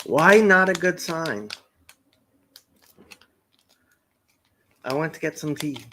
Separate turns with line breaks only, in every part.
Why not a good sign? I went to get some tea.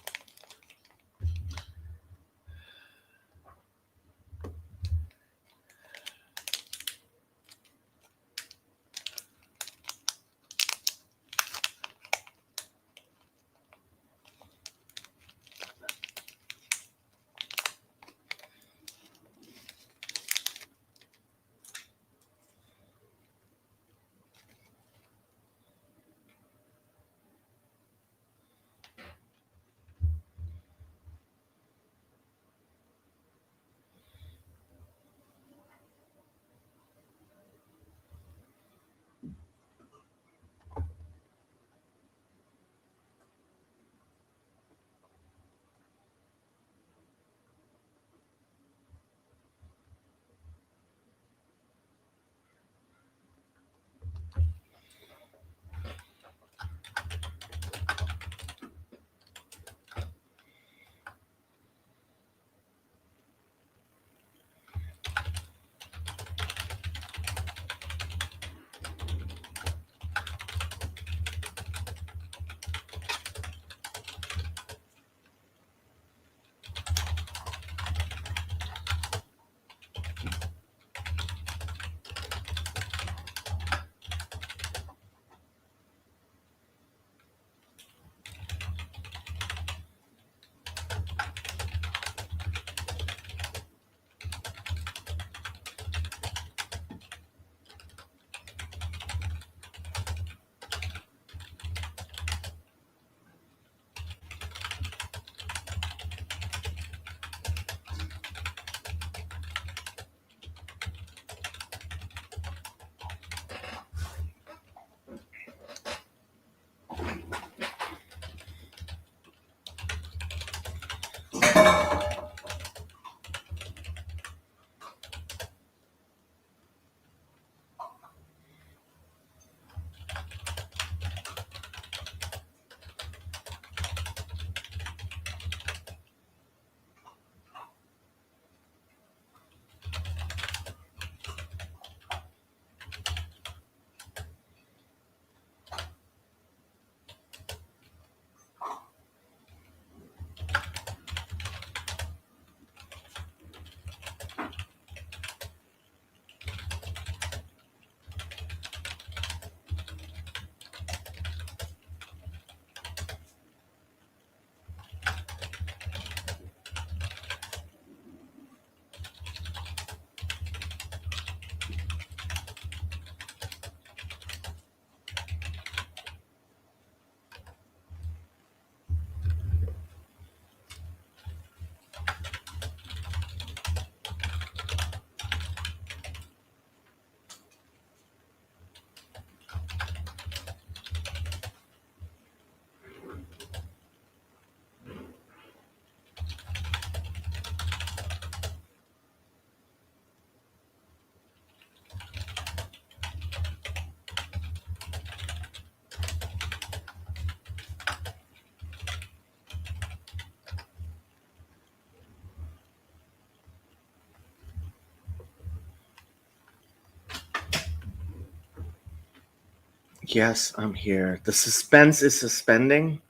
Yes, I'm here. The suspense is suspending.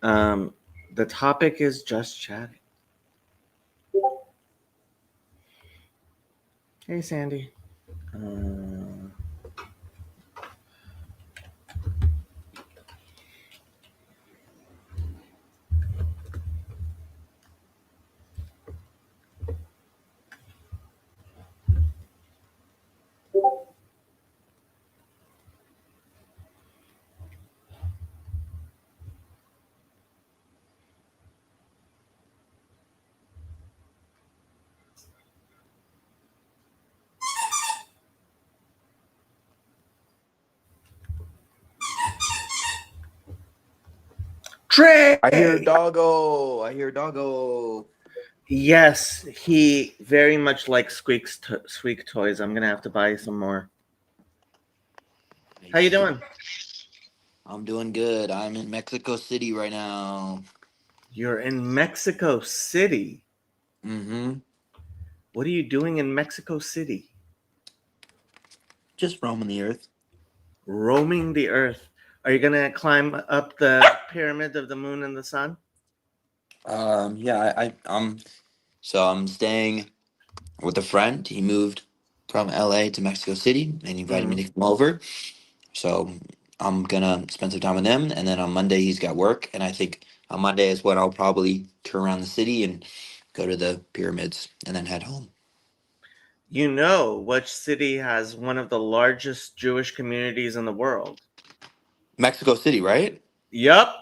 The topic is just chatting. Hey, Sandy. Trey!
I hear doggo. I hear doggo.
Yes, he very much likes Squeak toys. I'm gonna have to buy some more. How you doing?
I'm doing good. I'm in Mexico City right now.
You're in Mexico City.
Mm-hmm.
What are you doing in Mexico City?
Just roaming the earth.
Roaming the earth. Are you gonna climb up the pyramid of the moon and the sun?
Yeah, I'm staying with a friend. He moved from LA to Mexico City and he invited me
Mm.
to come over. So I'm gonna spend some time with him, and then on Monday he's got work, and I think on Monday is when I'll probably turn around the city and go to the pyramids and then head home.
You know which city has one of the largest Jewish communities in the world?
Mexico City, right?
Yup.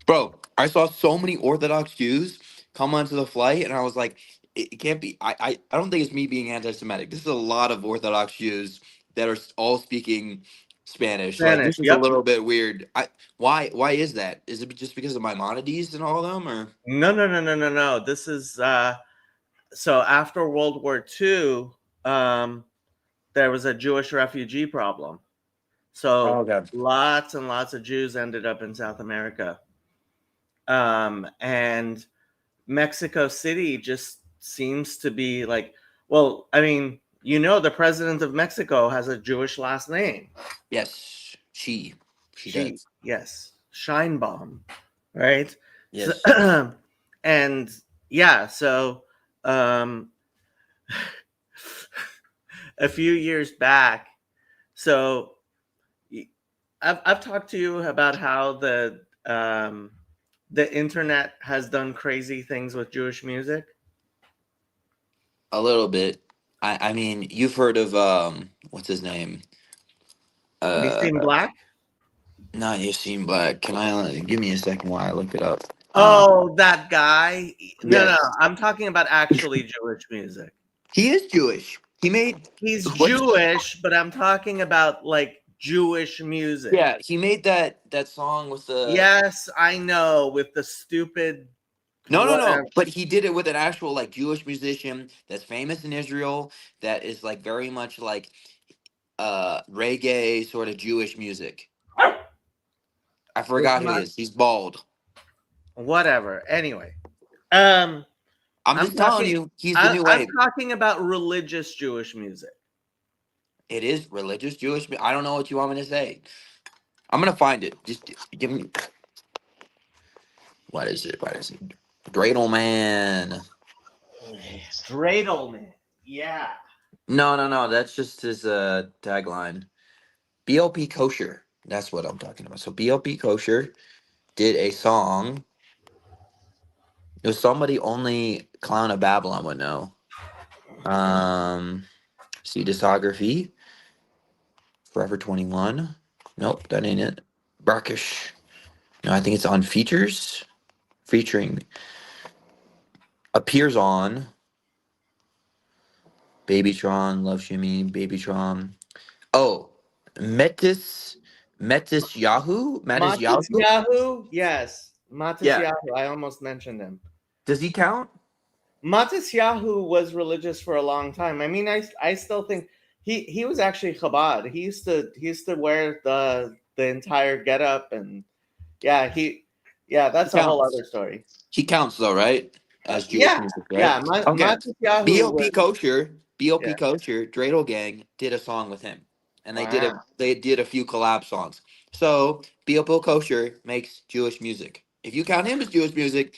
Bro, I saw so many Orthodox Jews come onto the flight, and I was like, it can't be. I don't think it's me being anti-Semitic. This is a lot of Orthodox Jews that are all speaking Spanish. Like,
Spanish.
this is a
Yep.
little bit weird. Why is that? Is it just because of Maimonides and all of them, or?
No. This is so after World War II, there was a Jewish refugee problem.
Oh,
So
God.
lots and lots of Jews ended up in South America. And Mexico City just seems to be like, well, I mean, the president of Mexico has a Jewish last name.
Yes, she
She,
does.
yes, Scheinbaum, right? So,
Yes.
and yeah, so um, a few years back, so I've talked to you about how the internet has done crazy things with Jewish music.
A little bit. I mean, you've heard of what's his name?
Have you seen
Uh,
Black?
Not Yassine Black. Can I give me a second while I look it up? Um,
Oh, that guy. No,
yes,
I'm talking about actually Jewish music.
he is Jewish. He made
He's
what's
Jewish, but I'm talking about like Jewish music.
yeah. He made that song with the
Yes, I know, with the stupid
no.
whatever.
But he did it with an actual like Jewish musician that's famous in Israel. That is like very much like reggae sort of Jewish music. I
With
forgot who he
my
is. He's bald.
whatever. Anyway, um,
I'm
I'm
just telling
talking.
you, he's the new
I'm
wave.
talking about religious Jewish music.
It is religious Jewish. I don't know what you want me to say. I'm gonna find it. Just give me. What is it? What is it? Dreidel Man.
Dreidel, yeah.
No. That's just his tagline. BLP Kosher. That's what I'm talking about. So BLP Kosher did a song. It was somebody only Clown of Babylon would know. See discography. Forever 21. Nope, that ain't it. Barkish. No, I think it's on features. Featuring appears on Babytron, Love Shimmy, Babytron. Oh, Metis Matis Yahoo.
Matisyahu, yes.
Yeah.
Matisyahu, I almost mentioned him.
Does he count?
Matisyahu was religious for a long time. I mean, I still think he was actually Chabad. He used to wear the entire getup, and yeah,
He
that's a whole
counts.
other story.
He counts though, right? As Jewish
Yeah,
music, right?
yeah.
Okay.
Matisyahu
BOP
was
Kosher,
yeah.
BOP Kosher, Dreidel Gang did a song with him, and
Wow.
they did a few collab songs. So BOP Kosher makes Jewish music. If you count him as Jewish music,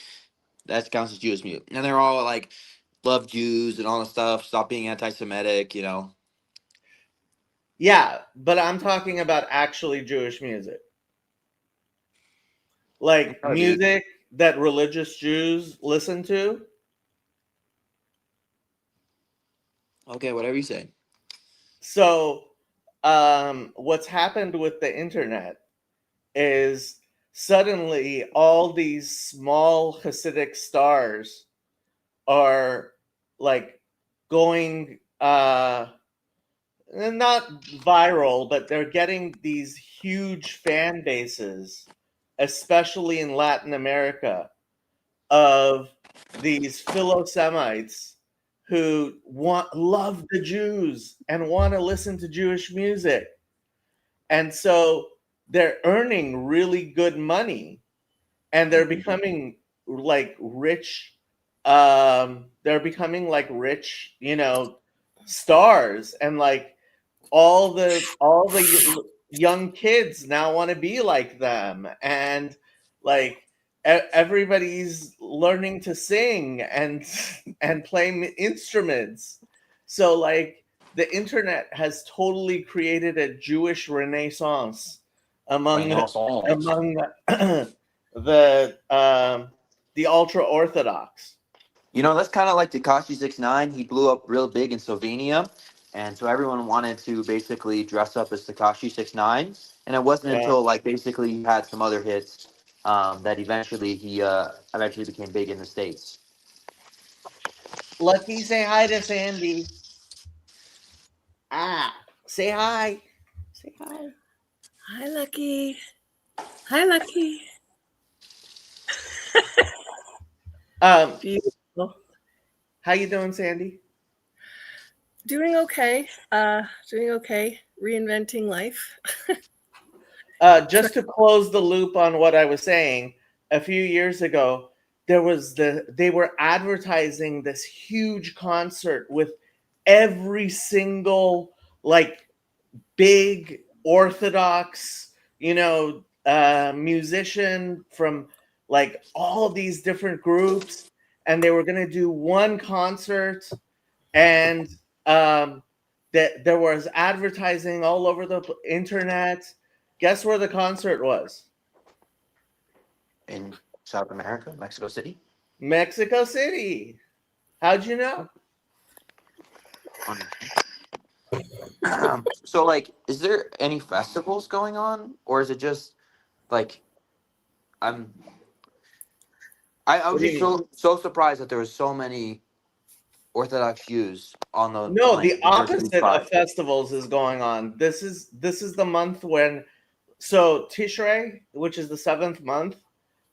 that counts as Jewish music. And they're all like love Jews and all that stuff. Stop being anti-Semitic, you know.
Yeah, but I'm talking about actually Jewish music, like
Oh, dude.
music that religious Jews listen to.
Okay, whatever you say.
So, what's happened with the internet is suddenly all these small Hasidic stars are like going not viral, but they're getting these huge fan bases, especially in Latin America, of these Philo-Semites who love the Jews and want to listen to Jewish music. And so they're earning really good money, and they're becoming like rich. They're becoming like rich, stars, and like all the young kids now want to be like them, and like everybody's learning to sing and and play instruments. So like the internet has totally created a Jewish renaissance among
Renaissance.
among the ultra orthodox.
That's kind of like Tekashi 69. He blew up real big in Slovenia, and so everyone wanted to basically dress up as Tekashi 69. And it wasn't
Yeah.
until like basically he had some other hits that eventually he eventually became big in the States.
Lucky, say hi to Sandy. Say hi. Say hi.
Hi, Lucky. Hi, Lucky. Beautiful.
How you doing, Sandy?
Doing okay. Doing okay. Reinventing life.
Just to close the loop on what I was saying, a few years ago, they were advertising this huge concert with every single like big Orthodox, musician from like all these different groups, and they were going to do one concert, and that there was advertising all over the internet. Guess where the concert was?
In South America, Mexico City.
Mexico City. How'd you know?
So, like, is there any festivals going on, or is it just like I'm? I was just so surprised that there was so many Orthodox Jews on the
No,
like
the
New Year's Eve
opposite
party.
of festivals is going on. This is the month when, so Tishrei, which is the 7th month,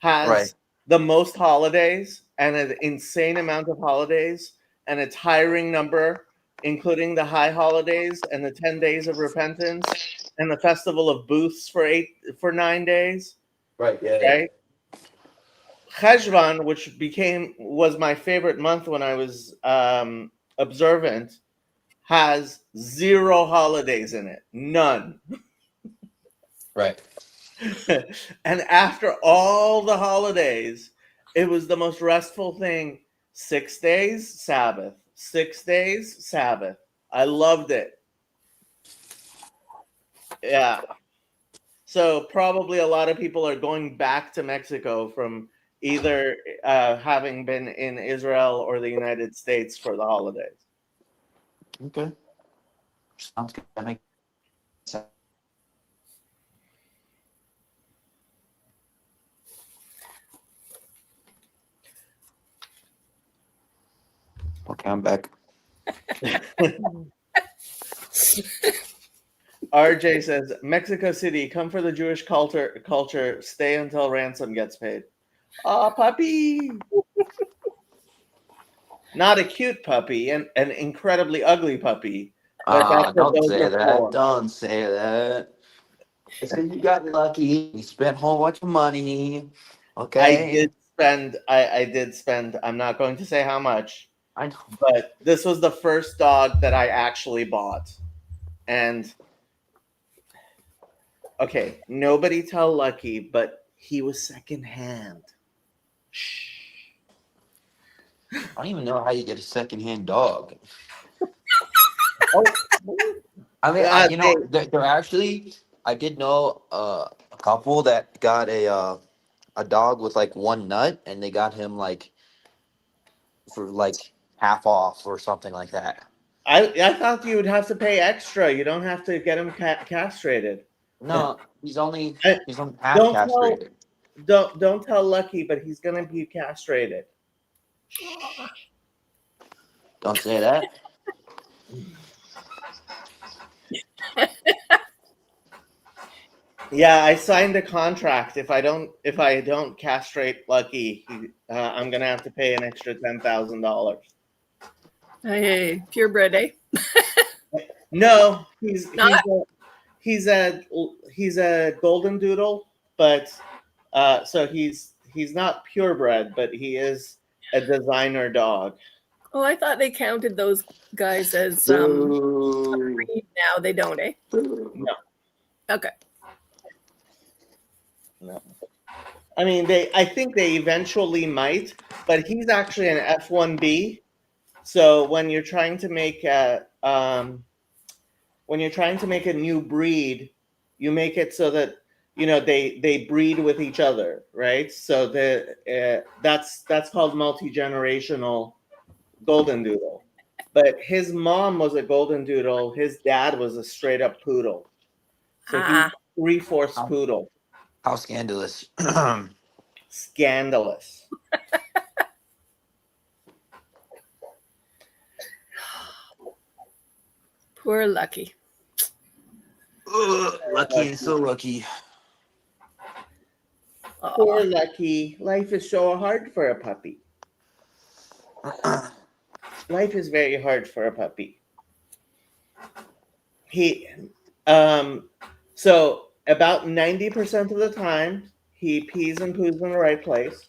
has
Right.
the most holidays and an insane amount of holidays and a tiring number, including the high holidays and the 10 days of repentance and the festival of booths for 9 days.
Right. Yeah.
Right. Cheshvan, which was my favorite month when I was observant, has 0 holidays in it. None.
Right.
And after all the holidays, it was the most restful thing. 6 days, Sabbath. 6 days, Sabbath. I loved it. Yeah. So probably a lot of people are going back to Mexico from either having been in Israel or the United States for the holidays.
Okay. Sounds good. That makes sense. Okay, I'm back.
RJ says, Mexico City, come for the Jewish culture, stay until ransom gets paid. Aw, puppy. Not a cute puppy, an incredibly ugly puppy. But that's what
Don't
those
say
are
that.
for.
Don't say that. It's because you got lucky. You spent a whole bunch of money. Okay.
I did spend, I'm not going to say how much,
I know.
but this was the first dog that I actually bought. And okay, nobody tell Lucky, but he was secondhand. Shh.
I don't even know how you get a secondhand dog.
Oh,
I mean, they're actually. I did know a couple that got a dog with like one nut, and they got him like for like half off or something like that.
I thought you would have to pay extra. You don't have to get him castrated.
No, he's only
I-
half
don't
castrated.
don't tell Lucky, but he's gonna be castrated.
Don't say that.
Yeah, I signed a contract. If I don't castrate Lucky, I'm gonna have to pay an extra $10,000.
Hey, purebred, eh?
No, he's a golden doodle, but so he's not purebred, but he is a designer dog.
Oh, I thought they counted those guys as
Boo.
breed now. They don't, eh?
No.
Okay.
No. I mean, I think they eventually might, but he's actually an F1B. So when you're trying to make a new breed, you make it so that they breed with each other, right? So that's called multi-generational golden doodle. But his mom was a golden doodle. His dad was a straight up poodle. So he's 3/4 poodle.
How scandalous.
Scandalous.
Poor Lucky.
Ugh, lucky and so lucky.
Poor Lucky. Life is so hard for a puppy. Life is very hard for a puppy. So about 90% of the time, he pees and poos in the right place.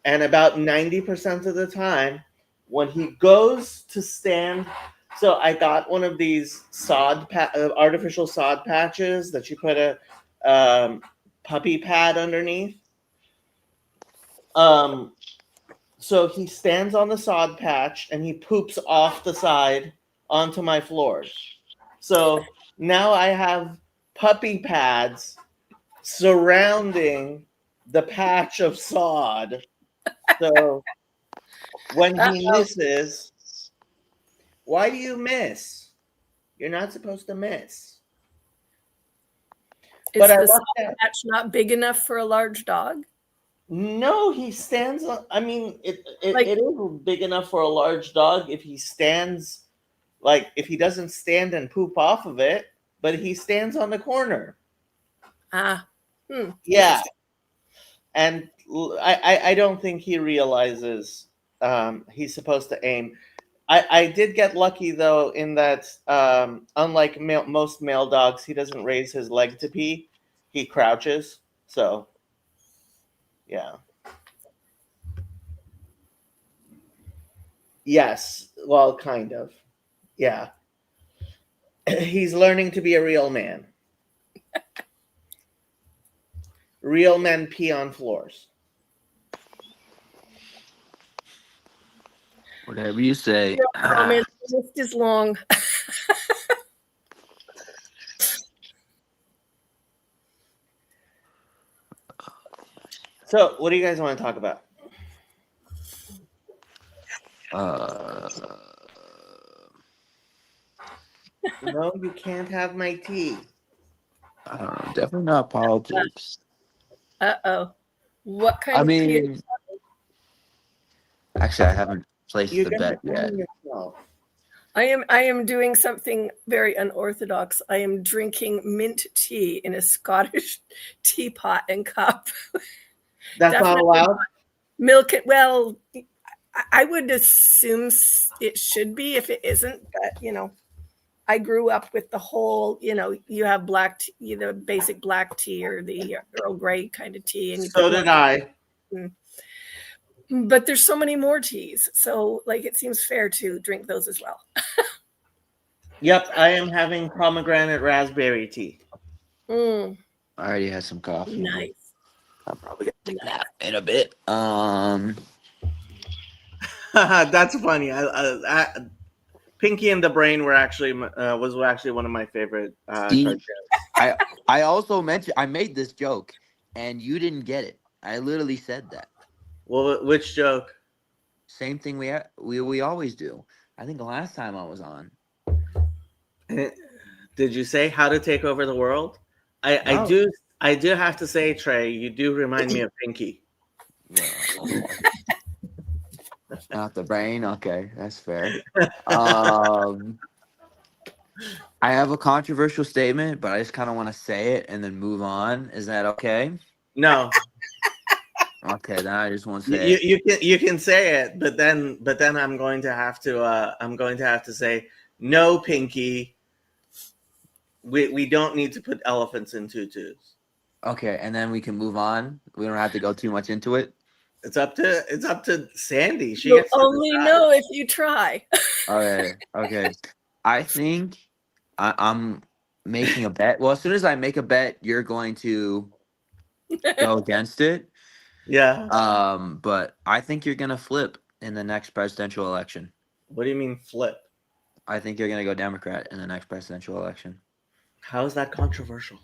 And about 90% of the time, when he goes to stand, so I got one of these artificial sod patches that you put a puppy pad underneath. So he stands on the sod patch and he poops off the side onto my floors. So now I have puppy pads surrounding the patch of sod. So when he misses, why do you miss? You're not supposed to miss.
Is the sod patch not big enough for a large dog?
No, he stands on. I mean, it is big enough for a large dog if he stands, like if he doesn't stand and poop off of it, but he stands on the corner. Yeah, and I don't think he realizes he's supposed to aim. I did get lucky though in that unlike most male dogs, he doesn't raise his leg to pee; he crouches. So. Yeah. Yes. Well, kind of. Yeah. He's learning to be a real man. Real men pee on floors.
Whatever you say.
The list is long.
So, what do you guys want to talk about? No, you can't have my tea.
Definitely not politics.
What kind of tea?
Actually, I haven't placed the bet yet.
I am doing something very unorthodox. I am drinking mint tea in a Scottish teapot and cup.
That's not allowed?
Milk it. Well, I would assume it should be if it isn't, but I grew up with the whole, you have black tea, the basic black tea or the Earl Grey kind of tea. And
so did I.
But there's so many more teas. So it seems fair to drink those as well.
Yep, I am having pomegranate raspberry tea.
I already had some coffee.
Nice.
I'm probably gonna take a nap in a bit.
That's funny. Pinky and the Brain was actually one of my favorite cartoons.
I also mentioned I made this joke and you didn't get it. I literally said that.
Well, which joke?
Same thing we always do. I think the last time I was on.
Did you say How to Take Over the World? I do have to say, Trey, you do remind me of Pinky.
Not the Brain. Okay, that's fair. I have a controversial statement, but I just kind of want to say it and then move on. Is that okay?
No.
Okay, then I just want to say
you can say it, but then I'm going to have to say no, Pinky. We don't need to put elephants in tutus.
Okay, and then we can move on. We don't have to go too much into it.
It's up to Sandy. She
You'll
gets to
only
decide.
know if you try.
Okay, okay. I think I'm making a bet. Well, as soon as I make a bet, you're going to go against it.
Yeah.
But I think you're gonna flip in the next presidential election.
What do you mean flip?
I think you're gonna go Democrat in the next presidential election.
How is that controversial?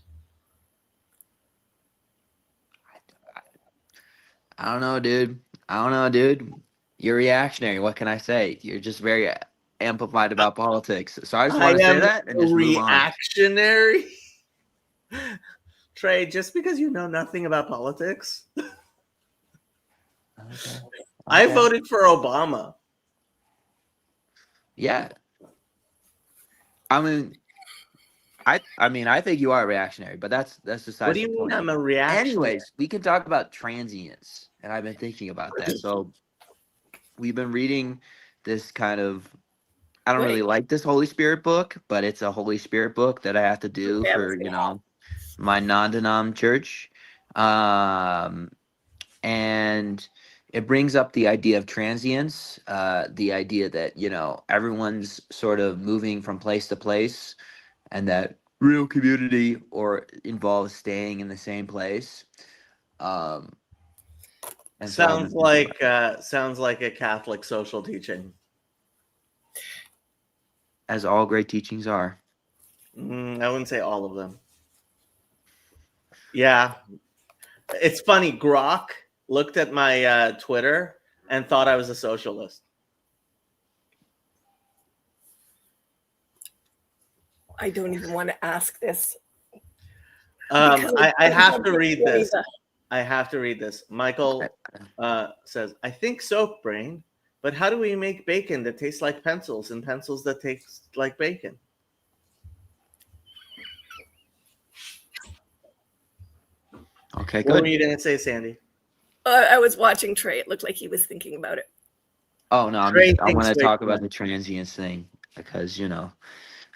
I don't know, dude. I don't know, dude. You're reactionary. What can I say? You're just very amplified about politics. So I just want to say that and just move on.
reactionary. Trey, just because you know nothing about politics,
Okay.
I
Okay.
voted for Obama.
Yeah. I mean, I think you are reactionary, but that's besides
What do you
the
mean
point.
I'm a reactionary?
Anyways, we can talk about transience, and I've been thinking about that. So we've been reading this kind of. I don't really like this Holy Spirit book, but it's a Holy Spirit book that I have to do
Okay, I
for
was
my non-denom church, and it brings up the idea of transience, the idea that everyone's sort of moving from place to place, and that real community or involves staying in the same place. And so I've been
Sounds
thinking about
sounds like a Catholic social teaching.
as all great teachings are.
I wouldn't say all of them. Yeah, it's funny. Grok looked at my Twitter and thought I was a socialist.
I don't even want to ask this.
I have to read this. I have to read this. Michael says, I think soap brain, but how do we make bacon that tastes like pencils and pencils that taste like bacon?
Okay,
What
good.
were you going to say, Sandy?
I was watching Trey. It looked like he was thinking about it.
Oh no, I want to talk about the transience thing because wait,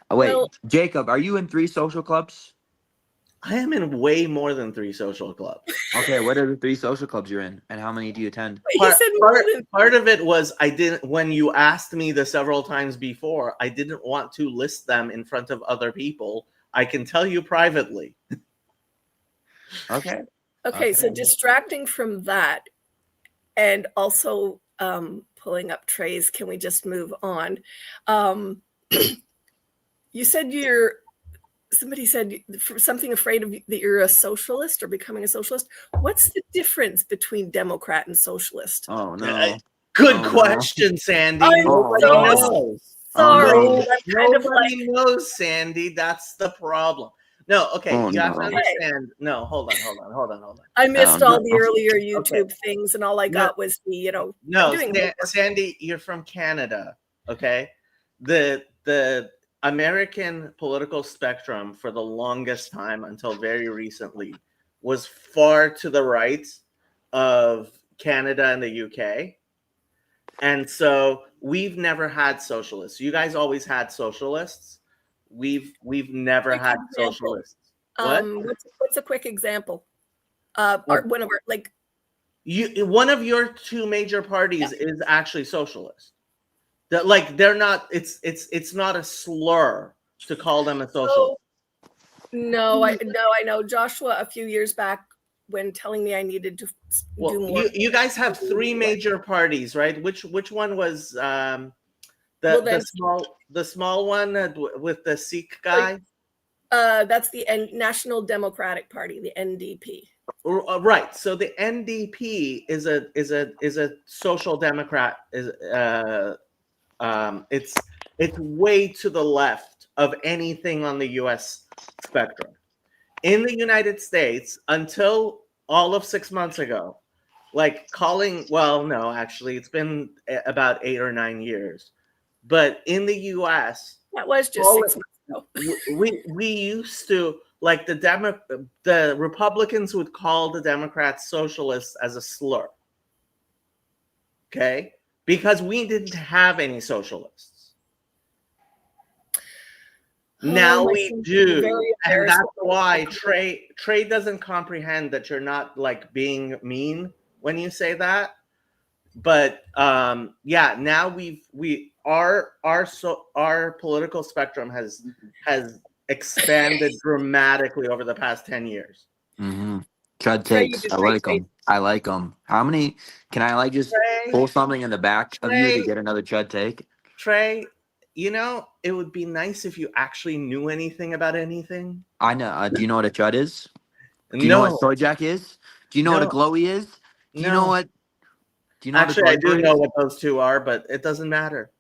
Well-
Jacob, are you in 3 social clubs?
I am in way more than 3 social clubs.
Okay, what are the 3 social clubs you're in, and how many do you attend?
He said more than
Part of it was I didn't. When you asked me the several times before, I didn't want to list them in front of other people. I can tell you privately.
Okay.
Okay, so distracting from that and also pulling up Trey's, can we just move on? You said somebody said something afraid of that you're a socialist or becoming a socialist. What's the difference between Democrat and socialist?
Oh no.
Good question, Sandy.
I'm
Nobody
so
knows.
sorry.
Oh, no.
I'm kind of like,
Nobody knows, Sandy. That's the problem. No, okay.
Oh,
you have to
no.
understand. No, hold on.
I missed
Oh,
all
no.
the earlier YouTube things, and all I got was the
No,
doing homework.
Sandy, you're from Canada, okay? The American political spectrum for the longest time until very recently was far to the right of Canada and the UK. And so we've never had socialists. You guys always had socialists. We've never
Quick
had
example.
socialists. What?
What's a quick example? One of our
One of your 2 major parties is actually socialist. They're not. It's not a slur to call them a socialist.
No, I know Joshua a few years back when telling me I needed to do more.
You guys have 3 major parties, right? Which one was the small one with the Sikh guy?
That's the National Democratic Party, the NDP.
Right. So the NDP is a social democrat. It's way to the left of anything on the U.S. spectrum. In the United States, until all of 6 months ago, actually, it's been about 8 or 9 years. But in the U.S.,
that was just 6 months ago.
we used to the Republicans would call the Democrats socialists as a slur. Okay, because we didn't have any socialists. Now
my
we
goodness,
do,
very
and that's
embarrassing.
why Trey doesn't comprehend that you're not like being mean when you say that. But yeah, now our political spectrum has expanded dramatically over the past 10 years.
Mm-hmm. Chud
Trey, you
takes.
did
I
great,
like them. I like them. How many? Can I like just pull something in the back of you to
Trey,
get another chud take?
Trey, it would be nice if you actually knew anything about anything.
I know. Do you know what a chud is? Do you know what
No,
soy jack is? Do you know what a
no,
glowy is? Do you know
no.
what? Do you know
Actually,
what
I
a
do
glowy
know
is?
what those two are, but it doesn't matter.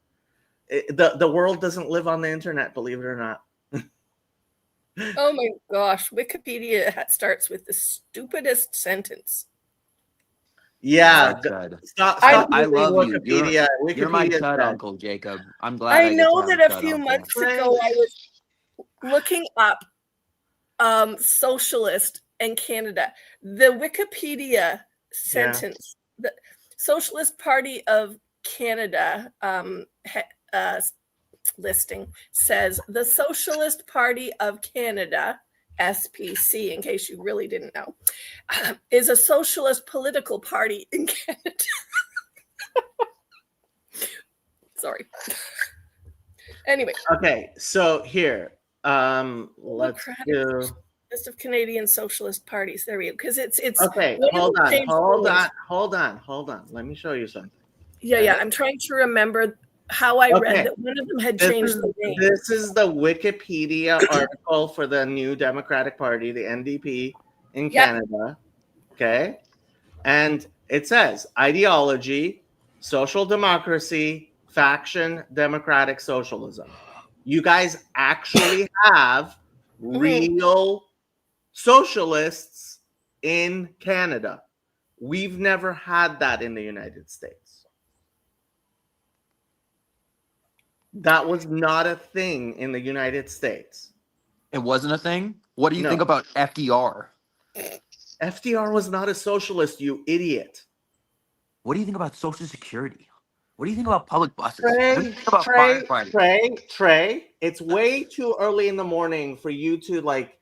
The world doesn't live on the internet, believe it or not.
Oh my gosh, Wikipedia starts with the stupidest sentence.
Yeah,
That's chud.
stop
I
using
love you.
Wikipedia.
You're my
Wikipedia
chud
said.
uncle, Jacob. I'm glad
I
I get to
know
have
that
a
a
chud
few
uncle.
months
Trey.
ago I was looking up socialist and Canada. The Wikipedia sentence, the Socialist Party of Canada listing says the Socialist Party of Canada, SPC, in case you really didn't know, is a socialist political party in Canada. Sorry. Anyway.
Okay, so here, let's do.
List of Canadian socialist parties. There we go. Because it's
Okay, hold on. Let me show you something.
Yeah. I'm trying to remember how I read that one of them had changed the name.
This is the Wikipedia article for the new Democratic Party, the NDP in Canada. Okay, and it says ideology, social democracy, faction, democratic socialism. You guys actually have real socialists in Canada. We've never had that in the United States. That was not a thing in the United States.
It wasn't a thing? What do you think about FDR?
FDR was not a socialist, you idiot.
What do you think about Social Security? What do you think about public buses? What do you think about firefighters?
Trey, it's way too early in the morning for you to like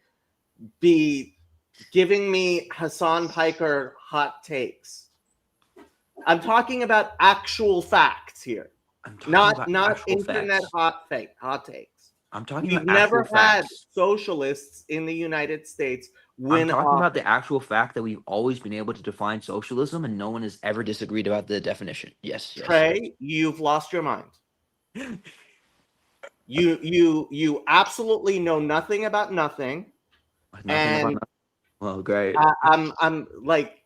be giving me Hassan Piker hot takes. I'm talking about actual facts here. Not internet hot takes.
I'm talking
We've
about
never
actual
had
facts.
Socialists in the United States
I'm talking about the actual fact that we've always been able to define socialism and no one has ever disagreed about the definition. Yes.
Trey, you've lost your mind. You absolutely know nothing about nothing.
Well, great.
I'm like,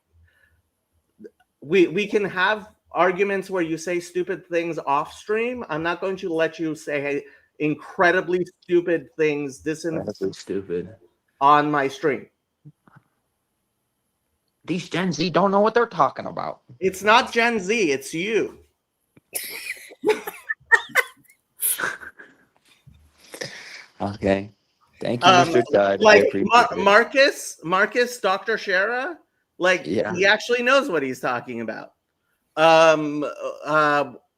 we can have arguments where you say stupid things off stream. I'm not going to let you say incredibly stupid things
stupid
on my stream.
These Gen Z don't know what they're talking about.
It's not Gen Z, it's you.
Okay. Thank you, Mr. Todd.
Like Marcus, Dr. Shara, like he actually knows what he's talking about.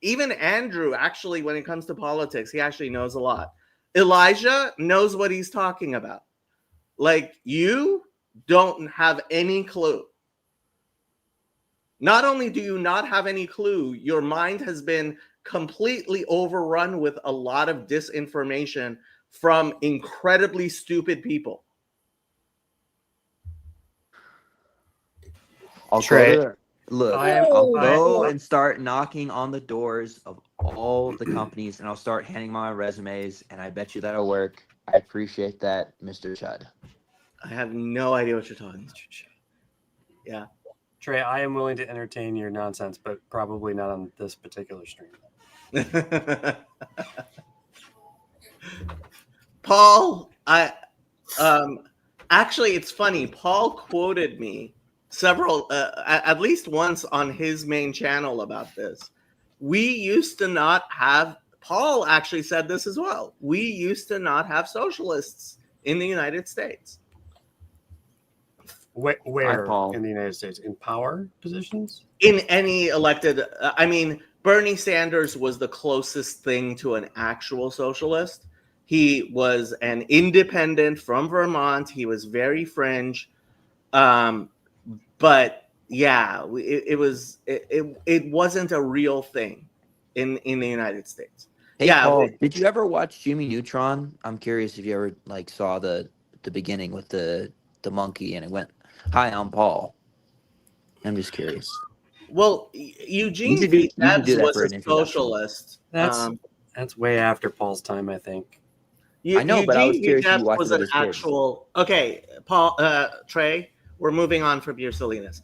Even Andrew, actually, when it comes to politics, he actually knows a lot. Elijah knows what he's talking about. Like, you don't have any clue. Not only do you not have any clue, your mind has been completely overrun with a lot of disinformation from incredibly stupid people.
I'll go and start knocking on the doors of all the companies and I'll start handing my resumes and I bet you that'll work. I appreciate that, Mr. Chud.
I have no idea what you're talking about. Yeah.
Trey, I am willing to entertain your nonsense, but probably not on this particular stream.
Paul, actually, it's funny. Paul quoted me at least once on his main channel about this. We used to not have, Paul actually said this as well. We used to not have socialists in the United States.
Where in the United States? In power positions?
In any elected, I mean, Bernie Sanders was the closest thing to an actual socialist. He was an independent from Vermont. He was very fringe. But yeah, it wasn't a real thing in the United States.
Hey,
Yeah,
Paul, did you ever watch Jimmy Neutron? I'm curious if you ever like saw the beginning with the monkey and it went, "Hi, I'm Paul." I'm just curious.
well,
You
Eugene
should
V.
do
Debs
that
was
for
a
an introduction.
socialist.
That's way after Paul's time, I think.
I know, but I was
Eugene V.
curious if you
Debs
watched
was
it with
an
his kids.
actual. Okay, Paul, Trey, we're moving on from your silliness.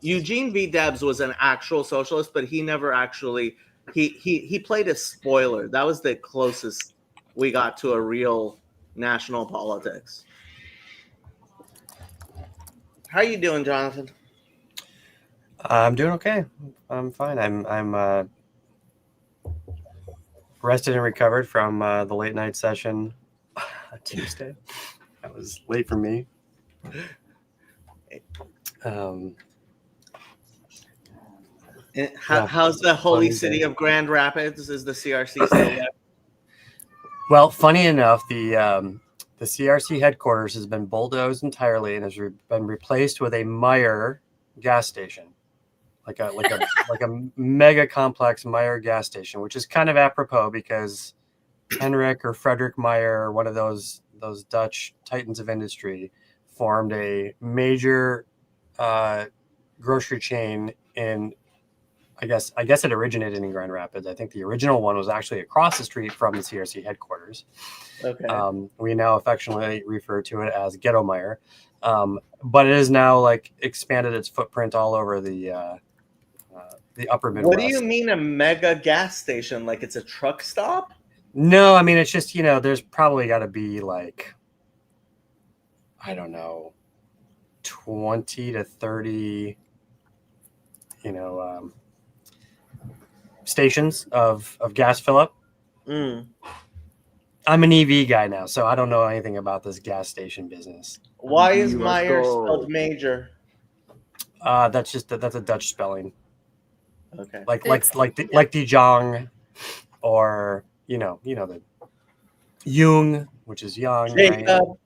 Eugene V. Debs was an actual socialist, but he never actually. He played a spoiler. That was the closest we got to a real national politics. How you doing, Jonathan?
I'm doing okay. I'm fine. I'm rested and recovered from the late night session Tuesday. That was late for me.
How's the holy
Funny
city
day.
of Grand Rapids? Is the CRC still there?
Well, funny enough, the CRC headquarters has been bulldozed entirely and has been replaced with a Meijer gas station, like a mega complex Meijer gas station, which is kind of apropos because Henrik or Frederick Meijer, one of those Dutch titans of industry, formed a major grocery chain in. I guess it originated in Grand Rapids. I think the original one was actually across the street from the CRC headquarters.
Okay.
We now affectionately refer to it as Ghetto Meijer, but it has now like expanded its footprint all over the upper Midwest.
What do you mean a mega gas station? Like it's a truck stop?
No, I mean it's just there's probably got to be like I don't know, 20 to 30, stations of gas fill up.
Mm.
I'm an EV guy now, so I don't know anything about this gas station business.
Why is
Let's
Meyer
go.
spelled major?
That's a Dutch spelling,
Okay.
like De Jong, or the Jung, which is young, right?
Jacob.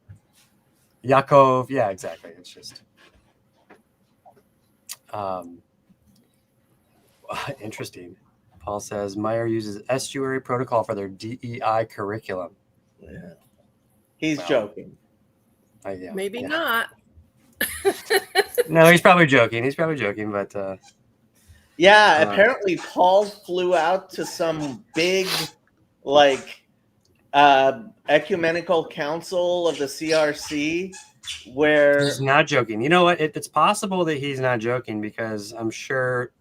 Yakov, yeah, exactly. It's just interesting. Paul says Meijer uses estuary protocol for their DEI curriculum.
Yeah. He's
Well,
joking.
Yeah.
Maybe
Yeah.
not.
No, he's probably joking. But
Yeah, apparently Paul flew out to some big ecumenical council of the CRC where
he's not joking. You know what? It's possible that he's not joking because I'm sure.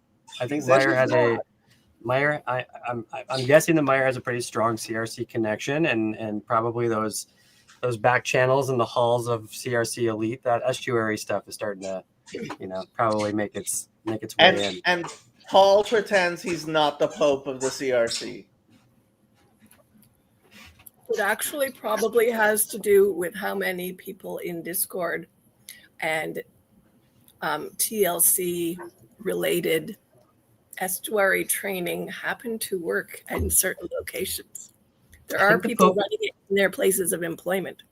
I think
He said
Meijer
he's
has
not.
Meijer. I'm guessing that Meijer has a pretty strong CRC connection, and probably those back channels in the halls of CRC elite. That estuary stuff is starting to, probably make its way in.
and Paul pretends he's not the Pope of the CRC.
It actually probably has to do with how many people in Discord and TLC related estuary training happen to work in certain locations. There are people running it in their places of employment.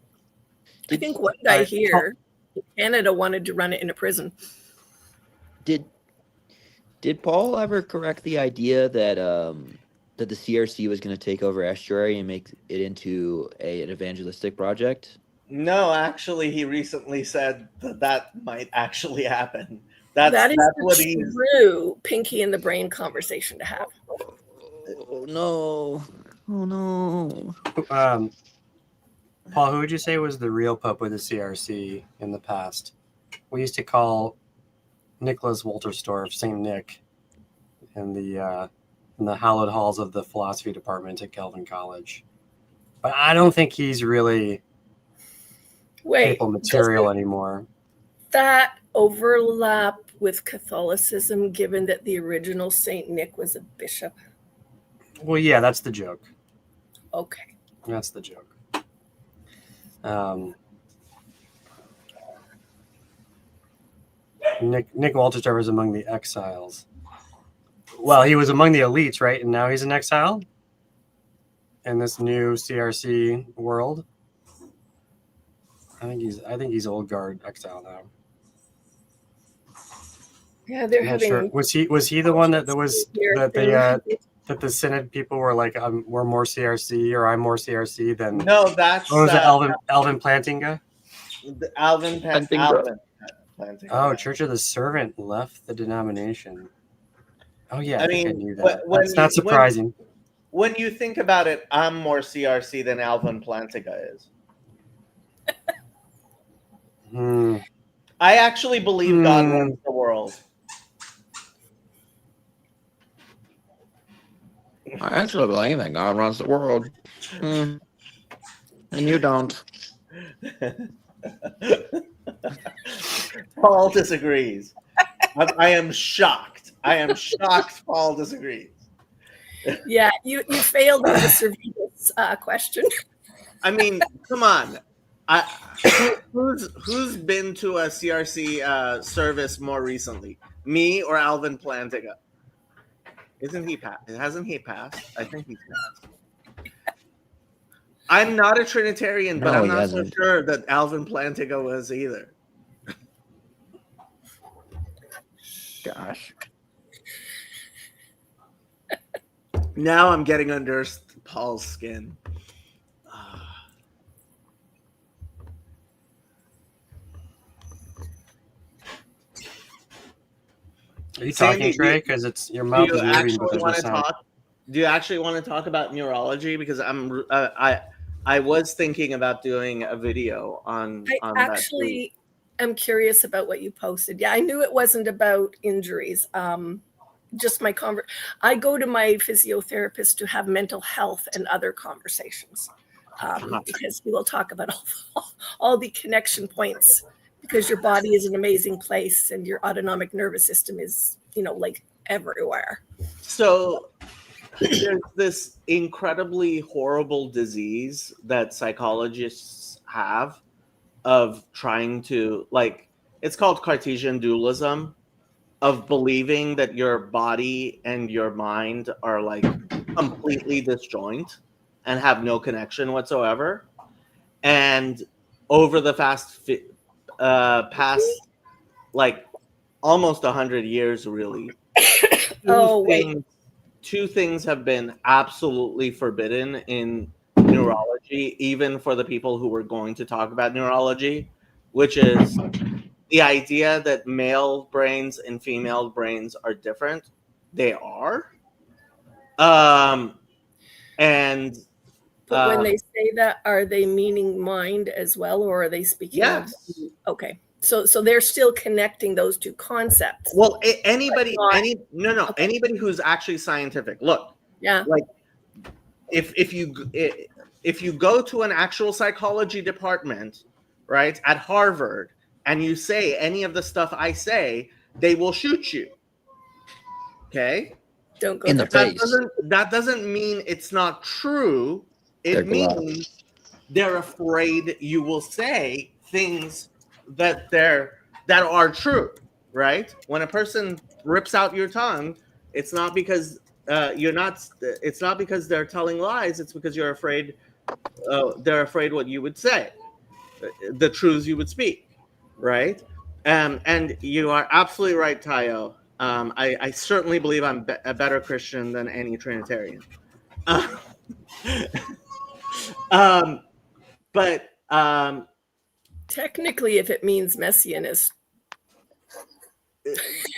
I think one guy here in Canada wanted to run it in a prison.
Did Paul ever correct the idea that that the CRC was going to take over estuary and make it into an evangelistic project?
No, actually, he recently said that might actually happen. That's what he's.
True Pinky in the Brain conversation to have.
Oh no! Oh no!
Paul, who would you say was the real Pope of the CRC in the past? We used to call Nicholas Wolterstorff Saint Nick in the hallowed halls of the philosophy department at Kelvin College, but I don't think he's really papal material anymore.
That overlap with Catholicism, given that the original Saint Nick was a bishop?
Well, yeah, that's the joke.
Okay.
That's the joke. Nick Wolterstorff is among the exiles. Well, he was among the elites, right? And now he's an exile? in this new CRC world. I think he's old guard exile now.
Yeah, they're
I'm not
having.
sure. Was he the one that was
weird
that
thing.
that the Synod people were like, we're more CRC or I'm more CRC than.
No, that's
What was it, Alvin Plantinga?
Alvin Plantinga.
Oh, Church of the Servant left the denomination. Oh yeah, I think I knew that.
When
That's not surprising.
When you think about it, I'm more CRC than Alvin Plantinga is. I actually believe God runs the world.
I actually believe that God runs the world. And you don't.
Paul disagrees. I am shocked. Paul disagrees.
Yeah, you failed on the Servetus question.
I mean, come on. Who's been to a CRC service more recently? Me or Alvin Plantinga? Isn't he passed? Hasn't he passed? I think he's passed. I'm not a Trinitarian, but
No,
I'm
he
not
hasn't.
so sure that Alvin Plantinga was either.
Gosh.
Now I'm getting under Paul's skin.
Are you
Sandy,
talking, Trey? Because it's your mouth is moving, but there's no sound.
Do you actually want to talk about neurology? Because I was thinking about doing a video on
I
that.
actually am curious about what you posted. Yeah, I knew it wasn't about injuries. Just my I go to my physiotherapist to have mental health and other conversations because we will talk about all the connection points, because your body is an amazing place and your autonomic nervous system is, like everywhere.
So there's this incredibly horrible disease that psychologists have of trying to, it's called Cartesian dualism, of believing that your body and your mind are completely disjoint and have no connection whatsoever. And over the past almost 100 years, really, two things have been absolutely forbidden in neurology, even for the people who were going to talk about neurology, which is the idea that male brains and female brains are different. They are. But
when they say that, are they meaning mind as well, or are they speaking?
Yes.
Okay. So they're still connecting those two concepts.
Well, anybody who's actually scientific. Look.
Yeah.
If you go to an actual psychology department, right, at Harvard, and you say any of the stuff I say, they will shoot you. Okay?
Don't go
in the face.
That doesn't mean it's not true. It means they're afraid you will say things that are true, right? When a person rips out your tongue, it's not because it's not because they're telling lies. It's because you're afraid. They're afraid what you would say, the truths you would speak, right? And you are absolutely right, Tayo. I certainly believe I'm a better Christian than any Trinitarian. But
technically, if it means messianist,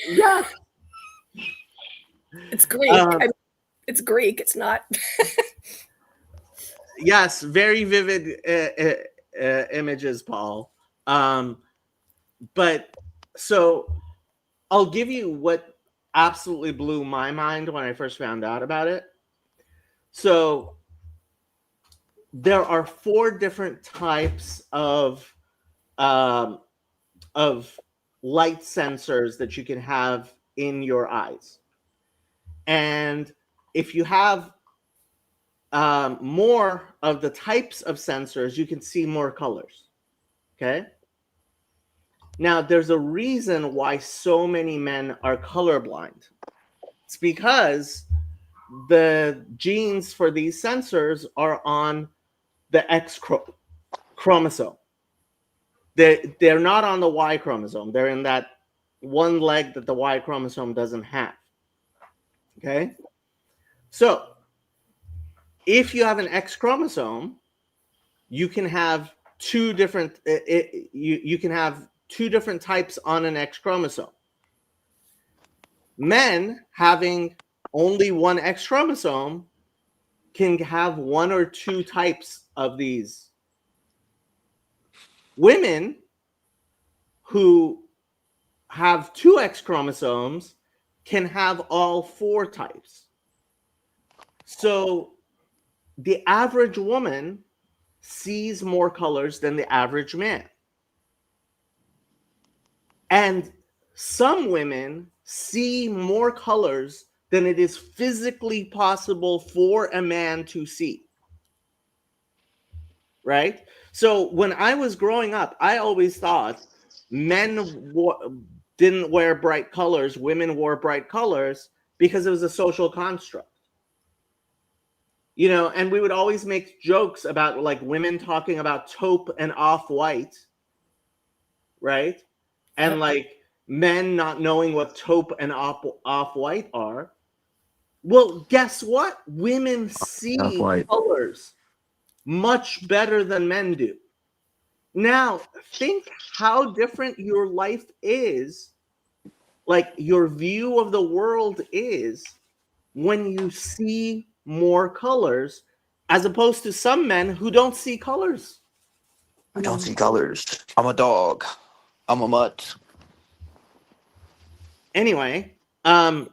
yeah,
it's Greek. It's Greek. It's not.
Yes, very vivid images, Paul. But so I'll give you what absolutely blew my mind when I first found out about it. So there are 4 different types of light sensors that you can have in your eyes. And if you have more of the types of sensors, you can see more colors. Okay? Now, there's a reason why so many men are colorblind. It's because the genes for these sensors are on the X chromosome. They're not on the Y chromosome. They're in that one leg that the Y chromosome doesn't have. Okay? So, if you have an X chromosome, you can have two different you can have two different types on an X chromosome. Men having only one X chromosome can have one or two types of these. Women who have two X chromosomes can have all four types. So the average woman sees more colors than the average man. And some women see more colors than it is physically possible for a man to see. Right? So when I was growing up, I always thought men didn't wear bright colors, women wore bright colors because it was a social construct. You know, and we would always make jokes about like women talking about taupe and off-white, right? And like men not knowing what taupe and off-white are. Well, guess what? Women see
Off-white.
colors much better than men do. Now, think how different your life is, like your view of the world is, when you see more colors, as opposed to some men who don't see colors.
I don't see colors. I'm a dog. I'm a mutt.
Anyway, and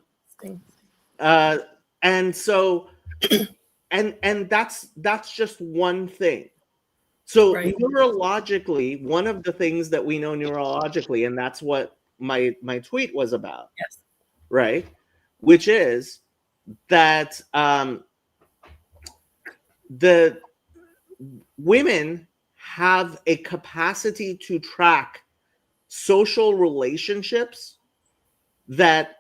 so and that's just one thing. So
Right.
neurologically, one of the things that we know neurologically, and that's what my tweet was about,
Yes.
right? Which is that the women have a capacity to track social relationships that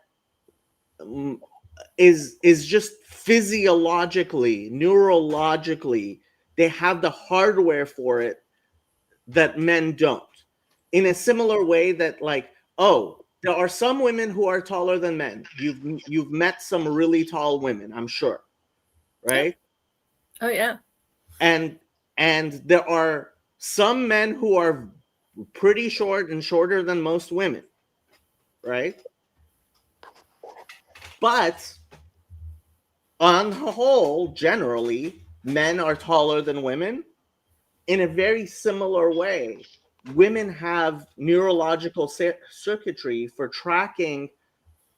is just physiologically, neurologically, they have the hardware for it that men don't. In a similar way that, like, oh, there are some women who are taller than men. You've met some really tall women, I'm sure, right?
Oh yeah.
And there are some men who are pretty short and shorter than most women, right? But on the whole, generally, men are taller than women. In a very similar way, women have neurological circuitry for tracking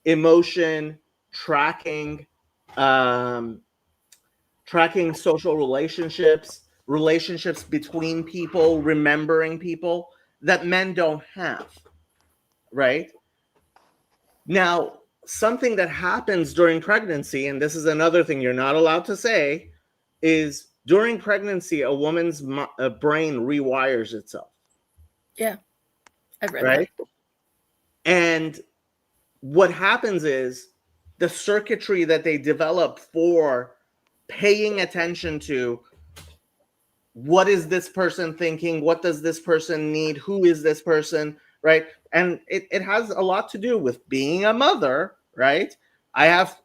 emotion, tracking social relationships, relationships between people, remembering people that men don't have, right? Now, something that happens during pregnancy, and this is another thing you're not allowed to say, is during pregnancy, a woman's brain rewires itself.
Yeah. I've read
right? And what happens is the circuitry that they develop for paying attention to what is this person thinking, what does this person need, who is this person, right? And it has a lot to do with being a mother, right? I have,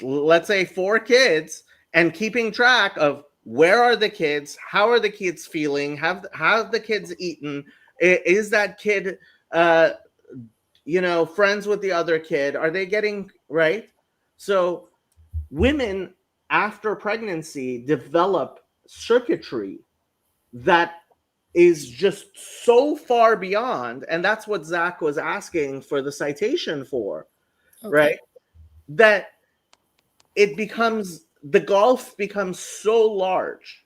let's say, 4 kids, and keeping track of where are the kids, how are the kids feeling, have the kids eaten, is that kid friends with the other kid, are they getting right? So women after pregnancy develop circuitry that is just so far beyond, and that's what Zach was asking for the citation for, right? That the gulf becomes so large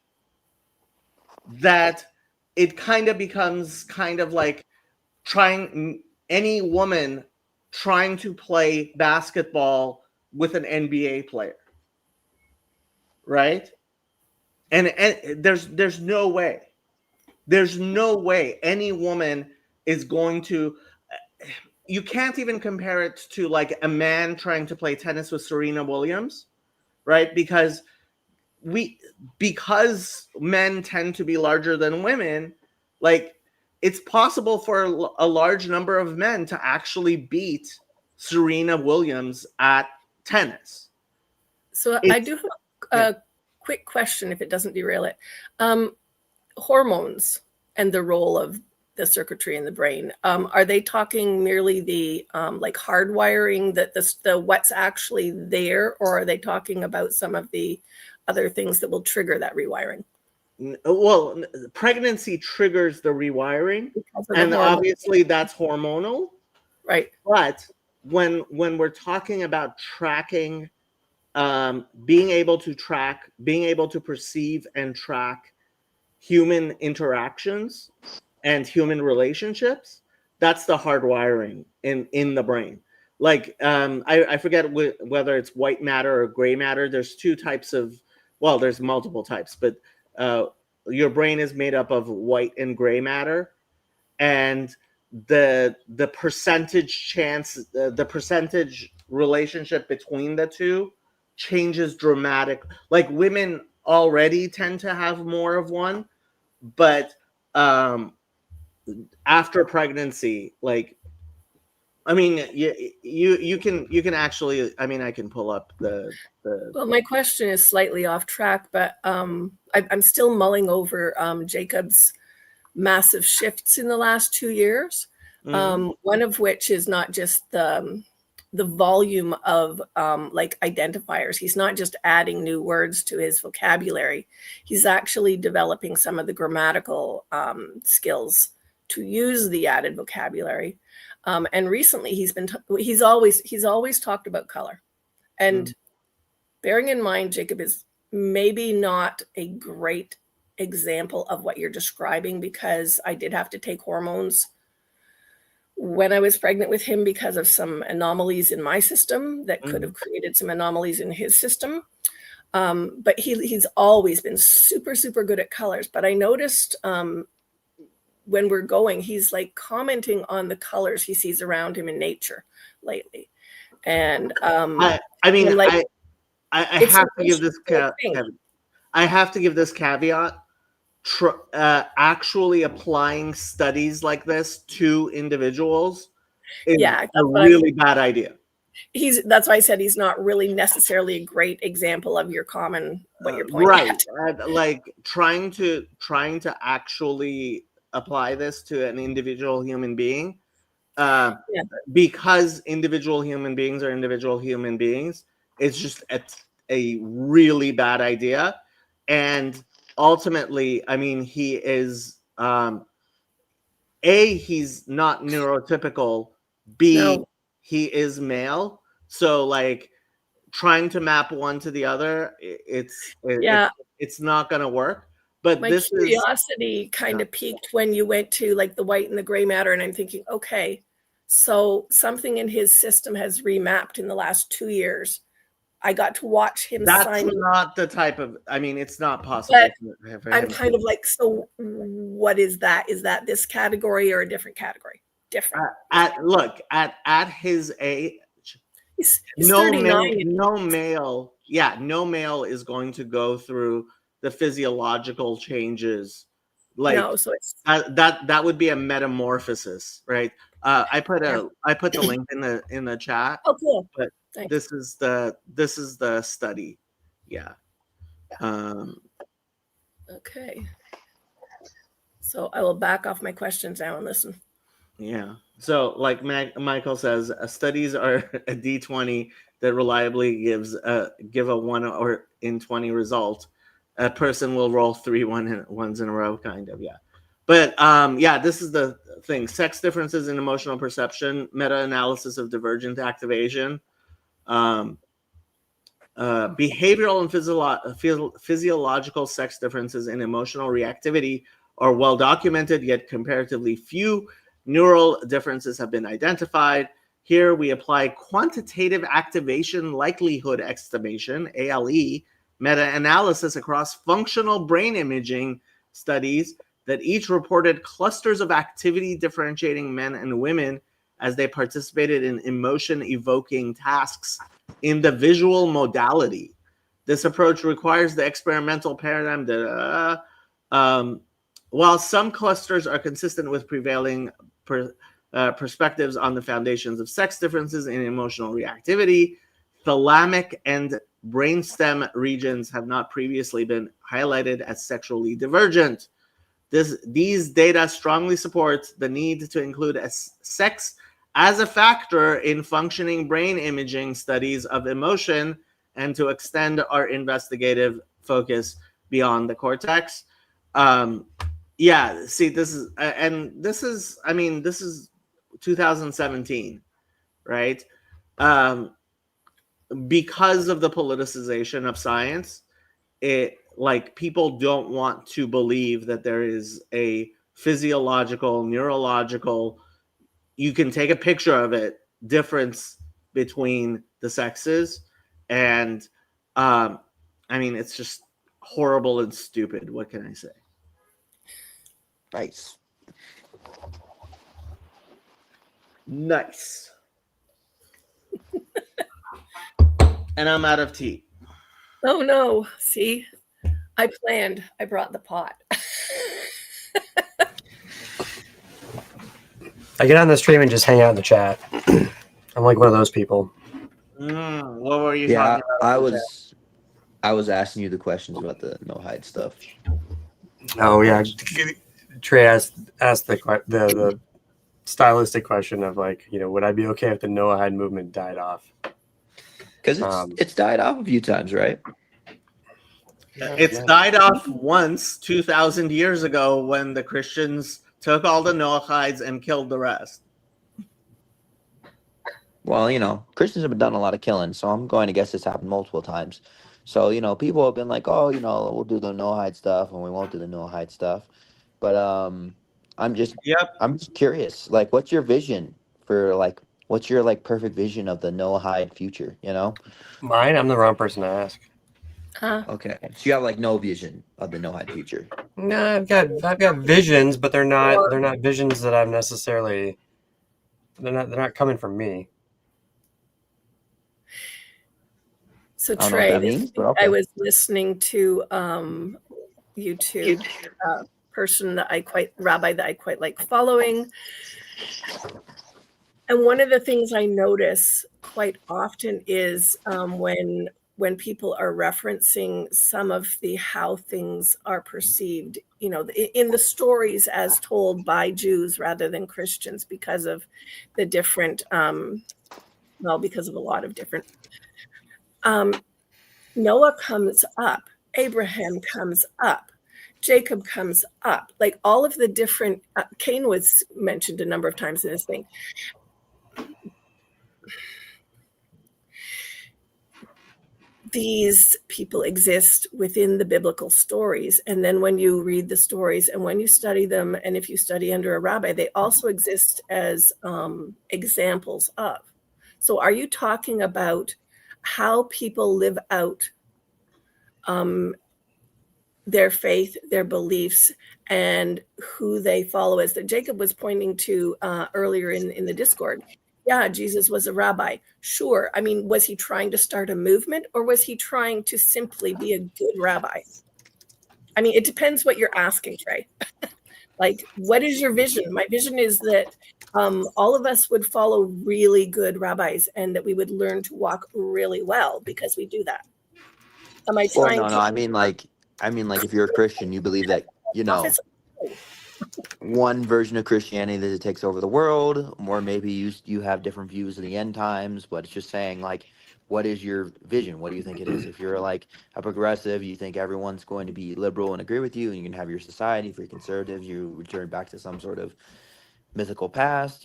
that it kind of becomes kind of like any woman trying to play basketball with an NBA player, right? And there's no way any woman is going to. you can't even compare it to like a man trying to play tennis with Serena Williams, right? Because men tend to be larger than women, like it's possible for a large number of men to actually beat Serena Williams at tennis.
So I do have
yeah.
a quick question, if it doesn't derail it. Hormones and the role of the circuitry in the brain. Are they talking merely the like hardwiring, that the what's actually there, or are they talking about some of the other things that will trigger that rewiring?
Well, pregnancy triggers the rewiring, and obviously that's hormonal,
right?
But when we're talking about tracking, being able to perceive and track human interactions and human relationships, that's the hardwiring in the brain. Like I forget whether it's white matter or gray matter. There's two types of, well, there's multiple types, but your brain is made up of white and gray matter, and the percentage chance, the percentage relationship between the two changes dramatic. Like women already tend to have more of one, but after pregnancy, like, I mean, you can actually, I mean, I can pull up the.
Well, my question is slightly off track, but I'm still mulling over Jacob's massive shifts in the last 2 years. One of which is not just the volume of like identifiers. He's not just adding new words to his vocabulary. He's actually developing some of the grammatical skills to use the added vocabulary. And recently he's always talked about color. And bearing in mind, Jacob is maybe not a great example of what you're describing, because I did have to take hormones when I was pregnant with him because of some anomalies in my system that could have created some anomalies in his system. But he's always been super, super good at colors. But I noticed when we're going, he's like commenting on the colors he sees around him in nature lately. And
I mean,
like,
I have to give this I have to give this caveat. Actually applying studies like this to individuals is a really bad idea.
That's why I said he's not really necessarily a great example of your common, what you're pointing at.
Like trying to actually apply this to an individual human being, because individual human beings are individual human beings. It's just a really bad idea. And ultimately, I mean, he is he's not neurotypical. B, he is male. So like trying to map one to the other, it's not going to work. But
my curiosity kind of peaked when you went to like the white and the gray matter, and I'm thinking, okay, so something in his system has remapped in the last 2 years. I got to watch him.
That's not the type of, I mean, it's not possible.
I'm kind of like, so what is that? Is that this category or a different category? Different.
At his age,
he's
no male is going to go through the physiological changes. Like
so it's
that would be a metamorphosis, right? I put the link in the chat.
Oh, cool.
But
thanks.
This is the study. Yeah.
Okay. So I will back off my questions now and listen.
Yeah. So like Michael says, studies are a D20 that reliably give a 1 or in 20 result. A person will roll 3 ones in a row, kind of. Yeah. But this is the thing. Sex differences in emotional perception, meta-analysis of divergent activation. Behavioral and physiological sex differences in emotional reactivity are well documented, yet comparatively few neural differences have been identified. Here we apply quantitative activation likelihood estimation, ALE, meta-analysis across functional brain imaging studies that each reported clusters of activity differentiating men and women as they participated in emotion-evoking tasks in the visual modality. This approach requires the experimental paradigm that, while some clusters are consistent with prevailing perspectives on the foundations of sex differences in emotional reactivity, thalamic and brainstem regions have not previously been highlighted as sexually divergent. These data strongly support the need to include sex as a factor in functioning brain imaging studies of emotion and to extend our investigative focus beyond the cortex. Yeah, see, this is 2017, right? Because of the politicization of science, people don't want to believe that there is a physiological, neurological, you can take a picture of it, difference between the sexes. And it's just horrible and stupid. What can I say? Nice. And I'm out of tea.
Oh no. See, I planned. I brought the pot.
I get on the stream and just hang out in the chat. I'm like one of those people.
What were you
Yeah,
talking about?
I was asking you the questions about the no hide stuff.
Oh yeah, Trey asked the stylistic question of would I be okay if the Noahide movement died off?
Because it's died off a few times, right?
It's died off once 2,000 years ago when the Christians took all the Noahides and killed the rest.
Well, Christians have done a lot of killing, so I'm going to guess this happened multiple times. So, people have been like, oh, we'll do the Noahide stuff and we won't do the Noahide stuff. But I'm just curious, what's your vision for what's your perfect vision of the Noahide future,
Mine? I'm the wrong person to ask.
Okay. So you have no vision of the Noahide future.
No, I've got visions, but they're not visions that I'm necessarily they're not coming from me.
So
I don't know what that
Trey,
means, but okay.
I was listening to YouTube person rabbi that I quite like following. And one of the things I notice quite often is when people are referencing some of how things are perceived, in the stories as told by Jews rather than Christians, because of the different, because of a lot of different. Noah comes up, Abraham comes up, Jacob comes up, all of the different, Cain was mentioned a number of times in this thing. These people exist within the biblical stories. And then when you read the stories and when you study them, and if you study under a rabbi, they also exist as examples of. So are you talking about how people live out their faith, their beliefs, and who they follow? As Jacob was pointing to earlier in the Discord. Yeah, Jesus was a rabbi. Sure. Was he trying to start a movement, or was he trying to simply be a good rabbi? It depends what you're asking, Trey. What is your vision? My vision is that all of us would follow really good rabbis and that we would learn to walk really well because we do that. Am I trying
to? No. If you're a Christian, you believe that, one version of Christianity that takes over the world, or maybe you have different views of the end times, but it's just saying, what is your vision? What do you think it is? If you're a progressive, you think everyone's going to be liberal and agree with you, and you can have your society. If you're conservative, you return back to some sort of mythical past.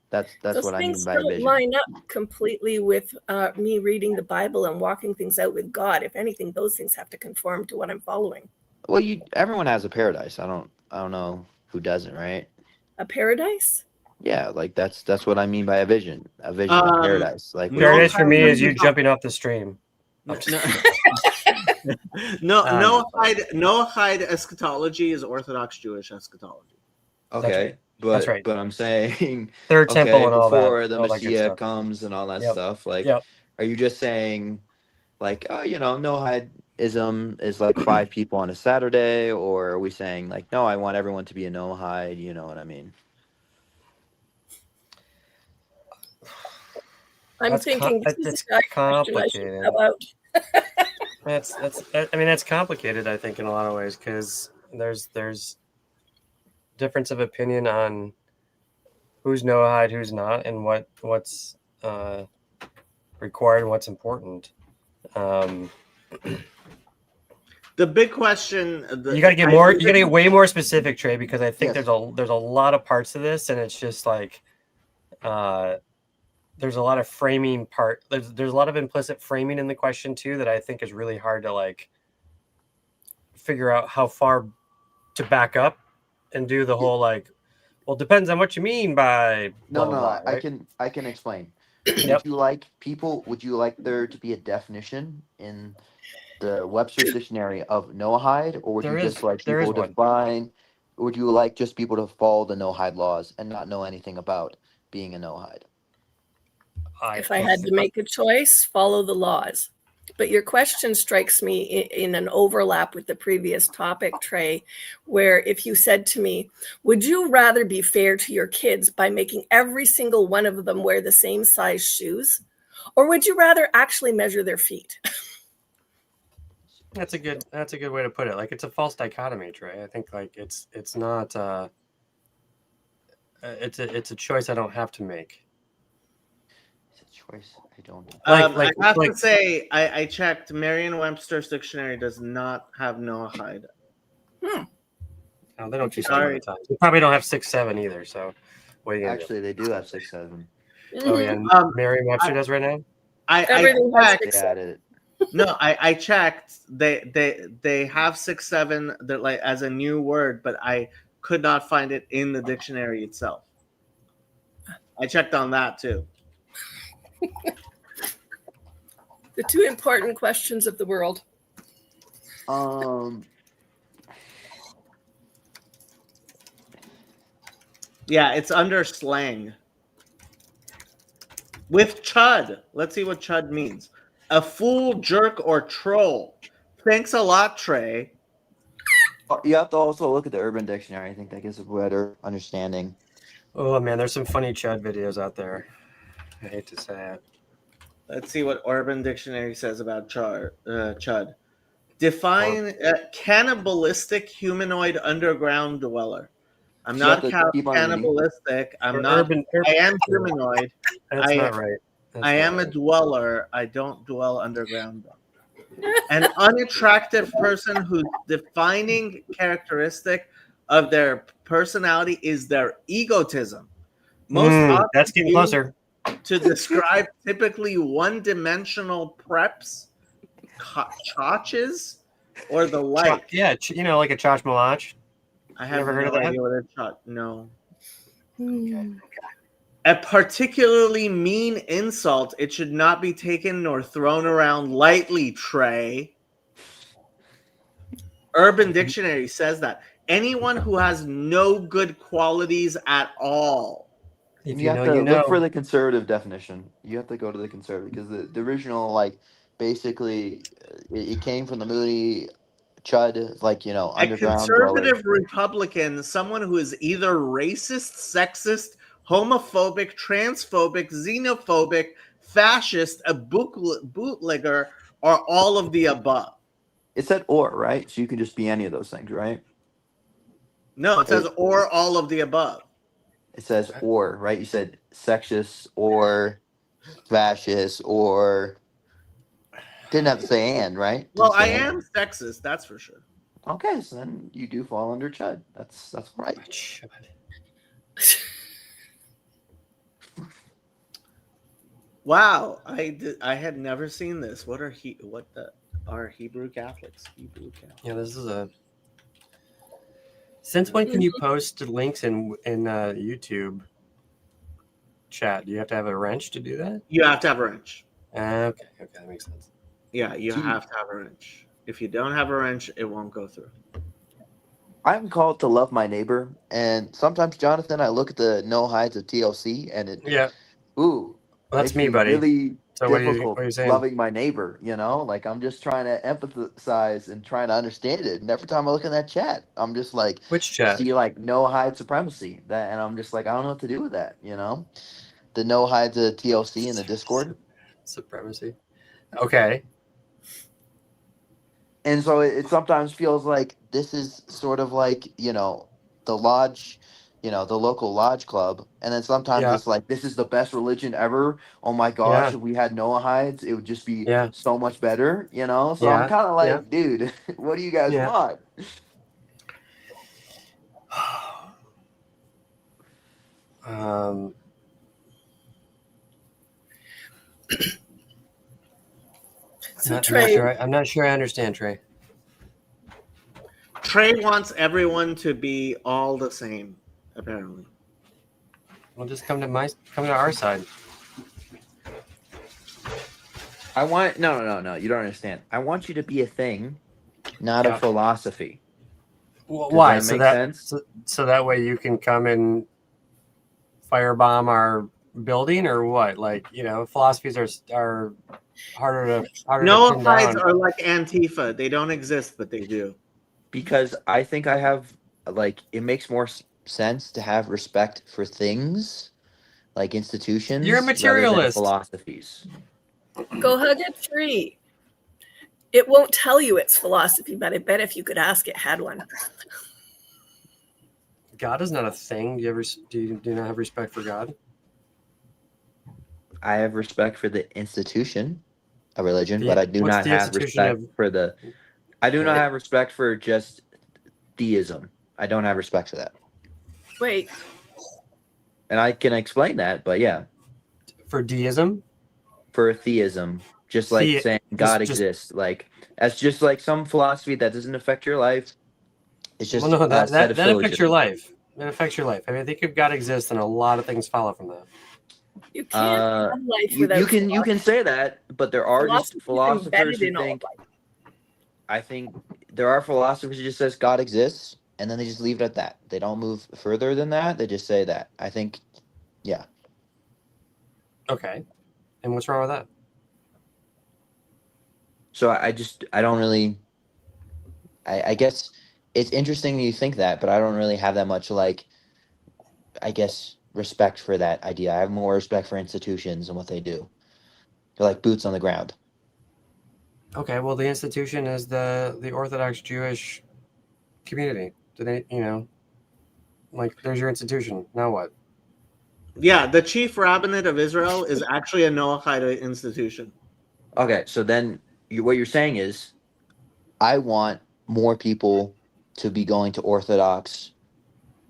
That's what I mean by vision. Those things don't
line up completely with me reading the Bible and walking things out with God. If anything, those things have to conform to what I'm following.
Well, everyone has a paradise. I don't know who doesn't, right?
A paradise?
Yeah, that's what I mean by a vision. A vision of paradise.
Paradise for me is you jumping off the stream.
Noahide eschatology is Orthodox Jewish eschatology.
Okay. But
right.
but I'm saying,
Third temple
okay,
and all that,
before the
all that good
Mashiach
stuff.
comes and all that
Yep.
stuff, like,
Yep.
are you just saying, like, oh, Noahidism is like 5 people on a Saturday, or are we saying like, no, I want everyone to be a Noahide? You know what I mean?
I'm
That's
thinking this is
it's
a question I should
complicated.
have out.
I mean, that's complicated, I think, in a lot of ways, because there's difference of opinion on who's Noahide, who's not, and what's required and what's important.
The big question.
You got to get more. You got to get way more specific, Trey, because I think
Yes.
there's a lot of parts to this, and it's just like there's a lot of framing part. There's a lot of implicit framing in the question too that I think is really hard to like figure out how far to back up and do the whole like. Well, depends on what you mean by blah,
No,
blah, blah, right?
I can explain.
Yep.
Would you like there to be a definition in the Webster's dictionary of Noahide, or would
There
you
is-
just like
there is
people
one.
define, or would you like just people to follow the Noahide laws and not know anything about being a Noahide?
If I had to make a choice, follow the laws. But your question strikes me in an overlap with the previous topic, Trey, where if you said to me, would you rather be fair to your kids by making every single one of them wear the same size shoes? Or would you rather actually measure their feet?
That's a good way to put it. Like, it's a false dichotomy, Trey. I think like it's not it's a choice I don't have to make.
It's a choice I don't.
I have to say, I checked. Merriam-Webster's dictionary does not have Noahide.
No, they don't choose some times. They probably don't have 6, 7 either. So, what are you gonna
Actually, they do have 6, 7.
do? Oh yeah, Merriam-Webster does right now.
Everything has
checked.
6,
They
7.
added it.
No, I checked. They have 6, 7. That like as a new word, but I could not find it in the dictionary itself. I checked on that too.
The 2 important questions of the world.
Yeah, it's under slang. With chud. Let's see what chud means. A fool, jerk, or troll. Thanks a lot, Trey.
You have to also look at the Urban Dictionary. I think that gives a better understanding.
Oh man, there's some funny Chud videos out there. I hate to say it.
Let's see what Urban Dictionary says about chud. Define cannibalistic humanoid underground dweller. I'm not cannibalistic. I'm not. I am humanoid.
That's not right.
I am a dweller. I don't dwell underground. An unattractive person whose defining characteristic of their personality is their egotism. Most often
that's getting closer.
To describe typically one-dimensional preps, chotches, or the like.
Yeah, like a chotch malach.
I have
never heard of that.
idea what a chotch. No.
Okay.
A particularly mean insult. It should not be taken nor thrown around lightly, Trey. Urban Dictionary says that. Anyone who has no good qualities at all.
If
you have to look for the conservative definition. You have to go to the conservative because the original, like, basically, it came from the movie Chud, like, underground.
A conservative Republican, someone who is either racist, sexist, homophobic, transphobic, xenophobic, fascist, a bootlegger, or all of the above.
It said or, right? So you can just be any of those things, right?
No, it says or all of the above.
It says or, right? You said sexist or fascist or didn't have to say and, right?
Well, I am sexist, that's for sure.
Okay, so then you do fall under Chud. That's right.
Wow, I had never seen this. What are Hebrew Catholics?
Yeah, this is a. Since when can you post links in YouTube chat? Do you have to have a wrench to do that?
You have to have a wrench.
Okay, that makes sense.
Yeah, you have to have a wrench. If you don't have a wrench, it won't go through.
I'm called to love my neighbor, and sometimes, Jonathan, I look at the no hides of TLC, and it
Yeah, that's
makes
me,
me
buddy.
really
So
difficult
what are you saying?
loving my neighbor. Like I'm just trying to empathize and trying to understand it. And every time I look in that chat, I'm just like,
Which chat?
see like no hide supremacy. And I'm just like, I don't know what to do with that. The no hides of TLC in the Discord.
Supremacy. Okay.
And so it sometimes feels like this is sort of like the lodge, the local lodge club, and then sometimes
Yeah.
it's like this is the best religion ever. Oh my gosh,
Yeah.
if we had Noahides it would just be
Yeah.
so much better. So I'm
Yeah.
kind of
Yeah.
like, dude, what do you guys
Yeah.
want?
Um,
So
I'm
Trey,
not sure I understand, Trey.
Trey wants everyone to be all the same, apparently.
Well, just come to our side.
I want no. You don't understand. I want you to be a thing, not a
Yeah.
philosophy.
Well,
Does
why?
that make sense?
So that way you can come and firebomb our building, or what? Like, philosophies are harder to
No
pin
hides
down.
are like Antifa. They don't exist, but they do.
Because I think I have it makes more sense to have respect for things like institutions
You're a
rather than
materialist.
philosophies.
go hug a tree. It won't tell you it's philosophy, but I bet if you could ask, it had one.
God is not a thing. Do you not have respect for God?
I have respect for the institution of religion, but I do
What's
not
the
have
institution
respect
of-
for the. I do not
Okay.
have respect for just theism. I don't have respect for that,
Wait,
and I can explain that. But yeah,
For deism?
for theism, just like saying God exists, like that's just like some philosophy that doesn't affect your life. It's just
Well, no,
a set of
that affects your
syllogisms.
life. That affects your life. I mean, I think if God exists, then a lot of things follow from that.
you can't have life
You
without
can say that, but there are just
philosophy. Is
philosophers
embedded
who
in all
think.
of life.
I think there are philosophers who just says God exists, and then they just leave it at that. They don't move further than that. They just say that. I think, yeah.
Okay. And what's wrong with that?
So I don't really. I guess it's interesting you think that, but I don't really have that much I guess respect for that idea. I have more respect for institutions and what they do. They're like boots on the ground.
Okay, well, the institution is the Orthodox Jewish community. Do they, there's your institution. Now what?
Yeah, the chief rabbinate of Israel is actually a Noahide institution.
Okay, so then what you're saying is, I want more people to be going to Orthodox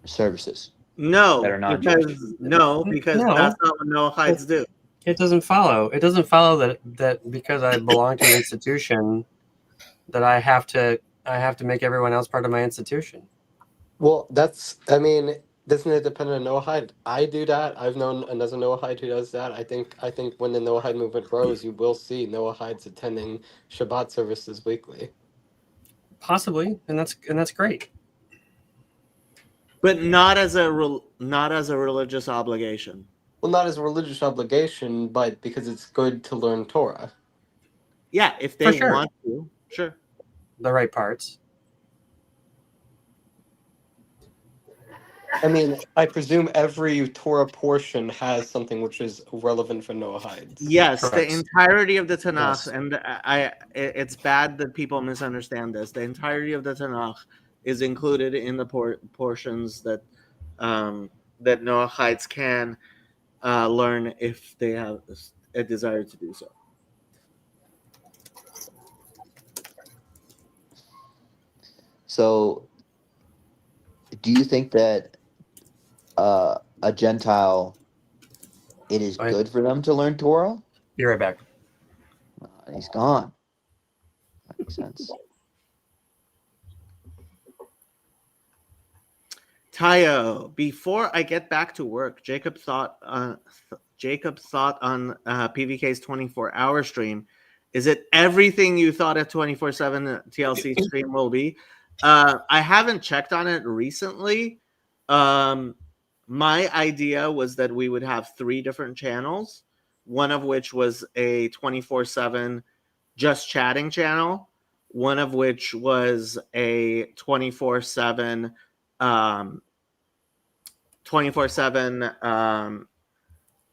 services.
No,
That are not
because
No.
that's not what Noahides do.
It doesn't follow. It doesn't follow that because I belong to an institution that I have to make everyone else part of my institution.
Well, doesn't it depend on Noahide? I do that. I've known another Noahide who does that. I think when the Noahide movement grows, you will see Noahides attending Shabbat services weekly.
Possibly, and that's great.
But not as a religious obligation.
Well, not as a religious obligation, but because it's good to learn Torah.
Yeah, if
For
they
sure.
want to, sure.
The right parts.
I presume every Torah portion has something which is relevant for Noahides.
Yes,
Correct.
the entirety of the Tanakh,
Yes.
and it's bad that people misunderstand this. The entirety of the Tanakh is included in the portions that that Noahides can learn if they have a desire to do so.
So, do you think that a Gentile, it is
Right.
good for them to learn Torah?
Be right back.
He's gone. That makes sense.
Tayo, before I get back to work, Jacob's thought on PVK's 24-hour stream. Is it everything you thought a 24/7 TLC stream will be? I haven't checked on it recently. My idea was that we would have 3 different channels, one of which was a 24/7 just chatting channel, one of which was a 24/7 um 24/7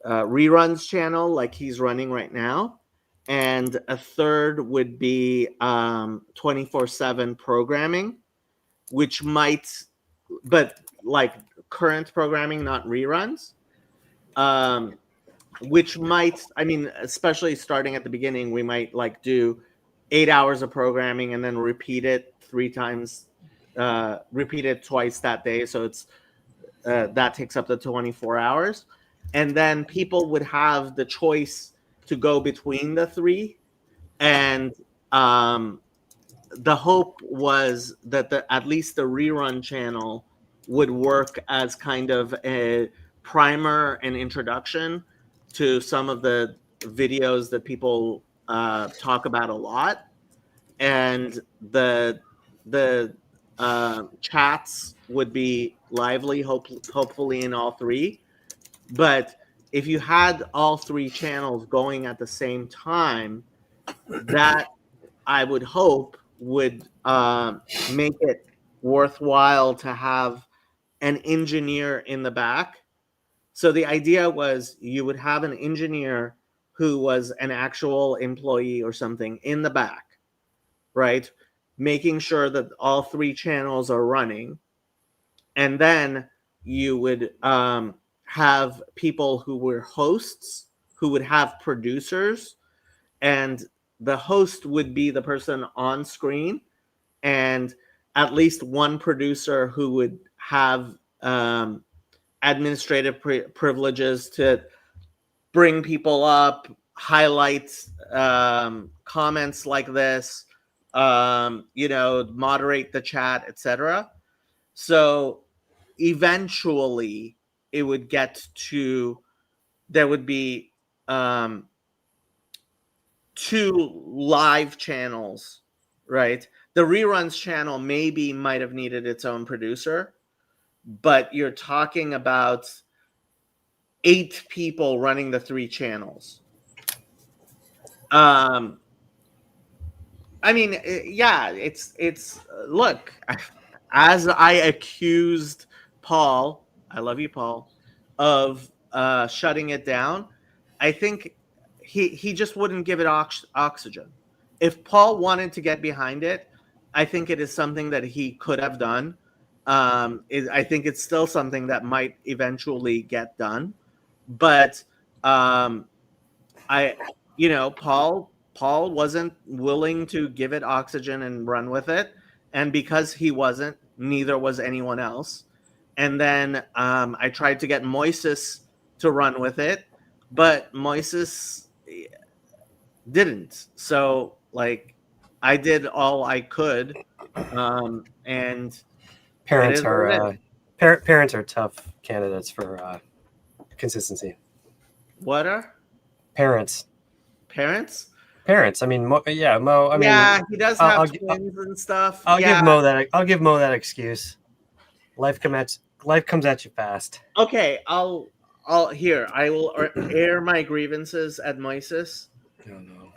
reruns channel like he's running right now, and a third would be 24/7 programming, which might, but like current programming, not reruns. Which might, I mean, especially starting at the beginning, we might like do 8 hours of programming and then repeat it 3 times, repeat it twice that day. So it's that takes up to 24 hours. And then people would have the choice to go between the 3. And the hope was that at least the rerun channel would work as kind of a primer and introduction to some of the videos that people talk about a lot, and the chats would be lively, hopefully in all 3. But if you had all 3 channels going at the same time, that I would hope would make it worthwhile to have an engineer in the back. So the idea was you would have an engineer who was an actual employee or something in the back, right? Making sure that all 3 channels are running. And then you would have people who were hosts, who would have producers, and the host would be the person on screen, and at least one producer who would have administrative privileges to bring people up, highlight comments like this, moderate the chat, etc. So eventually it would get to, there would be 2 live channels, right? The reruns channel maybe might have needed its own producer, but you're talking about 8 people running the 3 channels. I mean, yeah, it's look, as I accused Paul, I love you, Paul, of shutting it down, I think he just wouldn't give it oxygen. If Paul wanted to get behind it, I think it is something that he could have done. I think it's still something that might eventually get done, but Paul wasn't willing to give it oxygen and run with it, and because he wasn't, neither was anyone else. And then I tried to get Moises to run with it, but Moises didn't. So like, I did all I could, and
Parents
it is what it
are
is.
parents are tough candidates for consistency.
What are
Parents.
parents?
I mean, Mo. I mean,
Yeah, he does have
I'll
twins and stuff.
I'll
Yeah.
I'll give Mo that excuse. Life comes at you fast.
Okay, I'll here. I will air my grievances at Moises.
Oh, no.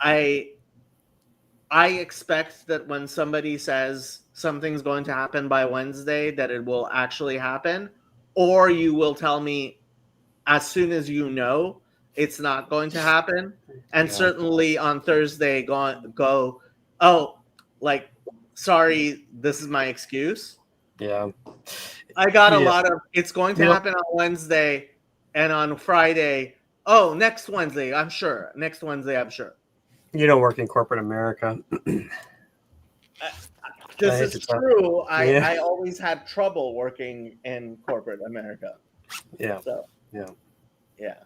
I expect that when somebody says something's going to happen by Wednesday, that it will actually happen, or you will tell me as soon as you know it's not going to happen. And
Yeah.
certainly on Thursday, go, oh, like, sorry, this is my excuse.
Yeah.
I got a
Yeah.
lot of, it's going to
Yep.
happen on Wednesday, and on Friday, oh, next Wednesday, I'm sure. Next Wednesday, I'm sure.
You don't work in corporate America.
This
hate
is
to tell-
true.
Yeah.
I always had trouble working in corporate America.
Yeah.
So,
Yeah.
yeah.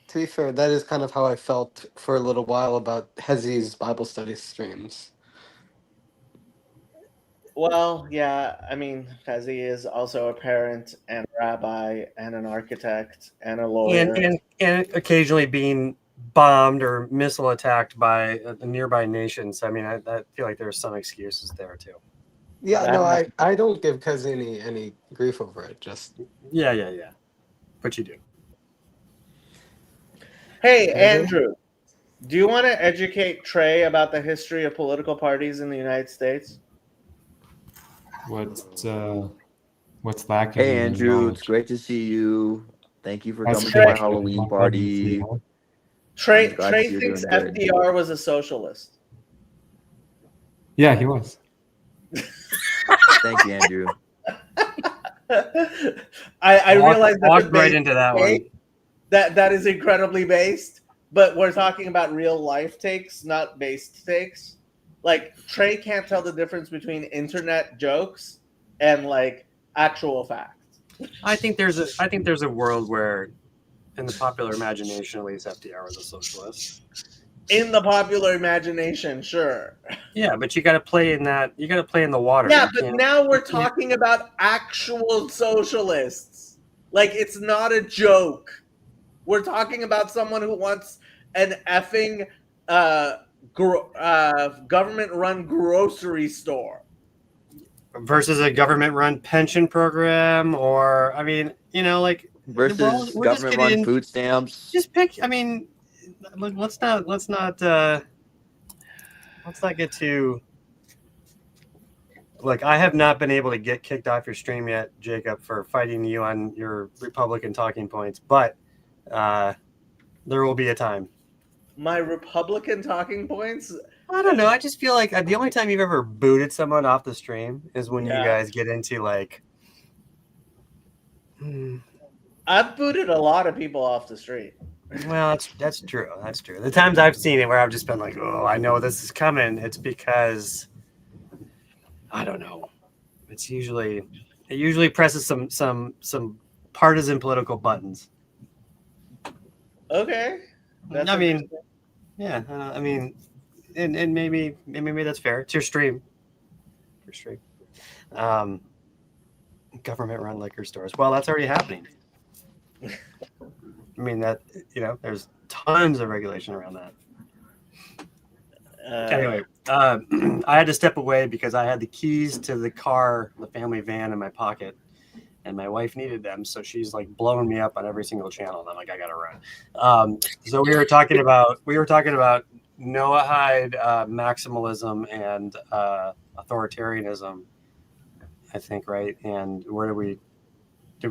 To be fair, that is kind of how I felt for a little while about Hezy's Bible study streams.
Well, yeah, I mean, Fezzi is also a parent and a rabbi and an architect and a lawyer.
And occasionally being bombed or missile attacked by a nearby nation. So I mean, I feel like there's some excuses there too.
Yeah,
That
no,
happened.
I don't give Cuz any grief over it. Just
Yeah. But you do.
Hey,
Andrew?
Andrew, do you want to educate Trey about the history of political parties in the United States?
What's lacking
Hey
in
Andrew, it's
knowledge?
great to see you. Thank you for
That's
coming to
great.
my Halloween party. I'm
Trey
glad to see you're
thinks
doing good.
FDR was a socialist.
Yeah, he was.
Thank you, Andrew.
I realize that
walked right into that one.
That is incredibly based, but we're talking about real life takes, not based takes. Like Trey can't tell the difference between internet jokes and like actual facts.
I think there's a world where, in the popular imagination, at least, FDR was a socialist.
In the popular imagination, sure.
Yeah, but you got to play in that. You got to play in the water.
Yeah,
You
but
can't-
now we're talking about actual socialists. Like it's not a joke. We're talking about someone who wants an effing government-run grocery store.
versus a government-run pension program, or I mean, like
Versus
we're just
government-run
getting-
food stamps.
Just pick. I mean, let's not get too. Look, I have not been able to get kicked off your stream yet, Jacob, for fighting you on your Republican talking points, but there will be a time.
My Republican talking points.
I don't know. I just feel like the only time you've ever booted someone off the stream is when
Yeah.
you guys get into like.
I've booted a lot of people off the street.
Well, that's true. That's true. The times I've seen it where I've just been like, "Oh, I know this is coming," it's because I don't know. It usually presses some partisan political buttons.
Okay. That's
I mean,
interesting.
yeah. I mean, and maybe that's fair. It's your stream. Your stream. Government-run liquor stores. Well, that's already happening. I mean that there's tons of regulation around that. Anyway, I had to step away because I had the keys to the car, the family van, in my pocket, and my wife needed them, so she's like blowing me up on every single channel, and I'm like, I gotta run. So we were talking about Noahide maximalism and authoritarianism, I think, right? And where did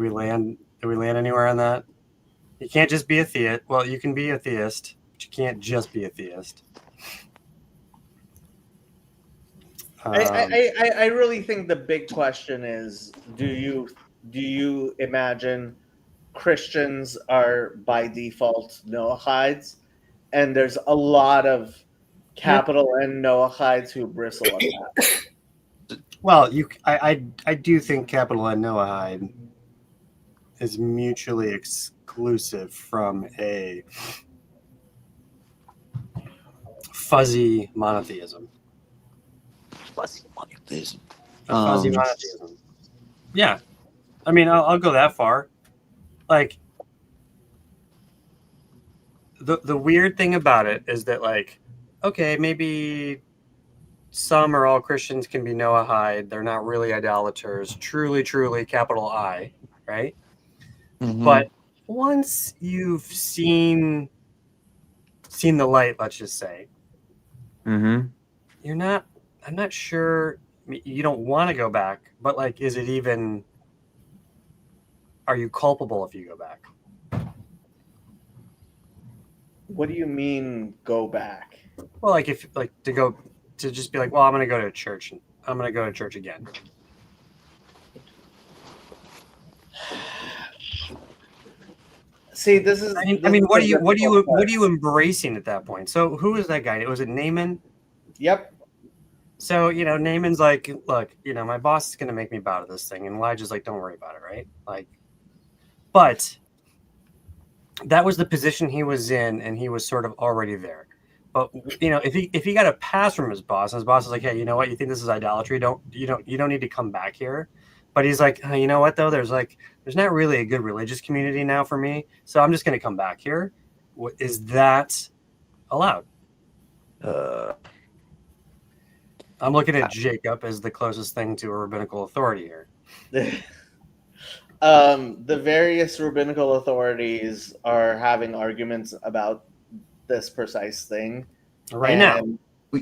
we land anywhere on that? You can't just be a theist. Well, you can be a theist, but you can't just be a theist.
I really think the big question is: do you imagine Christians are by default Noahides, and there's a lot of capital N Noahides who bristle at that?
Well, I do think capital N Noahide is mutually exclusive from a fuzzy monotheism.
Fuzzy monotheism.
A fuzzy monotheism. Yeah, I mean, I'll go that far. Like, the weird thing about it is that, like, okay, maybe some or all Christians can be Noahide. They're not really idolaters. Truly, capital I, right?
Mhm.
But once you've seen the light, let's just say, I'm not sure. You don't want to go back, but like, is it even? Are you culpable if you go back?
What do you mean go back?
Well, like if to just be like, well, I'm going to go to church and I'm going to go to church again.
See, this is.
I mean, what are you embracing at that point? So who is that guy? Was it Naaman?
Yep.
So, Naaman's like, look, my boss is going to make me bow to this thing. And Elijah's like, don't worry about it, right? Like, but that was the position he was in, and he was sort of already there. But, if he got a pass from his boss, and his boss is like, hey, you know what? You think this is idolatry? You don't need to come back here. But he's like, you know what, though? There's not really a good religious community now for me. So I'm just going to come back here. Is that allowed? I'm looking at Jacob as the closest thing to a rabbinical authority here.
The various rabbinical authorities are having arguments about this precise thing.
Right now.
And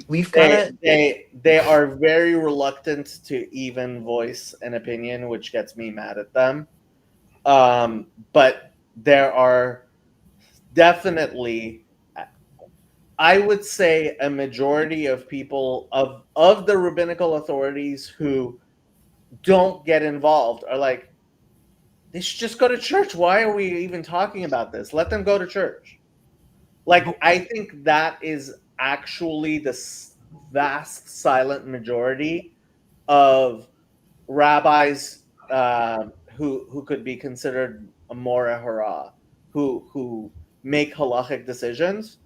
we've kind of
they are very reluctant to even voice an opinion, which gets me mad at them. But there are definitely, I would say, a majority of people of the rabbinical authorities who don't get involved are like, they should just go to church. Why are we even talking about this? Let them go to church. Like, I think that is actually the vast silent majority of rabbis who could be considered a mora hara, who make halachic decisions.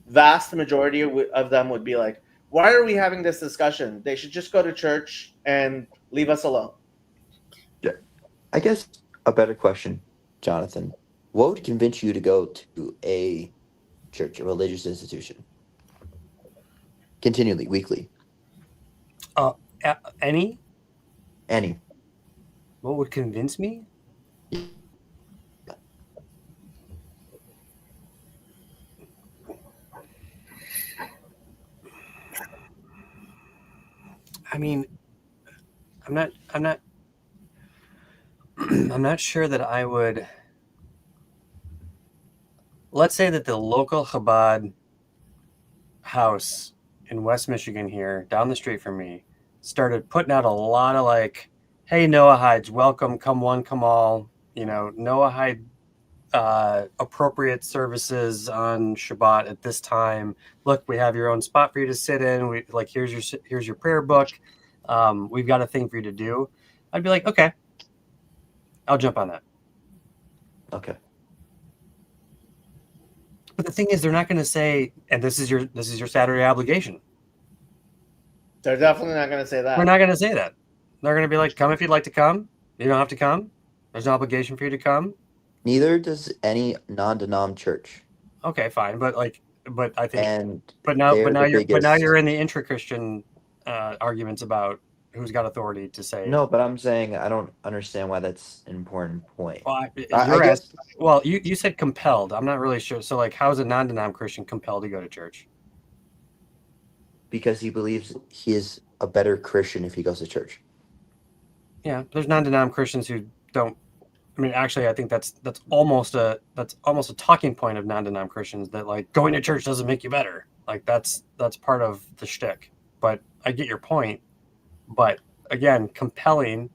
Vast majority of them would be like, why are we having this discussion? They should just go to church and leave us alone.
I guess a better question, Jonathan. What would convince you to go to a church, a religious institution? Continually, weekly.
Any?
Any.
What would convince me? I mean, I'm not I'm not sure that I would. Let's say that the local Chabad house in West Michigan here, down the street from me, started putting out a lot of like, hey, Noahides, welcome, come one, come all. You know, Noahide appropriate services on Shabbat at this time. Look, we have your own spot for you to sit in. We like, here's your prayer book. We've got a thing for you to do. I'd be like, okay, I'll jump on that.
Okay.
But the thing is, they're not going to say, and this is your Saturday obligation.
They're definitely not going to say that.
We're not going to say that. They're going to be like, come if you'd like to come. You don't have to come. There's no obligation for you to come.
Neither does any non-denom church.
Okay, fine, but I think,
And
but now
biggest...
you're in the intra-Christian arguments about who's got authority to say.
No, but I'm saying I don't understand why that's an important point.
Well,
I guess.
Well, you said compelled. I'm not really sure. So, like, how is a non-denom Christian compelled to go to church?
Because he believes he is a better Christian if he goes to church.
Yeah, there's non-denom Christians who don't. I mean, actually, I think that's almost a talking point of non-denom Christians, that like going to church doesn't make you better. Like that's part of the shtick. But I get your point. But again, compelling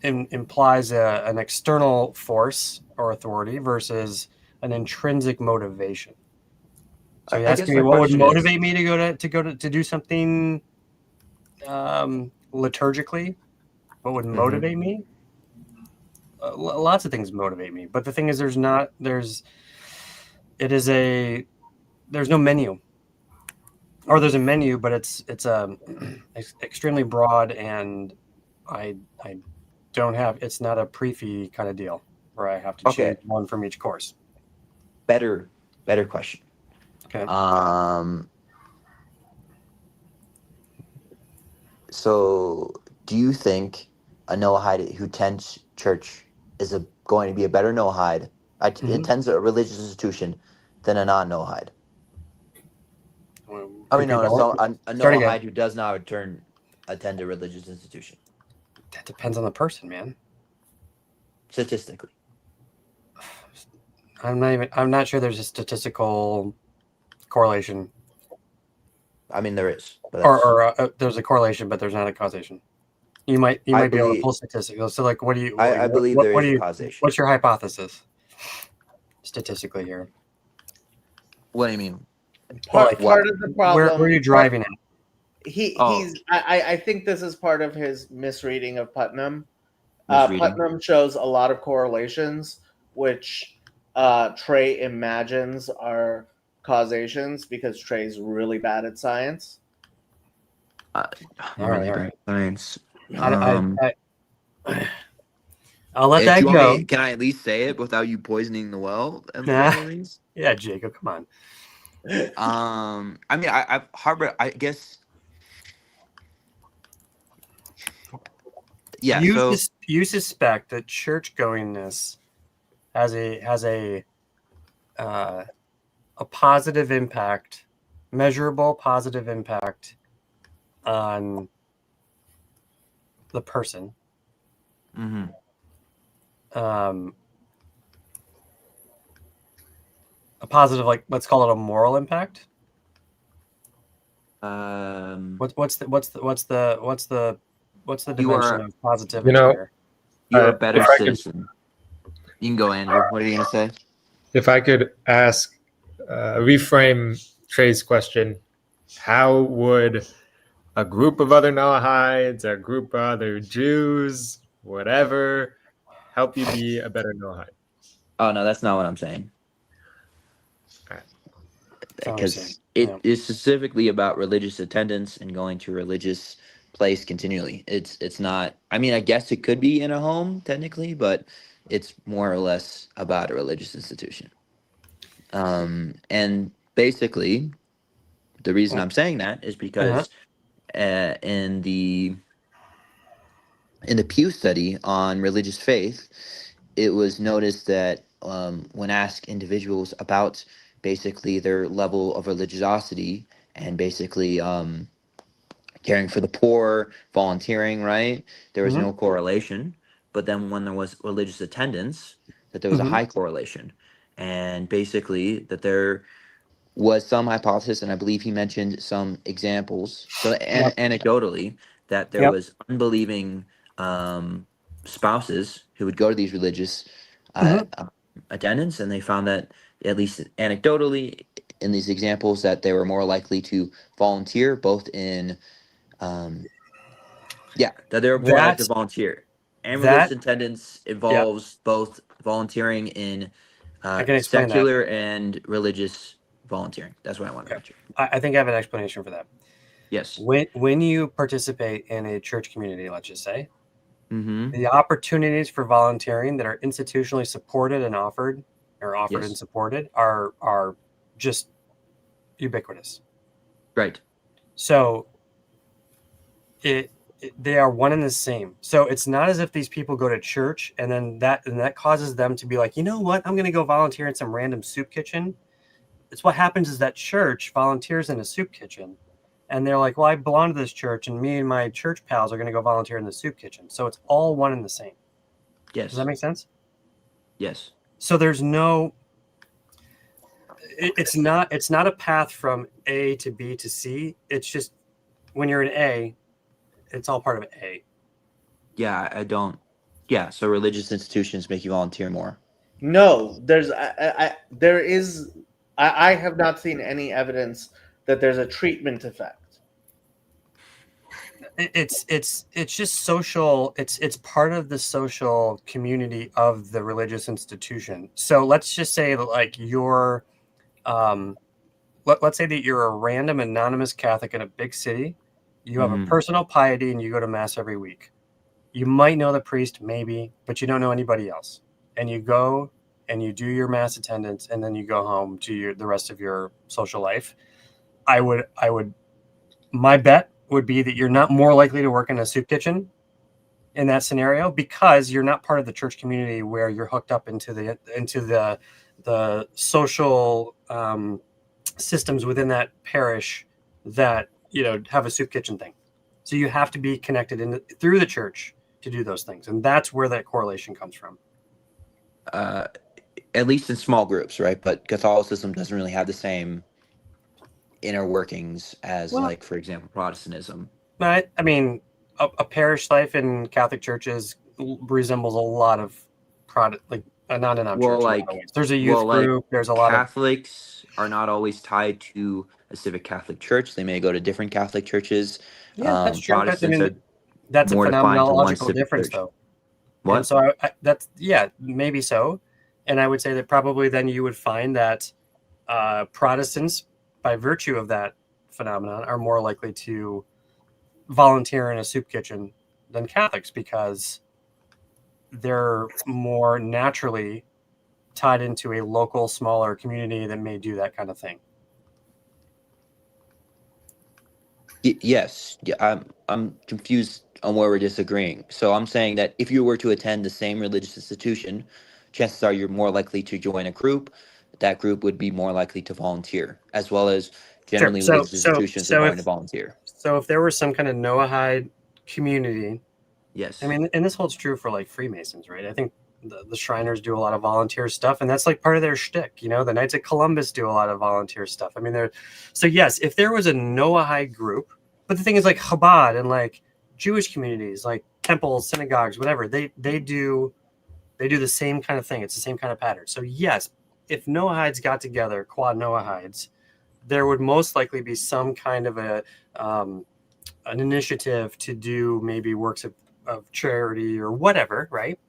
implies an external force or authority versus an intrinsic motivation. So you're asking me what would motivate me to do something liturgically? What would motivate me? Lots of things motivate me, but the thing is, there's no menu, or there's a menu, but it's extremely broad, and I don't have. It's not a pre-fee kind of deal where I have to choose one from each course.
Better question.
Okay.
So, do you think a Noahide who attends church is going to be a better Noahide, attends a religious institution, than a non-Noahide? A Noahide who does not attend a religious institution.
That depends on the person, man.
Statistically.
I'm not sure there's a statistical correlation.
I mean, there is.
Or there's a correlation, but there's not a causation. You might be able to pull statistics. So, like, what do you?
I believe there is a causation.
What's your hypothesis statistically here?
What do you mean?
Part of the problem.
Where are you driving at?
I think this is part of his misreading of Putnam. Putnam shows a lot of correlations, which Trey imagines are causations, because Trey's really bad at science.
All right. Science.
I I'll let
Do
that
you want
go.
me? Can I at least say it without you poisoning the well?
Nah.
Anyways?
Yeah, Jacob, come on.
I mean, I Harvard. I guess. Yeah. So
You suspect that church goingness has a positive impact, measurable positive impact on the person.
mhm.
A positive, like, let's call it a moral impact.
Um,
What's the
You
dimension
are
of positivity
You know,
here?
you're a better
if I could,
citizen. You can go, Andrew. What are you gonna say?
if I could ask, reframe Trey's question, how would a group of other Noahides, a group of other Jews, whatever, help you be a better Noahide?
Oh no, that's not what I'm saying.
That's what I'm saying.
Because it
Yeah.
is specifically about religious attendance and going to a religious place continually. It's not. I mean, I guess it could be in a home technically, but it's more or less about a religious institution. And basically, the reason I'm saying that is
Uh-huh.
because in the Pew study on religious faith, it was noticed that when asked individuals about basically their level of religiosity and basically caring for the poor, volunteering, right, there was
Mm-hmm.
no correlation. But then when there was religious attendance, that there was a
Mm-hmm.
high correlation. And basically, that there was some hypothesis, and I believe he mentioned some examples. So
Yep.
anecdotally, that there
Yep.
was unbelieving spouses who would go to these religious
Mm-hmm.
attendance, and they found that, at least anecdotally, in these examples, that they were more likely to volunteer, both in that they were more likely to
That's
volunteer. And religious
that.
attendance
Yep.
involves both volunteering in
I can explain that.
secular and religious volunteering. That's what I want to
Okay.
mention.
I think I have an explanation for that.
Yes.
When you participate in a church community, let's just say,
Mm-hmm.
the opportunities for volunteering that are institutionally supported and offered, or offered and
Yes.
supported, are just ubiquitous.
Right.
So they are one and the same. So it's not as if these people go to church and then that causes them to be like, you know what, I'm going to go volunteer in some random soup kitchen. It's what happens is that church volunteers in a soup kitchen, and they're like, well, I belong to this church, and me and my church pals are going to go volunteer in the soup kitchen. So it's all one and the same.
Yes.
Does that make sense?
Yes.
So there's no. It's not a path from A to B to C. It's just when you're in A, it's all part of A.
Yeah, I don't. Yeah, so religious institutions make you volunteer more.
No, there is. I have not seen any evidence that there's a treatment effect.
It's just social. It's part of the social community of the religious institution. So let's just say that, like, you're, let's say that you're a random anonymous Catholic in a big city. You have a
Mhm.
personal piety and you go to mass every week. You might know the priest, maybe, but you don't know anybody else. And you go and you do your mass attendance, and then you go home to the rest of your social life. My bet would be that you're not more likely to work in a soup kitchen in that scenario, because you're not part of the church community where you're hooked up into the social systems within that parish that have a soup kitchen thing. So you have to be connected through the church to do those things, and that's where that correlation comes from.
At least in small groups, right? But Catholicism doesn't really have the same inner workings as,
Well,
like, for example, Protestantism.
I mean, a parish life in Catholic churches resembles a lot of not in a
Well,
church.
like,
There's a youth group. There's a lot of
Catholics are not always tied to a specific Catholic church. They may go to different Catholic churches.
that's true. But I
Protestants
mean,
are
that's a
more defined to one
phenomenological
specific
difference,
church.
though. And
What?
so that's maybe so. And I would say that probably then you would find that Protestants, by virtue of that phenomenon, are more likely to volunteer in a soup kitchen than Catholics, because they're more naturally tied into a local, smaller community that may do that kind of thing.
Yes, yeah, I'm confused on where we're disagreeing. So I'm saying that if you were to attend the same religious institution, chances are you're more likely to join a group. That group would be more likely to volunteer, as well as
Sure.
generally religious institutions are
So
going to volunteer.
if there was some kind of Noahide community,
Yes.
I mean, and this holds true for like Freemasons, right? I think the Shriners do a lot of volunteer stuff, and that's like part of their shtick. You know, the Knights of Columbus do a lot of volunteer stuff. I mean, so yes, if there was a Noahide group, but the thing is, like Chabad and like Jewish communities, like temples, synagogues, whatever, they do the same kind of thing. It's the same kind of pattern. So yes, if Noahides got together, quad Noahides, there would most likely be some kind of an initiative to do maybe works of charity or whatever, right?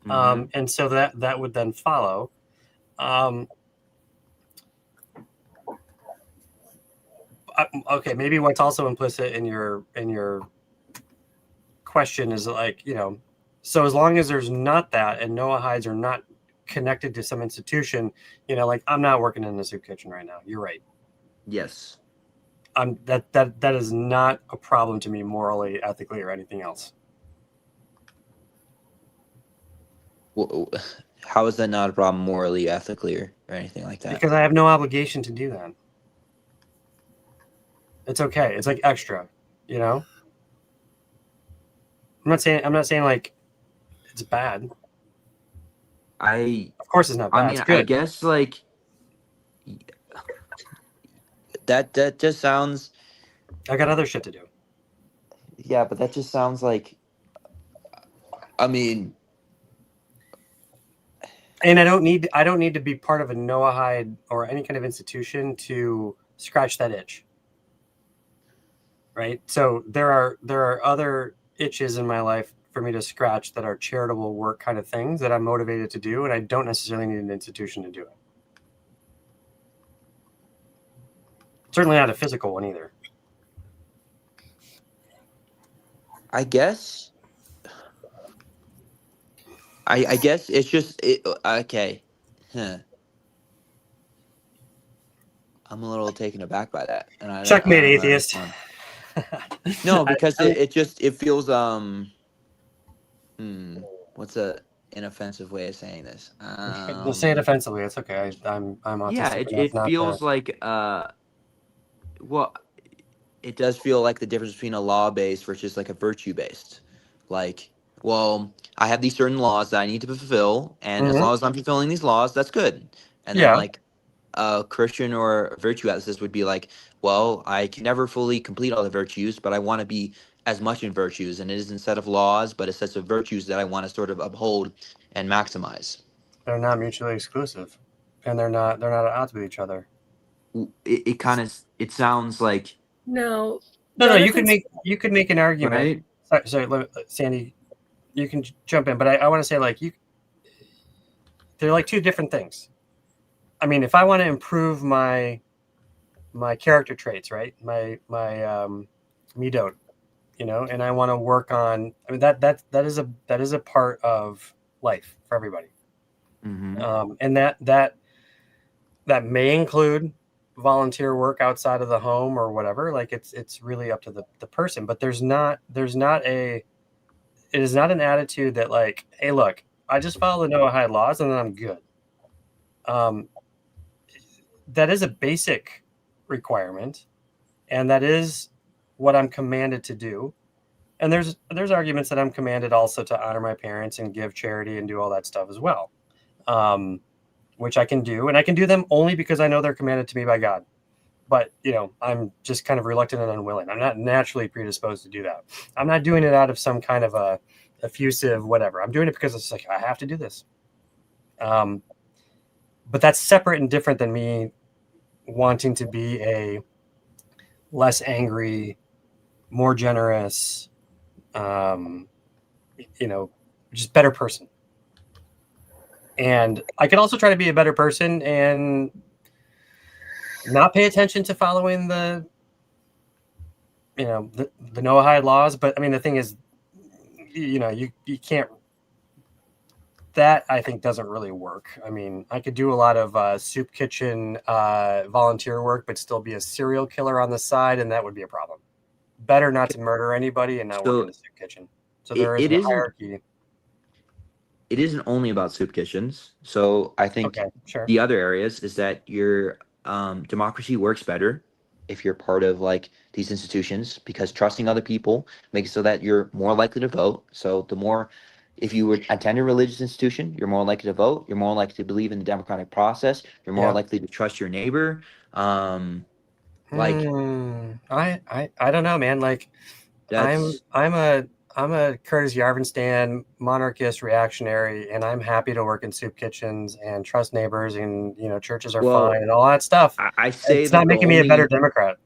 Mhm.
And so that would then follow. Okay, maybe what's also implicit in your question is like, you know, so as long as there's not that and Noahides are not connected to some institution, you know, like I'm not working in the soup kitchen right now. You're right.
Yes.
That is not a problem to me morally, ethically, or anything else.
Well, how is that not a problem morally, ethically, or anything like that?
Because I have no obligation to do that. It's okay. It's like extra, you know? I'm not saying like it's bad. Of course it's not bad.
I mean,
it's good.
I guess like that just sounds.
I got other shit to do.
Yeah, but that just sounds like. I mean,
and I don't need to be part of a Noahide or any kind of institution to scratch that itch. Right? So there are other itches in my life for me to scratch that are charitable work kind of things that I'm motivated to do, and I don't necessarily need an institution to do it. Certainly not a physical one either.
I guess. I guess it's just okay. Huh. I'm a little taken aback by that, and
Checkmate,
I don't know
atheist.
No, because it feels what's a inoffensive way of saying this?
We'll say it offensively. It's okay. I'm autistic.
Yeah, it feels like well, it does feel like the difference between a law-based versus like a virtue-based. Like, well, I have these certain laws that I need to fulfill, and as long as I'm fulfilling these laws, that's good. And then like a Christian or virtue ethicist would be like, well, I can never fully complete all the virtues, but I want to be as much in virtues, and it is instead of laws, but a set of virtues that I want to sort of uphold and maximize.
They're not mutually exclusive, and they're not at odds with each other.
It kind of sounds like
No.
No. You could make an argument.
right.
Sorry, Sandy, you can jump in, but I want to say like they're like two different things. I mean, if I want to improve my character traits, right? My midot, you know, and I want to work on. I mean, that is a part of life for everybody.
Mm-hmm.
And that may include volunteer work outside of the home or whatever. Like it's really up to the person. But it is not an attitude that like, hey, look, I just follow the Noahide laws and then I'm good. That is a basic requirement, and that is what I'm commanded to do. And there's arguments that I'm commanded also to honor my parents and give charity and do all that stuff as well, which I can do, and I can do them only because I know they're commanded to me by God. But you know, I'm just kind of reluctant and unwilling. I'm not naturally predisposed to do that. I'm not doing it out of some kind of a effusive whatever. I'm doing it because it's like I have to do this. But that's separate and different than me wanting to be a less angry, more generous, you know, just better person. And I could also try to be a better person and not pay attention to following the Noahide laws. But I mean, the thing is, you know, you can't that I think doesn't really work. I mean, I could do a lot of soup kitchen volunteer work, but still be a serial killer on the side, and that would be a problem. Better not to murder anybody and not work in
So
the soup kitchen. So there is
it
a
isn't.
hierarchy.
It isn't only about soup kitchens. So I think
Okay, sure.
the other areas is that your democracy works better if you're part of like these institutions, because trusting other people makes it so that you're more likely to vote. So the more, if you would attend a religious institution, you're more likely to vote. You're more likely to believe in the democratic process. You're more
Yeah.
likely to trust your neighbor. Like
I don't know, man. Like
that's
I'm a Curtis Yarvinstan monarchist reactionary, and I'm happy to work in soup kitchens and trust neighbors, and churches are
Well,
fine and all that stuff.
I say
It's
that
not making me a better Democrat.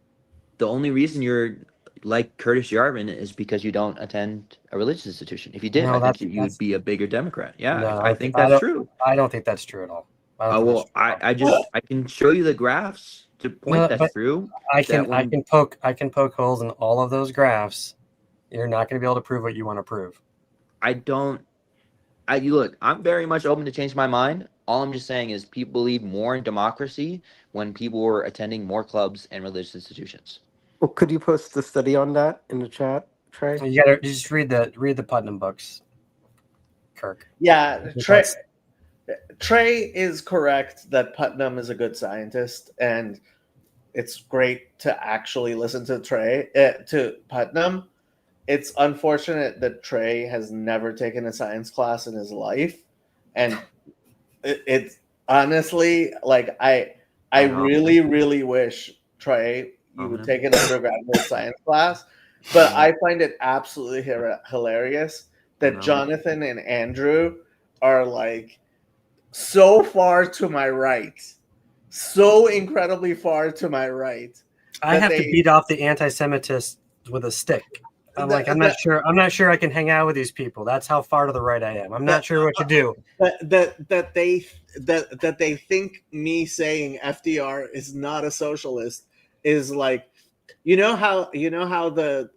the only reason you're like Curtis Yarvin is because you don't attend a religious institution. If you did,
No,
I
that's-
think you would
that's-
be a bigger Democrat. Yeah,
No,
I think
I
that's
don't-
true.
I don't think that's true at all. I don't think that's
Well,
true.
I can show you the graphs to point
No,
that's
but
true.
I
that
can poke holes in all of those graphs. You're not going to be able to prove what you want to prove.
Look, I'm very much open to change my mind. All I'm just saying is people believe more in democracy when people were attending more clubs and religious institutions.
Well, could you post the study on that in the chat, Trey?
You got to just read the Putnam books, Kirk.
Yeah,
That's-
Trey is correct that Putnam is a good scientist, and it's great to actually listen to to Putnam. It's unfortunate that Trey has never taken a science class in his life, and it's honestly like I
know.
really wish Trey you would take an undergraduate science class, but I find it absolutely hilarious that
No.
Jonathan and Andrew are like so far to my right, so incredibly far to my right.
I
that
have to
they-
beat off the anti-Semitist with a stick. I'm I'm not sure I can hang out with these people. That's how far to the right I am. I'm not sure what to do.
that they think me saying FDR is not a socialist is like, how the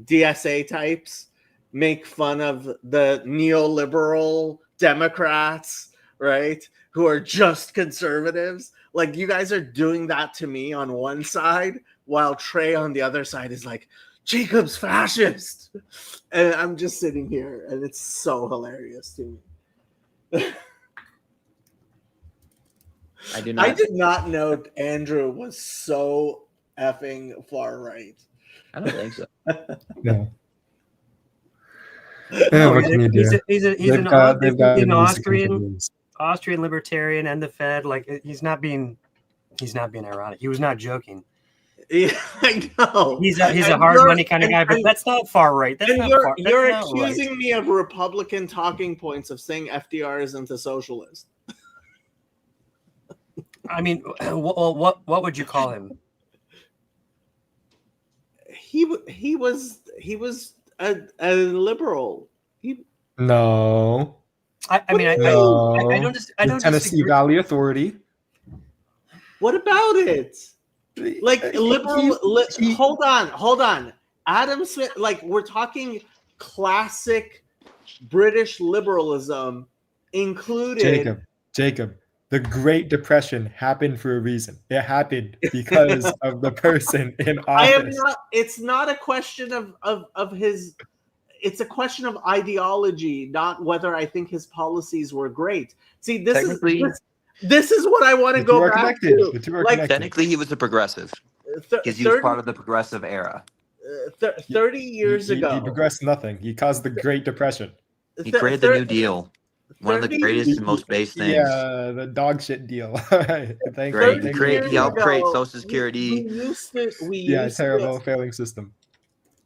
DSA types make fun of the neoliberal Democrats, right? Who are just conservatives. Like, you guys are doing that to me on one side, while Trey on the other side is like, Jacob's fascist. And I'm just sitting here, and it's so hilarious to me.
I do not.
I did not know Andrew was so effing far right.
I don't think so.
No.
No,
Yeah, what can you do?
he's
They've
an
got music
Austrian
interviews.
libertarian and the Fed. Like, he's not being ironic. He was not joking.
Yeah, I know.
He's a
And
hard
you're-
money kind of guy, but
and-
that's not far right. That's
And
not
you're,
far. That's
you're
not right.
accusing me of Republican talking points of saying FDR isn't a socialist.
I mean, what would you call him?
He was a liberal.
No.
I mean, I don't
The Tennessee
disagree.
Valley Authority.
What about it? Like liberal. Hold on. Adam Smith. Like, we're talking classic British liberalism, included.
Jacob. The Great Depression happened for a reason. It happened because of the person in
I am
office.
not. It's not a question of his. It's a question of ideology, not whether I think his policies were great. See, this is what I want to
The two
go
are
back
connected.
to.
The two are
Like,
connected.
Technically, he was a progressive
Th-
because he was
30,
part of the progressive era.
30 years
He
ago.
progressed nothing. He caused the Great Depression.
He
th-
created the
thir-
New Deal, one of the
30
greatest and most base things.
Yeah, the dog shit deal. Thank
Great.
you.
He helped create
ago,
Social Security.
Terrible failing system.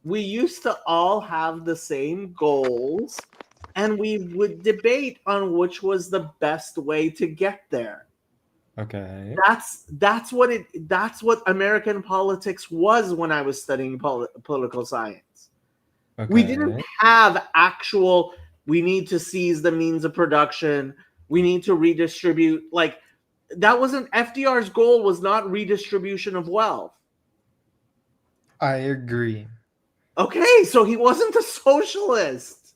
We used to all have the same goals, and we would debate on which was the best way to get there.
Okay.
That's what American politics was when I was studying political science.
Okay.
We didn't have actual, we need to seize the means of production, we need to redistribute. Like, that wasn't, FDR's goal was not redistribution of wealth.
I agree.
Okay, so he wasn't a socialist.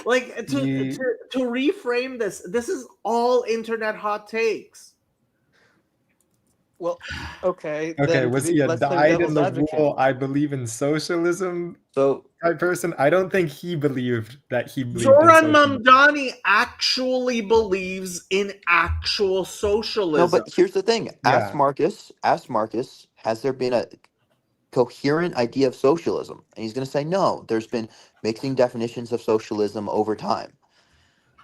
Like to reframe this, this is all internet hot takes.
Well, okay.
Okay,
then
was he a
let's play
dyed in
devil's
the
advocate.
wool, I believe in socialism
So
type person? I don't think he believed that he believed in
Zoran
socialism.
Mamdani actually believes in actual
no,
socialism.
but here's the thing. Ask
Yeah.
Marcus. Ask Marcus. Has there been a coherent idea of socialism? And he's going to say no. There's been mixing definitions of socialism over time.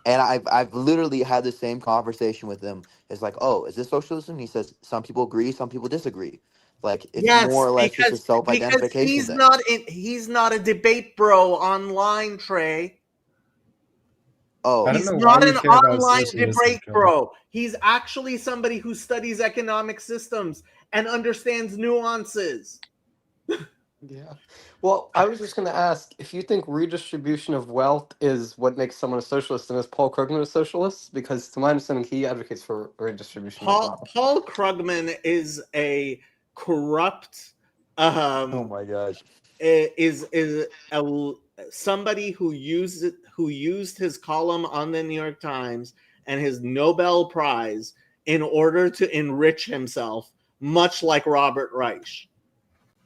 And I've literally had the same conversation with him. It's like, oh, is this socialism? He says some people agree, some people disagree. Like it's
Yes,
more or less just a
because
self-identification
he's
thing.
he's not a debate bro online, Trey.
Oh,
I don't
He's
know
not
why you
an
care about
online
socialism,
debate
Joe.
bro. He's actually somebody who studies economic systems and understands nuances.
Yeah. Well, I was just going to ask if you think redistribution of wealth is what makes someone a socialist, then is Paul Krugman a socialist? Because to my understanding, he advocates for redistribution of wealth.
Paul Krugman is a corrupt
oh my gosh.
is somebody who used his column on the New York Times and his Nobel Prize in order to enrich himself, much like Robert Reich.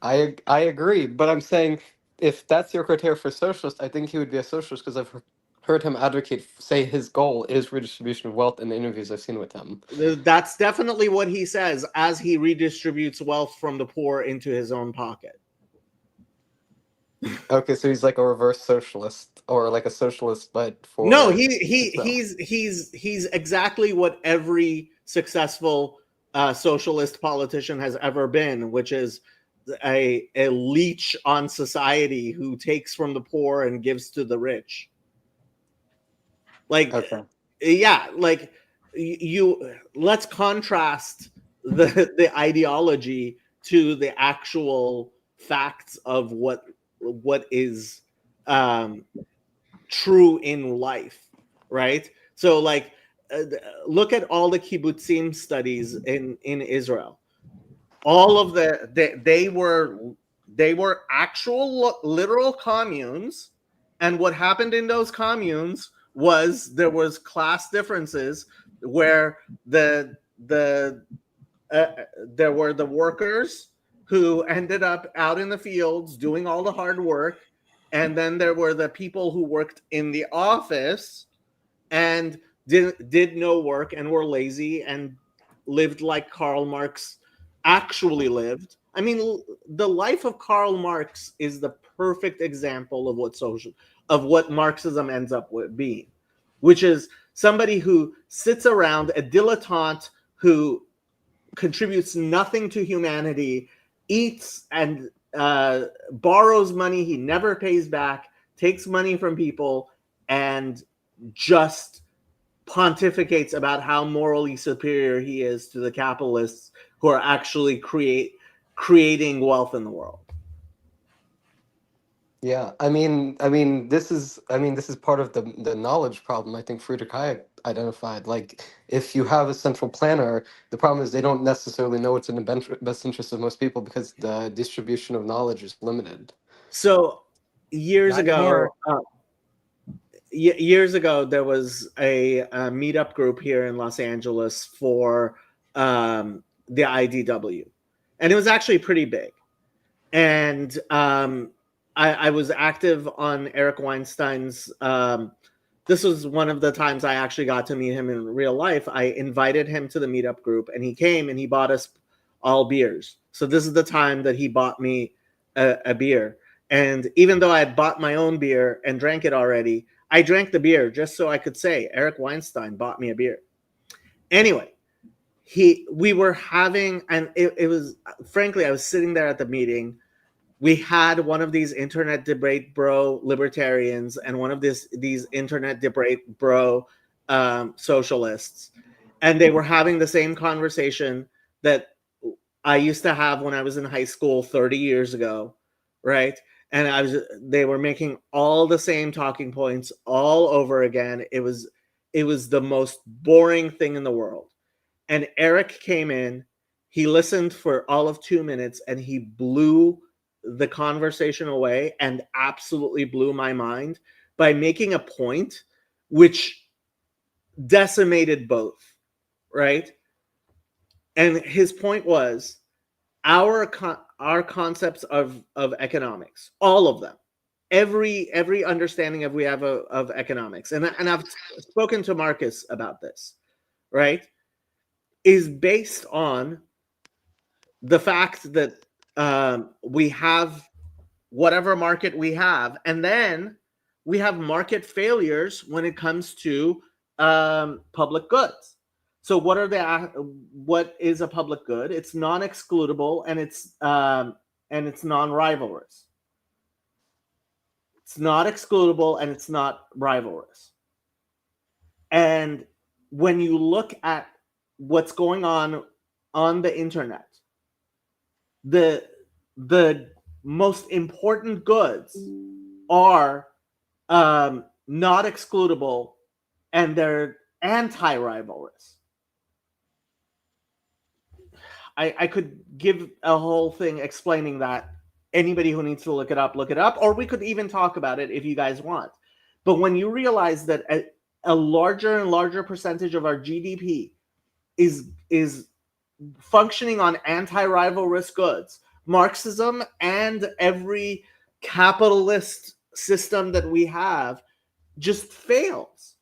I agree, but I'm saying if that's your criteria for socialist, I think he would be a socialist because I've heard him advocate, say his goal is redistribution of wealth in the interviews I've seen with him.
That's definitely what he says as he redistributes wealth from the poor into his own pocket.
Okay, so he's like a reverse socialist, or like a socialist, but for
No,
himself.
he's exactly what every successful socialist politician has ever been, which is a leech on society who takes from the poor and gives to the rich. Like,
Okay.
yeah, like you let's contrast the ideology to the actual facts of what is true in life, right? So like look at all the kibbutzim studies in Israel. All of they were actual literal communes, and what happened in those communes was there was class differences where there were the workers who ended up out in the fields doing all the hard work, and then there were the people who worked in the office and did no work and were lazy and lived like Karl Marx actually lived. I mean, the life of Karl Marx is the perfect example of what Marxism ends up with being, which is somebody who sits around, a dilettante who contributes nothing to humanity, eats and borrows money he never pays back, takes money from people, and just pontificates about how morally superior he is to the capitalists who are actually creating wealth in the world.
Yeah, this is part of the knowledge problem. I think Friedrich Hayek identified. Like, if you have a central planner, the problem is they don't necessarily know what's in the best interest of most people because the distribution of knowledge is limited.
So years
Not
ago,
anymore.
there was a meetup group here in Los Angeles for the IDW, and it was actually pretty big. And I was active on Eric Weinstein's. This was one of the times I actually got to meet him in real life. I invited him to the meetup group, and he came and he bought us all beers. So this is the time that he bought me a beer. And even though I had bought my own beer and drank it already, I drank the beer just so I could say Eric Weinstein bought me a beer. Anyway, we were having, and it was, frankly, I was sitting there at the meeting. We had one of these internet debate bro libertarians and one of these internet debate bro socialists, and they were having the same conversation that I used to have when I was in high school 30 years ago, right? And they were making all the same talking points all over again. It was the most boring thing in the world. And Eric came in, he listened for all of 2 minutes, and he blew the conversation away and absolutely blew my mind by making a point which decimated both, right? And his point was our concepts of economics, all of them, every understanding of we have of economics, and I've spoken to Marcus about this, right, is based on the fact that we have whatever market we have, and then we have market failures when it comes to public goods. So what is a public good? It's non-excludable, and it's non-rivalrous. It's not excludable and it's not rivalrous. And when you look at what's going on the internet, the most important goods are not excludable and they're anti-rivalrous. I could give a whole thing explaining that. Anybody who needs to look it up, or we could even talk about it if you guys want. But when you realize that a larger and larger percentage of our GDP is functioning on anti-rivalrous goods, Marxism and every capitalist system that we have just fails.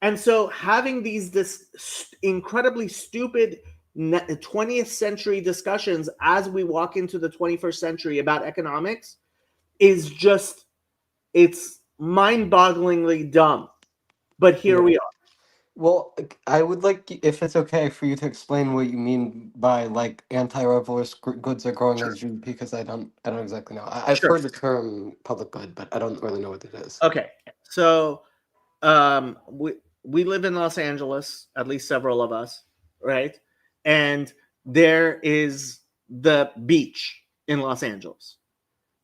And so having this incredibly stupid 20th century discussions as we walk into the 21st century about economics is just, it's mind-bogglingly dumb. But here we are.
Well, I would like, if it's okay, for you to explain what you mean by like anti-rivalrous goods are growing as GDP, because I don't exactly know. I've
Sure.
heard the term public good, but I don't really know what it is.
Okay, so we live in Los Angeles, at least several of us, right? And there is the beach in Los Angeles.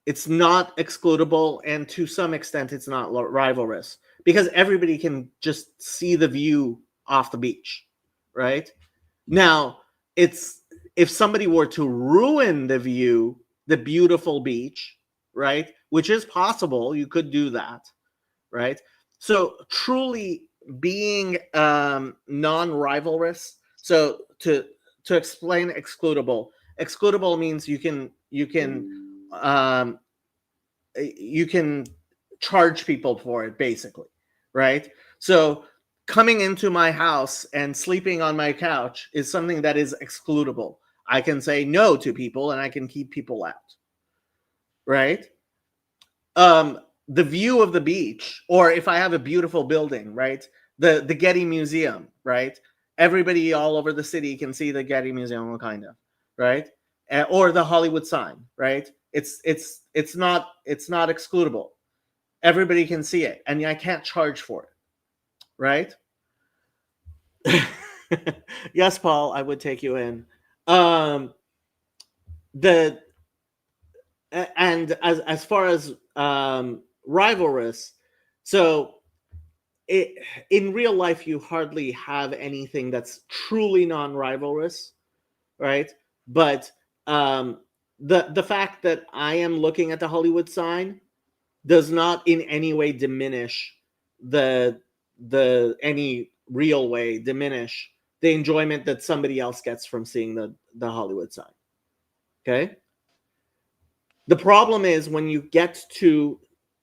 It's not excludable, and to some extent, it's not rivalrous because everybody can just see the view off the beach, right? Now, if somebody were to ruin the view, the beautiful beach, right, which is possible, you could do that, right? So truly being non-rivalrous. So to explain excludable means you can charge people for it, basically, right? So coming into my house and sleeping on my couch is something that is excludable. I can say no to people and I can keep people out, right? The view of the beach, or if I have a beautiful building, right? The Getty Museum, right? Everybody all over the city can see the Getty Museum, kind of, right? Or the Hollywood sign, right? It's not excludable. Everybody can see it, and I can't charge for it, right? Yes, Paul, I would take you in. And as far as rivalrous, so in real life you hardly have anything that's truly non-rivalrous, right? But the fact that I am looking at the Hollywood sign does not in any way diminish any real way diminish the enjoyment that somebody else gets from seeing the Hollywood sign. Okay? The problem is when you get to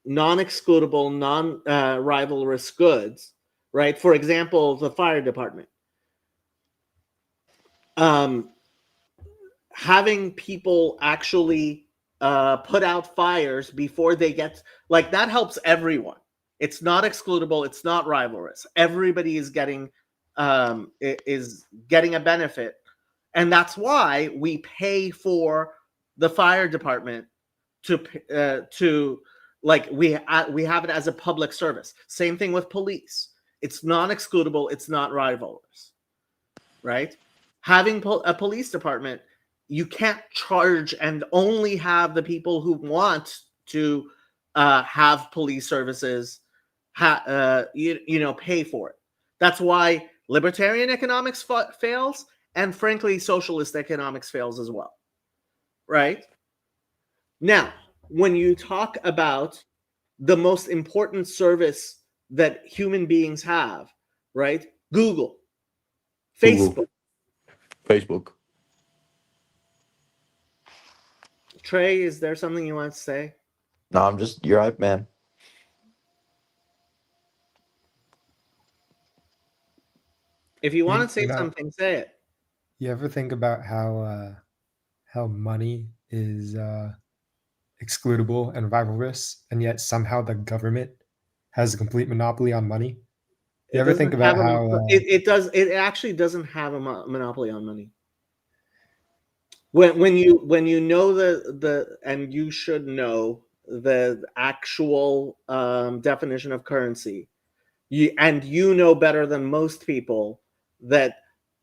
non-excludable, non-rivalrous goods, right? For example, the fire department. Having people actually put out fires before they get, like, that helps everyone. It's not excludable. It's not rivalrous. Everybody is getting a benefit, and that's why we pay for the fire department to like we have it as a public service. Same thing with police. It's non-excludable. It's not rivalrous, right? Having a police department, you can't charge and only have the people who want to have police services pay for it. That's why libertarian economics fails, and frankly socialist economics fails as well, right? Now when you talk about the most important service that human beings have, right? Google, Facebook.
Facebook.
Trey, is there something you want to say?
No, you're right, man.
If you want to say
You know,
something, say it.
you ever think about how money is excludable and rivalrous, and yet somehow the government has a complete monopoly on money? You ever think about how
it actually doesn't have a monopoly on money. When you know the and you should know the actual definition of currency, you know better than most people that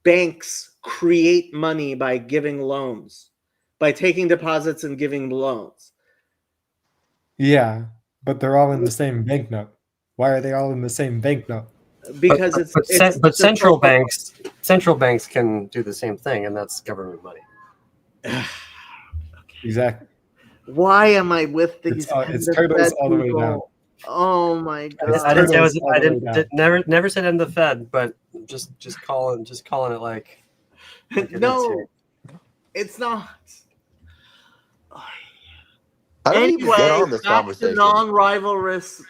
banks create money by giving loans, by taking deposits and giving loans.
yeah, but they're all in the same banknote. Why are they all in the same banknote?
Because
but central banks can do the same thing, and that's government money.
Exactly.
Why am I with these?
It's turtles all the way
people?
down.
Oh my god!
I didn't say
turtles all the way down.
never said end the Fed, but just calling it like
No, it's not.
How do we even get on this
back to
conversation?
non-rivalrous,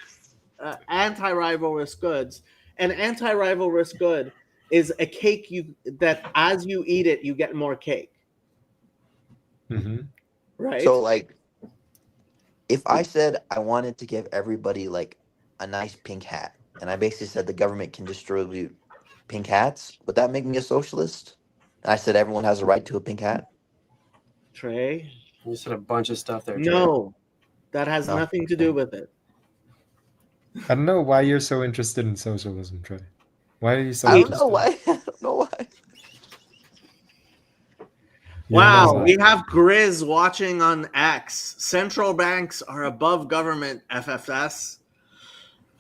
anti-rivalrous goods. An anti-rivalrous good is a cake that as you eat it, you get more cake.
Mm-hmm.
Right?
So, like, if I said I wanted to give everybody like a nice pink hat, and I basically said the government can distribute pink hats, would that make me a socialist? And I said everyone has a right to a pink hat.
Trey?
You said a bunch of stuff there.
No, that has
No.
nothing to do with it.
I don't know why you're so interested in socialism, Trey. Why are you so
I don't
interested?
know why. I don't know why.
You don't know
Wow,
why.
we have Grizz watching on X. Central banks are above government, FFS.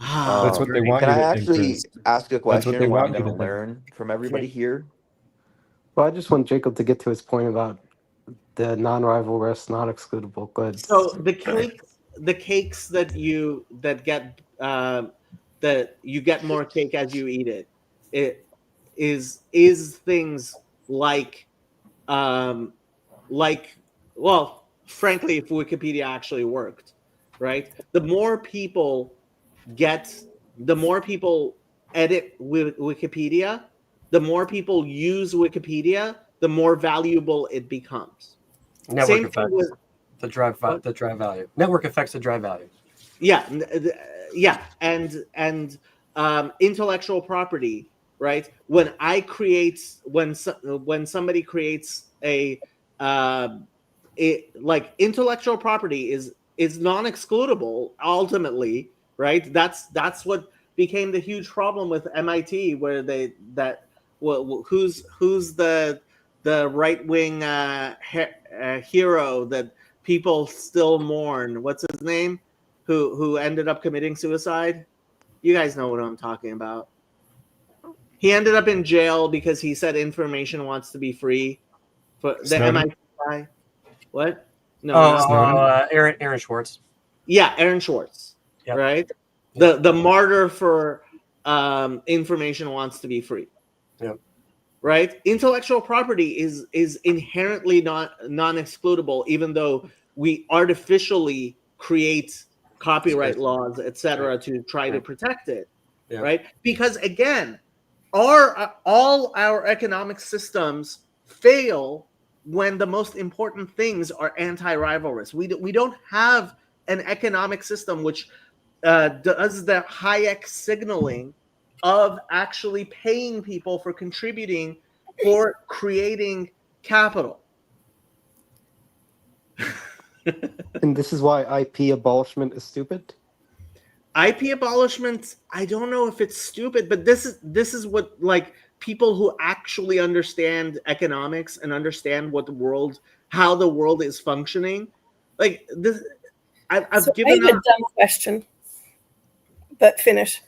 That's what they want
Can
you
I
to
actually
think, Chris.
ask a question
they
where I'm
want you
going to
to think.
learn from everybody here?
Well, I just want Jacob to get to his point about the non-rivalrous, non-excludable goods.
So the cakes that you get more cake as you eat it. It is things like well, frankly, if Wikipedia actually worked, right? The more people edit Wikipedia, the more people use Wikipedia, the more valuable it becomes.
Network
Same
effects
thing with
the drive value. Network affects the drive value.
yeah, and intellectual property, right? When somebody creates like intellectual property is non-excludable ultimately, right? That's what became the huge problem with MIT, where who's the right-wing hero that people still mourn? What's his name? Who ended up committing suicide? You guys know what I'm talking about. He ended up in jail because he said information wants to be free. For the
Snowden?
MIT guy. What? No, not
Snowden?
Aaron Schwartz.
Yeah, Aaron Schwartz.
Yep.
Right? The martyr for information wants to be free.
Yep.
Right? Intellectual property is inherently non-excludable, even though we artificially create copyright laws, etc., to try to protect it.
Yeah.
Right? Because again, all our economic systems fail when the most important things are anti-rivalrous. We don't have an economic system which does the Hayek signaling of actually paying people for contributing, for creating capital.
And this is why IP abolishment is stupid?
IP abolishment, I don't know if it's stupid, but this is what, like, people who actually understand economics and understand how the world is functioning, like this. I've given
I have
up.
a dumb question, but finish.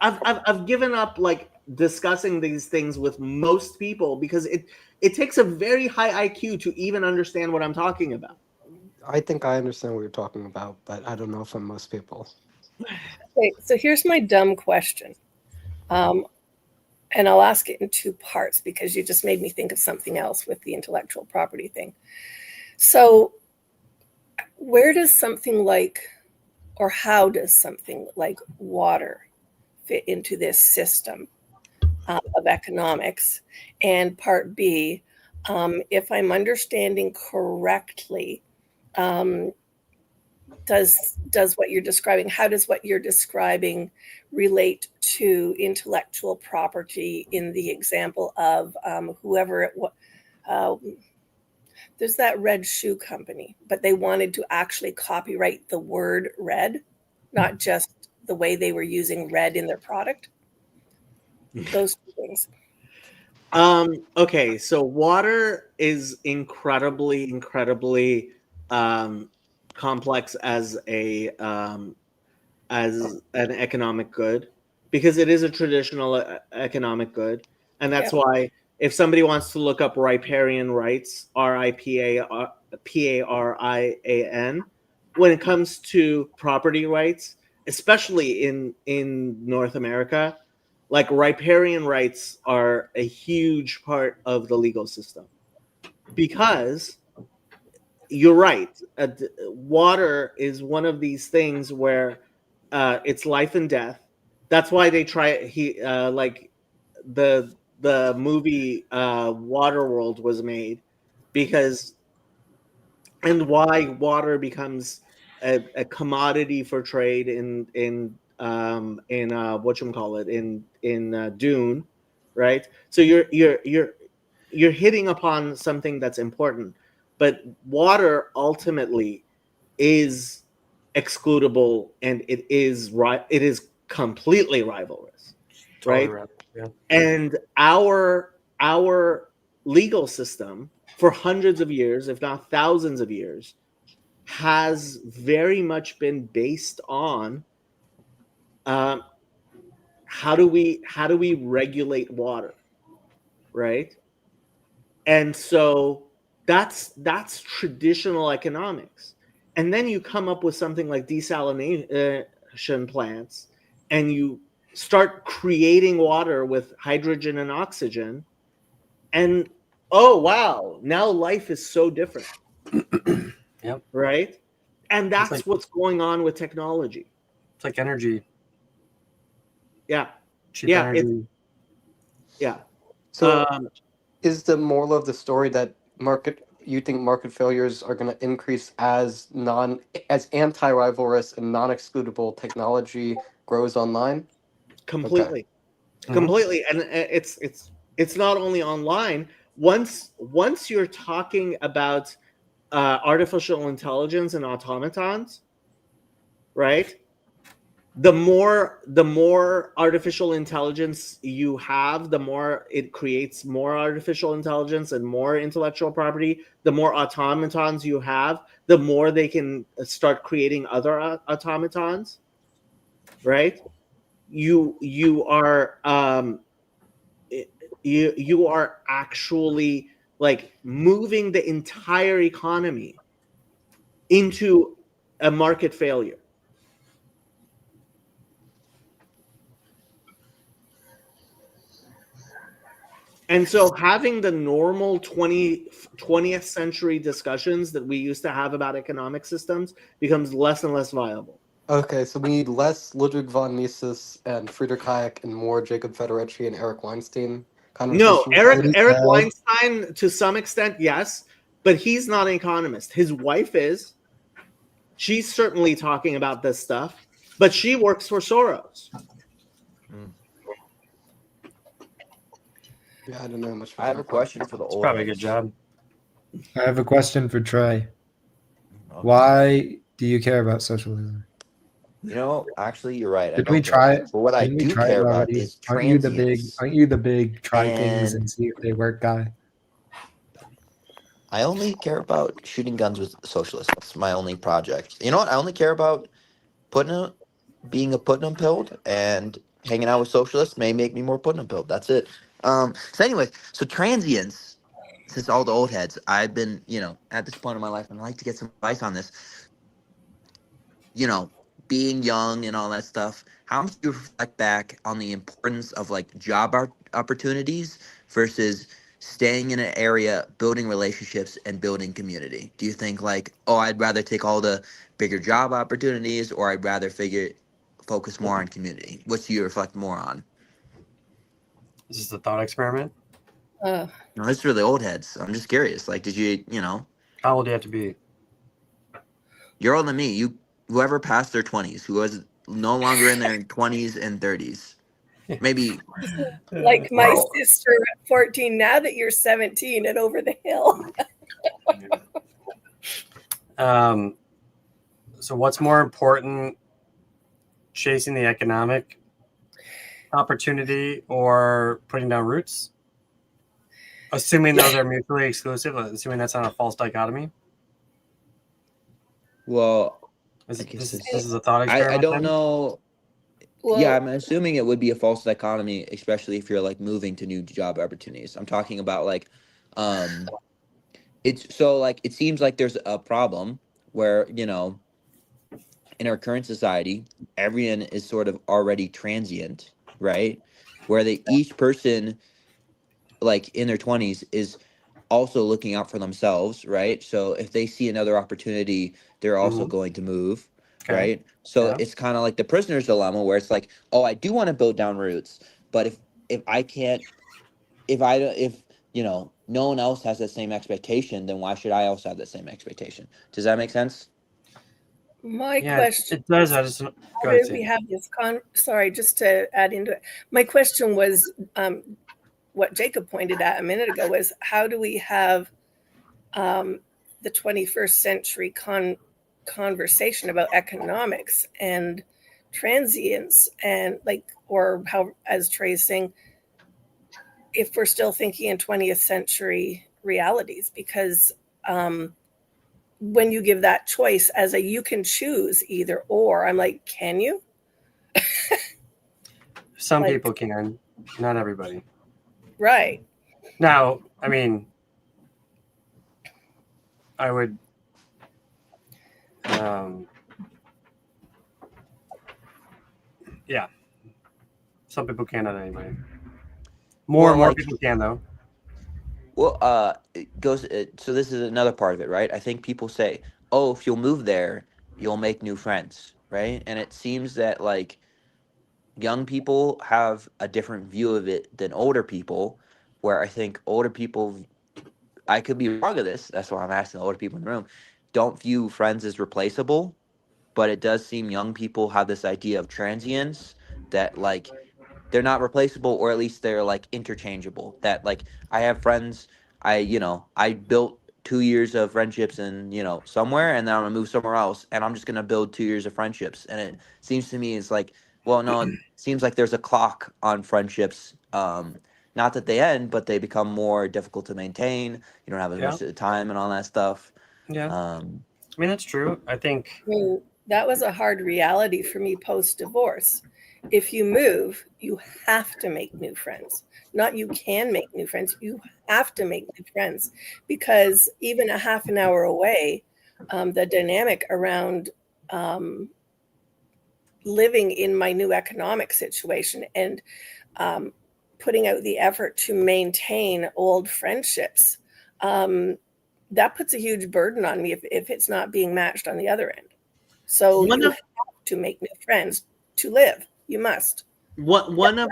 I've given up like discussing these things with most people because it takes a very high IQ to even understand what I'm talking about.
I think I understand what you're talking about, but I don't know from most people.
Okay, so here's my dumb question. And I'll ask it in two parts because you just made me think of something else with the intellectual property thing. So, where does something like, or how does something like water fit into this system of economics? And part B, if I'm understanding correctly, does what you're describing, how does what you're describing relate to intellectual property in the example of whoever it was? There's that red shoe company, but they wanted to actually copyright the word red, not just the way they were using red in their product. Those two things.
Okay, so water is incredibly complex as an economic good, because it is a traditional economic good, and that's
Yep.
why if somebody wants to look up riparian rights, RIPARIAN, when it comes to property rights, especially in North America, like riparian rights are a huge part of the legal system, because you're right. Water is one of these things where it's life and death. That's why they try. Like the movie Waterworld was made, because, and why water becomes a commodity for trade in whatchamacallit, in Dune, right? So you're hitting upon something that's important, but water ultimately is excludable, and it is completely rivalrous,
Totally
right?
right. Yeah.
And our legal system for hundreds of years, if not thousands of years, has very much been based on how do we regulate water, right? And so that's traditional economics. And then you come up with something like desalination plants, and you start creating water with hydrogen and oxygen, and oh wow, now life is so different.
Yep.
Right? And that's
like-
what's going on with technology.
It's like energy,
Yeah.
cheap
Yeah,
energy.
Yeah.
So, is the moral of the story that you think market failures are going to increase as anti-rivalrous and non-excludable technology grows online?
Completely.
Mhm.
Completely. And it's not only online. Once you're talking about artificial intelligence and automatons, right? The more artificial intelligence you have, the more it creates more artificial intelligence and more intellectual property. The more automatons you have, the more they can start creating other automatons, right? You are you are actually like moving the entire economy into a market failure. And so having the normal 20th century discussions that we used to have about economic systems becomes less and less viable.
Okay, so we need less Ludwig von Mises and Friedrich Hayek and more Jacob Federicci and Eric Weinstein
No,
conversation.
Eric Weinstein to some extent, yes, but he's not an economist. His wife is. She's certainly talking about this stuff, but she works for Soros.
Yeah, I don't know much.
I have a question for the
It's probably a good
audience.
job.
I have a question for Trey.
Okay.
Why do you care about socialism?
You know, actually, you're right. I
Did
don't
we
care
try
about
it?
But what I
Didn't we
do
try
care
it
about
already?
is
Aren't you the big try things
And-
and see if they work guy?
I only care about shooting guns with socialists. That's my only project. You know what? I only care about being a Putnam pilled, and hanging out with socialists may make me more Putnam pilled. That's it. So anyway, so transients. since all the old heads, I've been, at this point in my life, and I'd like to get some advice on this. Being young and all that stuff, how much do you reflect back on the importance of like job opportunities versus staying in an area, building relationships and building community? Do you think like, oh, I'd rather take all the bigger job opportunities, or I'd rather focus more on community? What do you reflect more on?
Is this a thought experiment?
Uh,
No, it's really old heads. I'm just curious. Like, did you,
How old do you have to be?
you're older than me. Whoever passed their 20s, who was no longer in their 20s and 30s, maybe.
like my
Wow.
sister at 14, now that you're 17 and over the hill.
So what's more important, chasing the economic opportunity or putting down roots? Assuming those are mutually exclusive, assuming that's not a false dichotomy.
Well,
This
I guess
is a thought experiment.
I don't
then?
know.
Well,
Yeah, I'm assuming it would be a false dichotomy, especially if you're like moving to new job opportunities. I'm talking about like, it's so like it seems like there's a problem where in our current society, everyone is sort of already transient, right? Where each person like in their 20s is also looking out for themselves, right? So if they see another opportunity, they're also
Mhm.
going to move,
Okay.
right? So
Yeah.
it's kind of like the prisoner's dilemma, where it's like, oh, I do want to build down roots, but if I can't, if no one else has the same expectation, then why should I also have the same expectation? Does that make sense?
my
Yeah,
question
it does.
is,
I just
how
go ahead,
did we
Steve.
have this sorry, just to add into it. My question was, what Jacob pointed at a minute ago was, how do we have the 21st century conversation about economics and transience, and like, or how, as Trey's saying, if we're still thinking in 20th century realities? Because when you give that choice as you can choose either or, I'm like, can you?
Some
Like-
people can, not everybody.
Right.
Now, I mean, I would. Yeah, some people can, not anybody. More and more
like-
people can, though.
Well, it goes. So this is another part of it, right? I think people say, "Oh, if you'll move there, you'll make new friends," right? And it seems that like young people have a different view of it than older people. Where I think older people, I could be wrong of this. That's why I'm asking the older people in the room, don't view friends as replaceable. But it does seem young people have this idea of transience, that like they're not replaceable, or at least they're like interchangeable. That like I have friends, I built 2 years of friendships in somewhere, and then I'm gonna move somewhere else, and I'm just gonna build 2 years of friendships. And it seems to me it's like, well, no, it seems like there's a clock on friendships. Not that they end, but they become more difficult to maintain. You don't have as much time and all that stuff.
Yeah, I mean, that's true. I think.
I mean, that was a hard reality for me post-divorce. If you move, you have to make new friends. Not you can make new friends, you have to make new friends, because even a half an hour away, the dynamic around living in my new economic situation and putting out the effort to maintain old friendships, that puts a huge burden on me if it's not being matched on the other end. So you have to make new friends to live. You must.
One of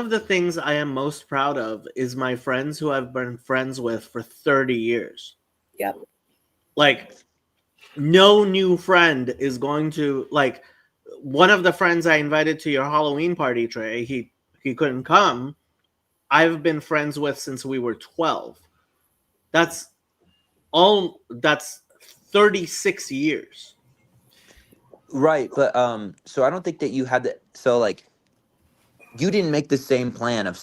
the things I am most proud of is my friends who I've been friends with for 30 years.
Yep.
Like, no new friend is going to, like, one of the friends I invited to your Halloween party, Trey, he couldn't come. I've been friends with since we were 12. That's 36 years.
Right, but so I don't think that you had the so like you didn't make the same plan of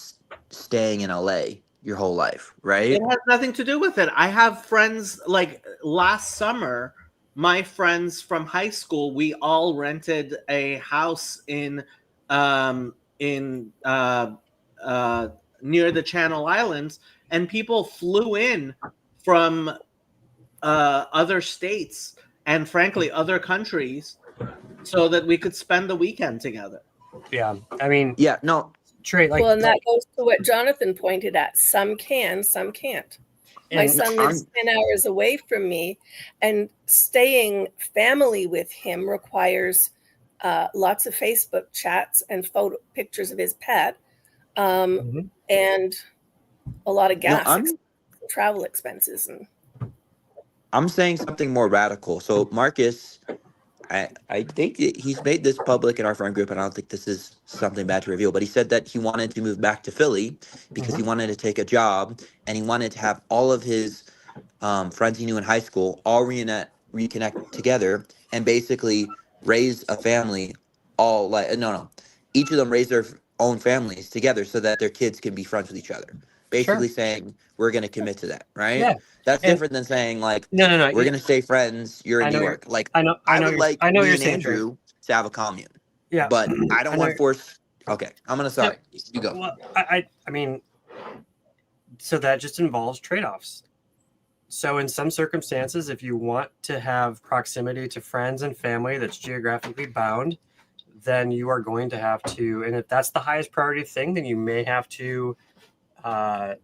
staying in LA your whole life, right?
It has nothing to do with it. I have friends, like last summer, my friends from high school, we all rented a house in near the Channel Islands, and people flew in from other states and frankly other countries so that we could spend the weekend together.
Yeah, I mean,
Yeah, no,
Trey, like,
Well, and that goes to what Jonathan pointed at. Some can, some can't. My
and
son lives 10 hours away from me, and staying family with him requires lots of Facebook chats and photo pictures of his pet,
Mhm.
and a lot of gas,
I'm
travel expenses. And
I'm saying something more radical. So Marcus, I think that he's made this public in our friend group, and I don't think this is something bad to reveal, but he said that he wanted to move back to Philly because he wanted to take a job and he wanted to have all of his friends he knew in high school all reconnect together and basically raise a family all like no each of them raise their own families together so that their kids can be friends with each other, basically saying we're going to commit to that, right?
Yeah.
That's
And-
different than saying like
no,
we're going to stay friends, you're
I
in
know
New
you're-
York. Like
I know
I would
you're-
like
I know
me
you're
and
saying, Trey.
Andrew to have a commune,
Yeah,
but I don't
I
want
know-
to force. Okay, I'm gonna sorry, you go.
Well, I mean, so that just involves trade-offs. So in some circumstances, if you want to have proximity to friends and family that's geographically bound, then you are going to have to, and if that's the highest priority thing, then you may have to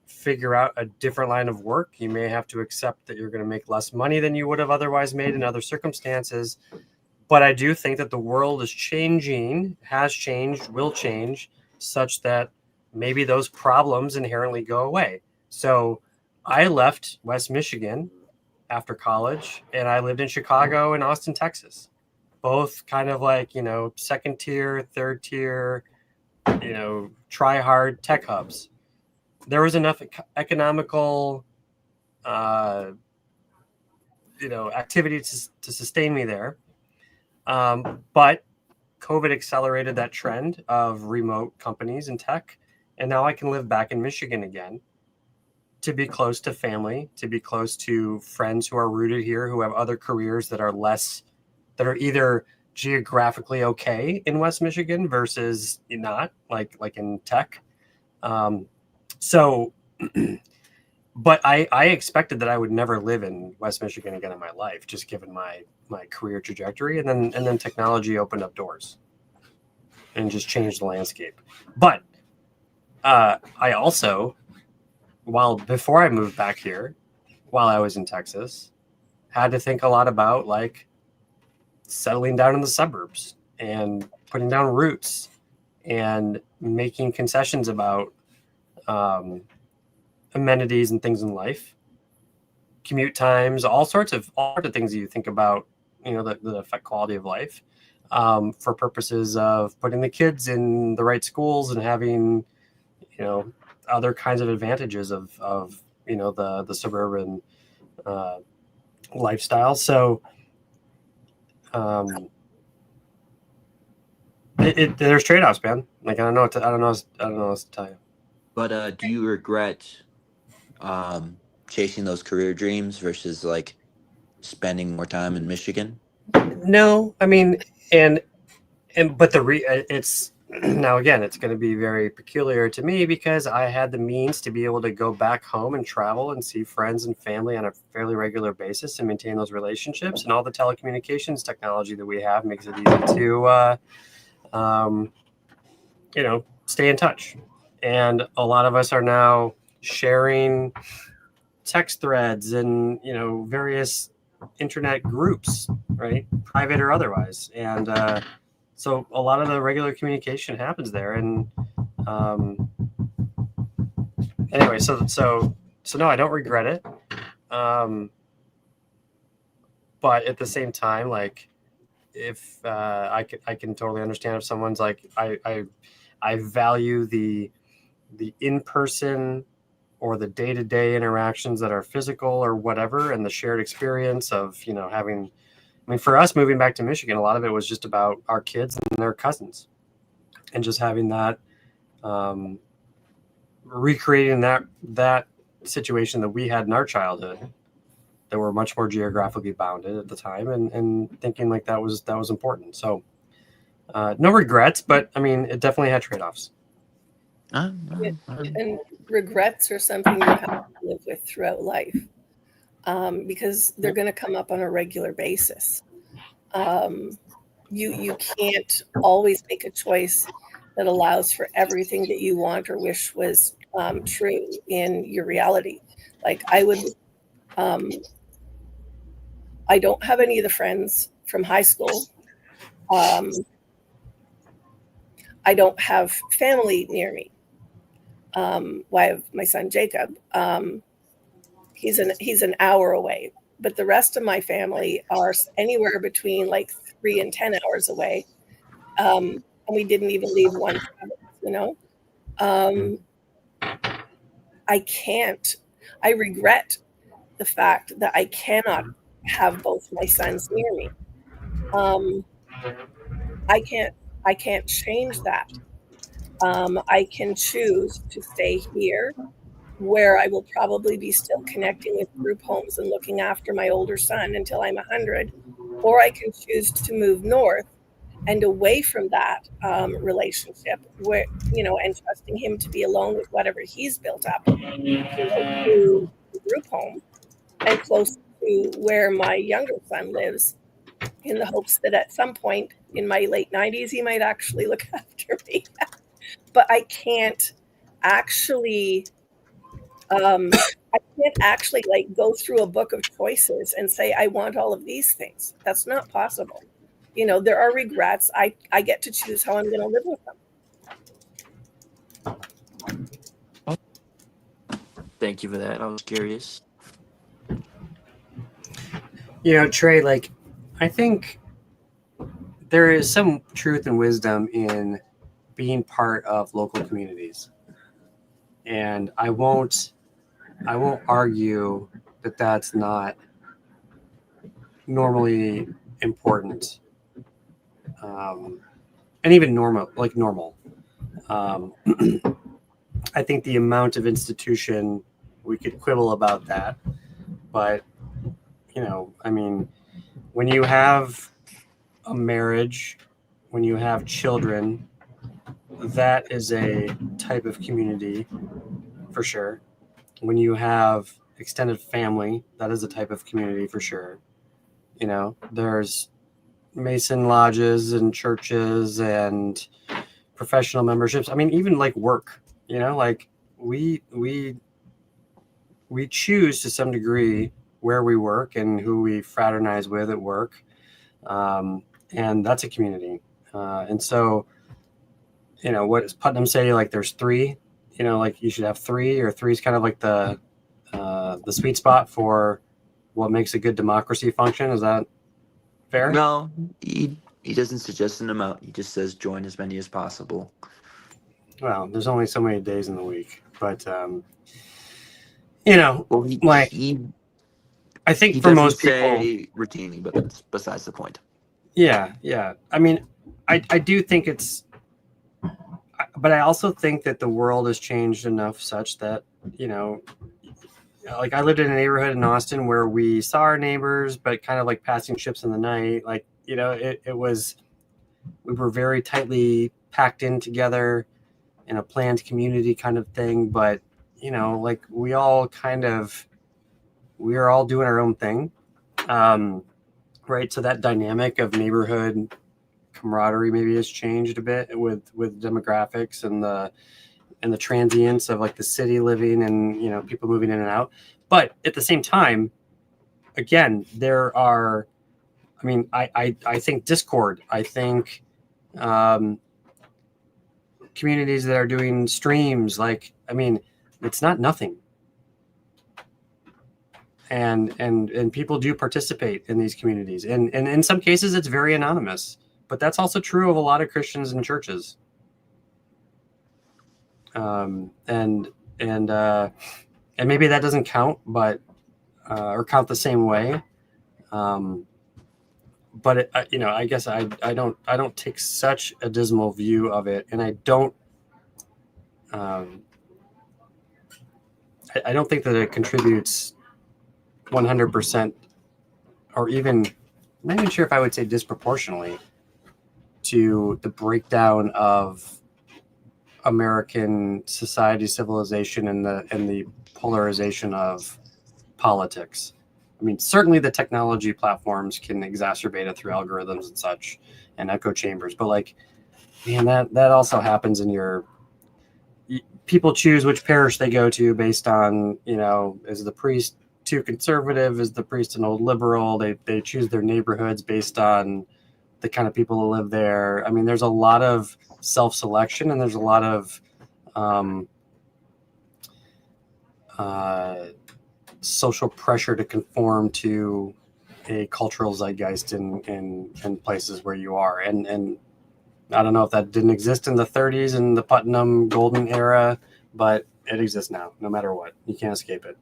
figure out a different line of work. You may have to accept that you're going to make less money than you would have otherwise made in other circumstances. But I do think that the world is changing, has changed, will change, such that maybe those problems inherently go away. So I left West Michigan after college, and I lived in Chicago and Austin, Texas. Both kind of like, second tier, third tier, try hard tech hubs. There was enough economical, activity to sustain me there. But COVID accelerated that trend of remote companies in tech. And now I can live back in Michigan again to be close to family, to be close to friends who are rooted here, who have other careers that are either geographically okay in West Michigan versus not, like in tech. But I expected that I would never live in West Michigan again in my life, just given my career trajectory, and then technology opened up doors and just changed the landscape. But I also, before I moved back here, while I was in Texas, had to think a lot about like settling down in the suburbs and putting down roots and making concessions about amenities and things in life, commute times, all sorts of things that you think about, that affect quality of life, for purposes of putting the kids in the right schools and having, other kinds of advantages of the suburban lifestyle. So there's trade-offs, man. Like I don't know what to tell you.
But do you regret chasing those career dreams versus like spending more time in Michigan?
No, I mean, but it's now again, it's going to be very peculiar to me because I had the means to be able to go back home and travel and see friends and family on a fairly regular basis and maintain those relationships. And all the telecommunications technology that we have makes it easy to, stay in touch. And a lot of us are now sharing text threads and, various internet groups, right? Private or otherwise. And so a lot of the regular communication happens there. And anyway, so no, I don't regret it. But at the same time, like if I can totally understand if someone's like, I value the in-person or the day-to-day interactions that are physical or whatever, and the shared experience of, having, for us moving back to Michigan, a lot of it was just about our kids and their cousins and just having that, recreating that situation that we had in our childhood that were much more geographically bounded at the time, and thinking like that was important. So no regrets, but it definitely had trade-offs.
And regrets are something you have to live with throughout life, because they're going to come up on a regular basis. You can't always make a choice that allows for everything that you want or wish was true in your reality. Like I don't have any of the friends from high school. I don't have family near me. I have my son Jacob. He's an hour away, but the rest of my family are anywhere between like 3 and 10 hours away. And we didn't even leave one province, I regret the fact that I cannot have both my sons near me. I can't change that. I can choose to stay here, where I will probably be still connecting with group homes and looking after my older son until I'm 100, or I can choose to move north and away from that relationship, where and trusting him to be alone with whatever he's built up, to the group home and close to where my younger son lives, in the hopes that at some point in my late 90s he might actually look after me. But I can't actually like go through a book of choices and say I want all of these things. That's not possible. There are regrets. I get to choose how I'm going to live with them.
Thank you for that. I was curious.
Trey, like, I think there is some truth and wisdom in being part of local communities. And I won't argue that that's not normally important. And even normal. I think the amount of institution, we could quibble about that, but when you have a marriage, when you have children, that is a type of community for sure. When you have extended family, that is a type of community for sure. There's Mason lodges and churches and professional memberships. Even like work, like we choose to some degree where we work and who we fraternize with at work. And that's a community. And so, what does Putnam say? Like there's 3, like you should have 3, or 3 is kind of like the sweet spot for what makes a good democracy function. Is that fair?
No, he doesn't suggest an amount. He just says join as many as possible.
Well, there's only so many days in the week, but
Well,
I think
he
for
doesn't
most people,
say routinely, but that's besides the point.
Yeah. I do think but I also think that the world has changed enough such that, like I lived in a neighborhood in Austin where we saw our neighbors, but kind of like passing ships in the night. Like, we were very tightly packed in together in a planned community kind of thing. But, like we are all doing our own thing. Right. So that dynamic of neighborhood camaraderie maybe has changed a bit with demographics and the transience of like the city living and people moving in and out. But at the same time, again, there are, I think Discord, I think communities that are doing streams, it's not nothing. And people do participate in these communities, and in some cases it's very anonymous, but that's also true of a lot of Christians and churches. And maybe that doesn't count, but or count the same way. But I guess I don't take such a dismal view of it, and I don't think that it contributes 100%, or even, I'm not even sure if I would say disproportionately, to the breakdown of American society, civilization, and the polarization of politics. I mean, certainly the technology platforms can exacerbate it through algorithms and such, and echo chambers. But like, man, that also happens in your. People choose which parish they go to based on, is the priest too conservative? Is the priest an old liberal? They choose their neighborhoods based on the kind of people who live there. I mean, there's a lot of self-selection, and there's a lot of social pressure to conform to a cultural zeitgeist in places where you are. And I don't know if that didn't exist in the 30s in the Putnam golden era, but it exists now, no matter what. You can't escape it.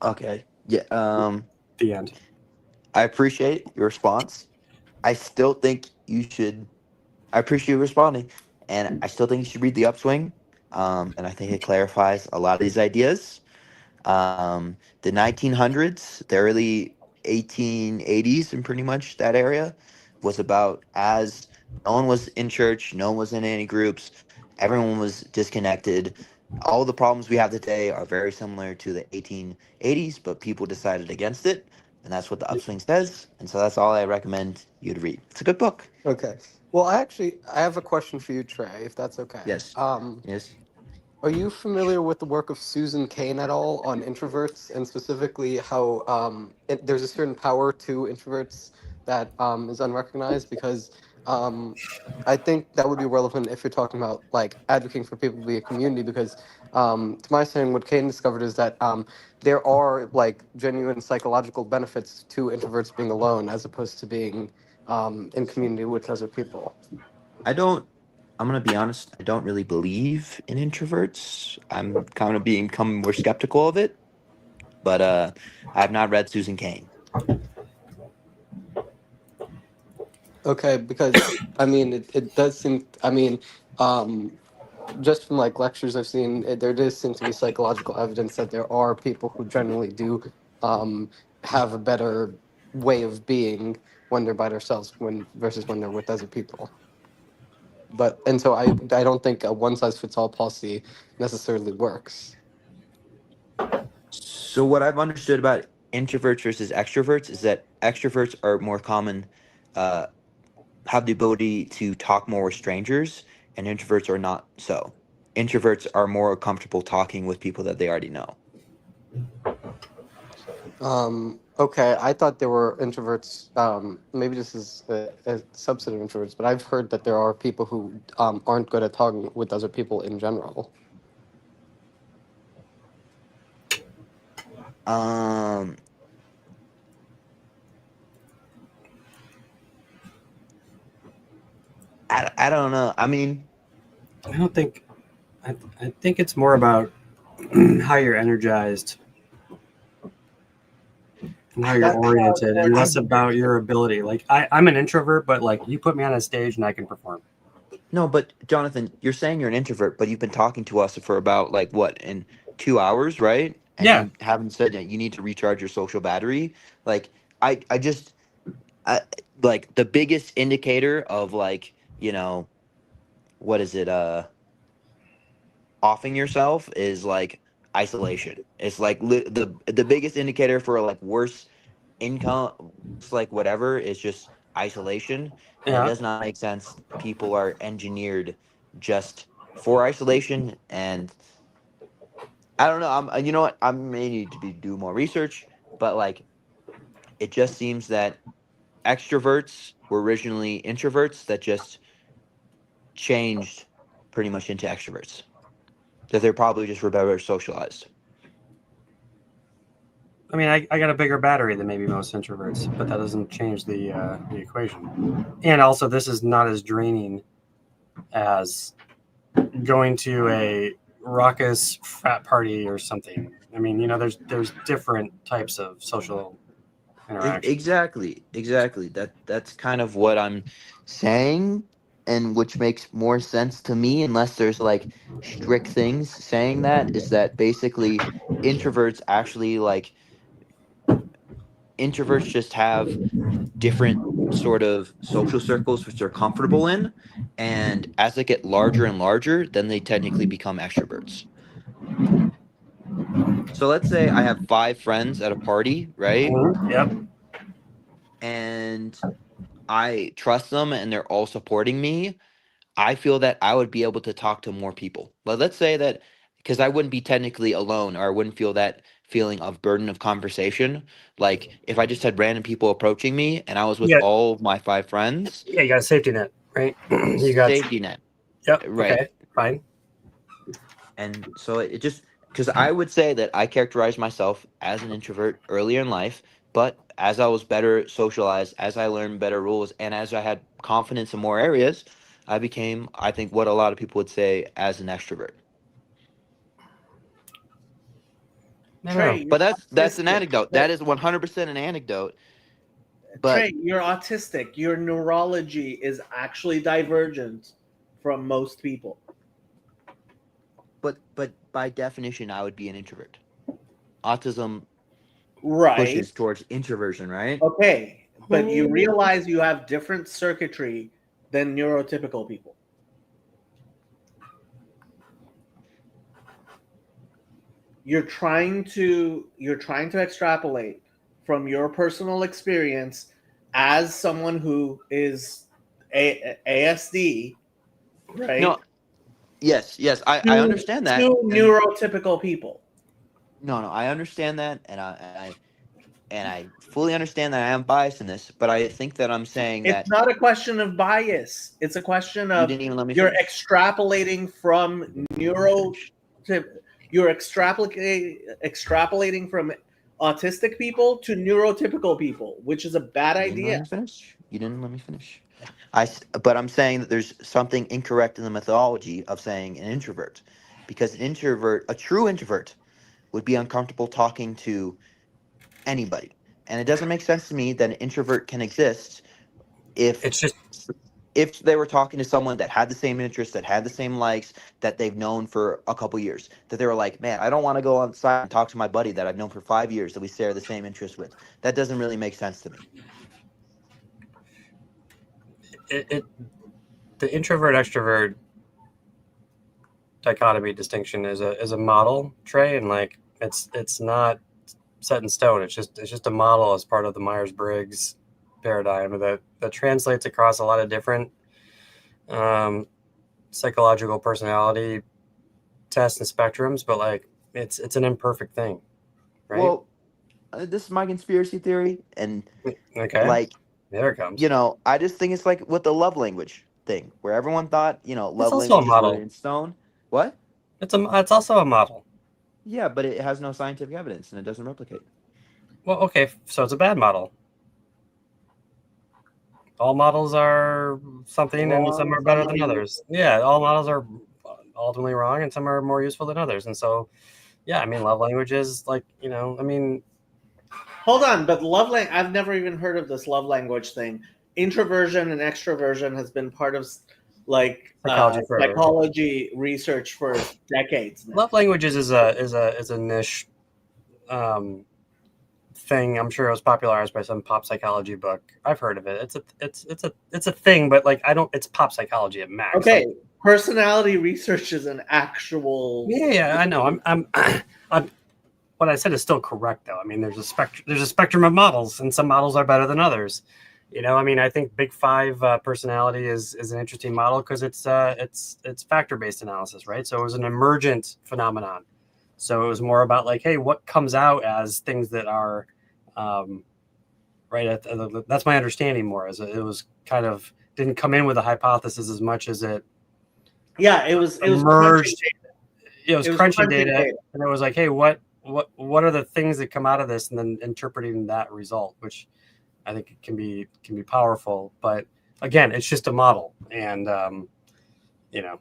Okay. Yeah.
The end.
I appreciate your response. I still think you should. I appreciate you responding, and I still think you should read The Upswing. And I think it clarifies a lot of these ideas. The 1900s, the early 1880s, and pretty much that area was about as no one was in church, no one was in any groups, everyone was disconnected. All the problems we have today are very similar to the 1880s, but people decided against it, and that's what The Upswing says. And so that's all I recommend you to read. It's a good book.
Okay. Well, I have a question for you, Trey, if that's okay.
Yes. Yes.
Are you familiar with the work of Susan Cain at all on introverts, and specifically how there's a certain power to introverts that is unrecognized? Because I think that would be relevant if you're talking about like advocating for people to be a community. Because to my understanding, what Cain discovered is that there are like genuine psychological benefits to introverts being alone as opposed to being in community with other people.
I'm going to be honest, I don't really believe in introverts. I'm kind of becoming more skeptical of it. But I have not read Susan Cain.
Okay, because I mean, it does seem. I mean, just from like lectures I've seen, there does seem to be psychological evidence that there are people who generally do have a better way of being when they're by themselves versus when they're with other people. And so I don't think a one size fits all policy necessarily works.
So what I've understood about introverts versus extroverts is that extroverts are more common, have the ability to talk more with strangers, and introverts are not so. Introverts are more comfortable talking with people that they already know.
Okay, I thought there were introverts. Maybe this is a subset of introverts, but I've heard that there are people who aren't good at talking with other people in general.
I don't know. I mean,
I don't think. I think it's more about how you're energized and how you're oriented, and less about your ability. Like I'm an introvert, but like you put me on a stage and I can perform.
no, but Jonathan, you're saying you're an introvert, but you've been talking to us for about like what, in 2 hours, right? And
Yeah.
you haven't said that you need to recharge your social battery. Like I like the biggest indicator of like, what is it? Offing yourself is like isolation. It's like the biggest indicator for like worse income, it's like whatever, is just isolation. And
Yeah.
it does not make sense. People are engineered just for isolation, and I don't know. You know what? I may need to do more research, but like, it just seems that extroverts were originally introverts that just changed pretty much into extroverts. That they're probably just were better socialized.
I mean, I got a bigger battery than maybe most introverts, but that doesn't change the equation. And also, this is not as draining as going to a raucous frat party or something. I mean, there's different types of social interaction.
Exactly. That's kind of what I'm saying, and which makes more sense to me, unless there's like strict things saying that, is that basically introverts actually like introverts just have different sort of social circles which they're comfortable in, and as they get larger and larger, then they technically become extroverts. So let's say I have 5 friends at a party, right?
Yep.
And I trust them and they're all supporting me. I feel that I would be able to talk to more people. But let's say that because I wouldn't be technically alone, or I wouldn't feel that feeling of burden of conversation. Like if I just had random people approaching me and I was with
Yeah.
all of my 5 friends,
Yeah, you got a safety net, right? You got
safety net.
Yep.
Right.
Okay. Fine.
And so it just, because I would say that I characterized myself as an introvert earlier in life, but as I was better socialized, as I learned better rules, and as I had confidence in more areas, I became, I think, what a lot of people would say as an extrovert.
No,
Trey,
no.
But that's an
autistic.
anecdote. That is 100% an anecdote. But
Trey, you're autistic. Your neurology is actually divergent from most people.
but by definition, I would be an introvert. Autism
Right.
pushes towards introversion, right?
Okay. But you realize you have different circuitry than neurotypical people. You're trying to extrapolate from your personal experience as someone who is ASD, right?
No. Yes. I
to-
understand that.
To
and-
neurotypical people.
No, I understand that, and I fully understand that I am biased in this, but I think that I'm saying that
It's not a question of bias. It's a question
you
of
didn't even let me
you're
finish.
extrapolating from you're extrapolating from autistic people to neurotypical people, which is a bad
You didn't let
idea.
me finish. You didn't let me finish. But I'm saying that there's something incorrect in the methodology of saying an introvert, because an introvert, a true introvert, would be uncomfortable talking to anybody, and it doesn't make sense to me that an introvert can exist if
It's just
they were talking to someone that had the same interests, that had the same likes, that they've known for a couple years, that they were like, man, I don't want to go outside and talk to my buddy that I've known for 5 years that we share the same interests with. That doesn't really make sense to me.
the introvert extrovert dichotomy distinction is a model, Trey, and like it's not set in stone. It's just a model as part of the Myers-Briggs paradigm that translates across a lot of different psychological personality tests and spectrums, but like it's an imperfect thing, right?
Well, this is my conspiracy theory, and
Okay,
like,
there it comes.
you know, I just think it's like with the love language thing, where everyone thought, you know, love
also a
languages
model.
were in stone. What?
It's also a model.
Yeah, but it has no scientific evidence and it doesn't replicate.
Well, okay, so it's a bad model. All models are something, and some are better than others. Yeah, all models are ultimately wrong, and some are more useful than others. And so, yeah, I mean, love languages, like, you know, I mean,
Hold on, but I've never even heard of this love language thing. Introversion and extroversion has been part of like psychology research for decades now.
love languages is a niche thing. I'm sure it was popularized by some pop psychology book. I've heard of it. It's a thing, but like it's pop psychology at max.
Okay,
Like,
personality research is an actual.
yeah, I know. I'm what I said is still correct, though. I mean, there's a spectrum of models, and some models are better than others. You know, I mean, I think Big Five personality is an interesting model because it's factor-based analysis, right? So it was an emergent phenomenon. So it was more about like, hey, what comes out as things that are right. That's my understanding more. As it was kind of didn't come in with a hypothesis as much as it.
Yeah, it was
emerged. It was crunching
crunching
data, and it was like, hey, what are the things that come out of this, and then interpreting that result, which I think it can be powerful. But again, it's just a model, and you know,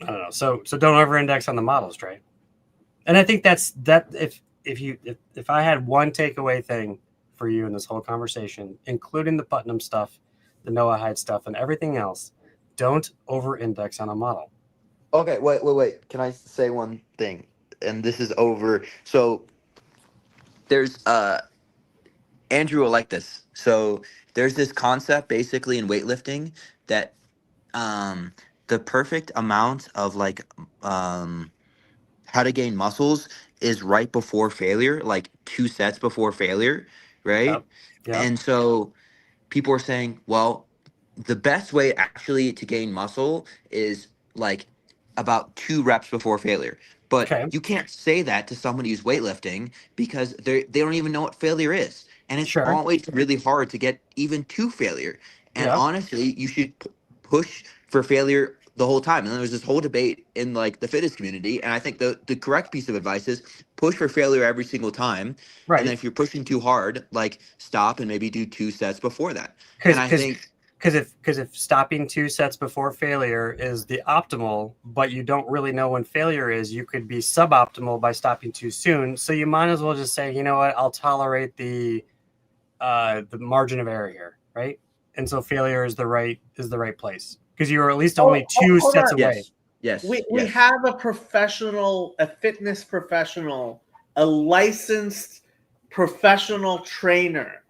I don't know. So don't over-index on the models, right? And I think that's that. If I had one takeaway thing for you in this whole conversation, including the Putnam stuff, the Noahide stuff, and everything else, don't over-index on a model.
Okay, wait. Can I say one thing? And this is over. So there's Andrew will like this. So there's this concept basically in weightlifting that the perfect amount of like how to gain muscles is right before failure, like 2 sets before failure, right?
Yep. Yep.
And so people are saying, well, the best way actually to gain muscle is like about 2 reps before failure. But
Okay.
you can't say that to somebody who's weightlifting because they don't even know what failure is. And it's
Sure.
always really hard to get even to failure. And
Yeah.
honestly, you should push for failure the whole time. And there was this whole debate in like the fitness community. And I think the correct piece of advice is push for failure every single time. And then
Right.
if you're pushing too hard, like stop and maybe do 2 sets before that. And I think
Because if stopping 2 sets before failure is the optimal, but you don't really know when failure is, you could be suboptimal by stopping too soon. So you might as well just say, you know what, I'll tolerate the margin of error here, right? And so failure is the right place because you are at least only two
hold
sets
on.
away.
yes.
We
yes.
have a fitness professional, a licensed professional trainer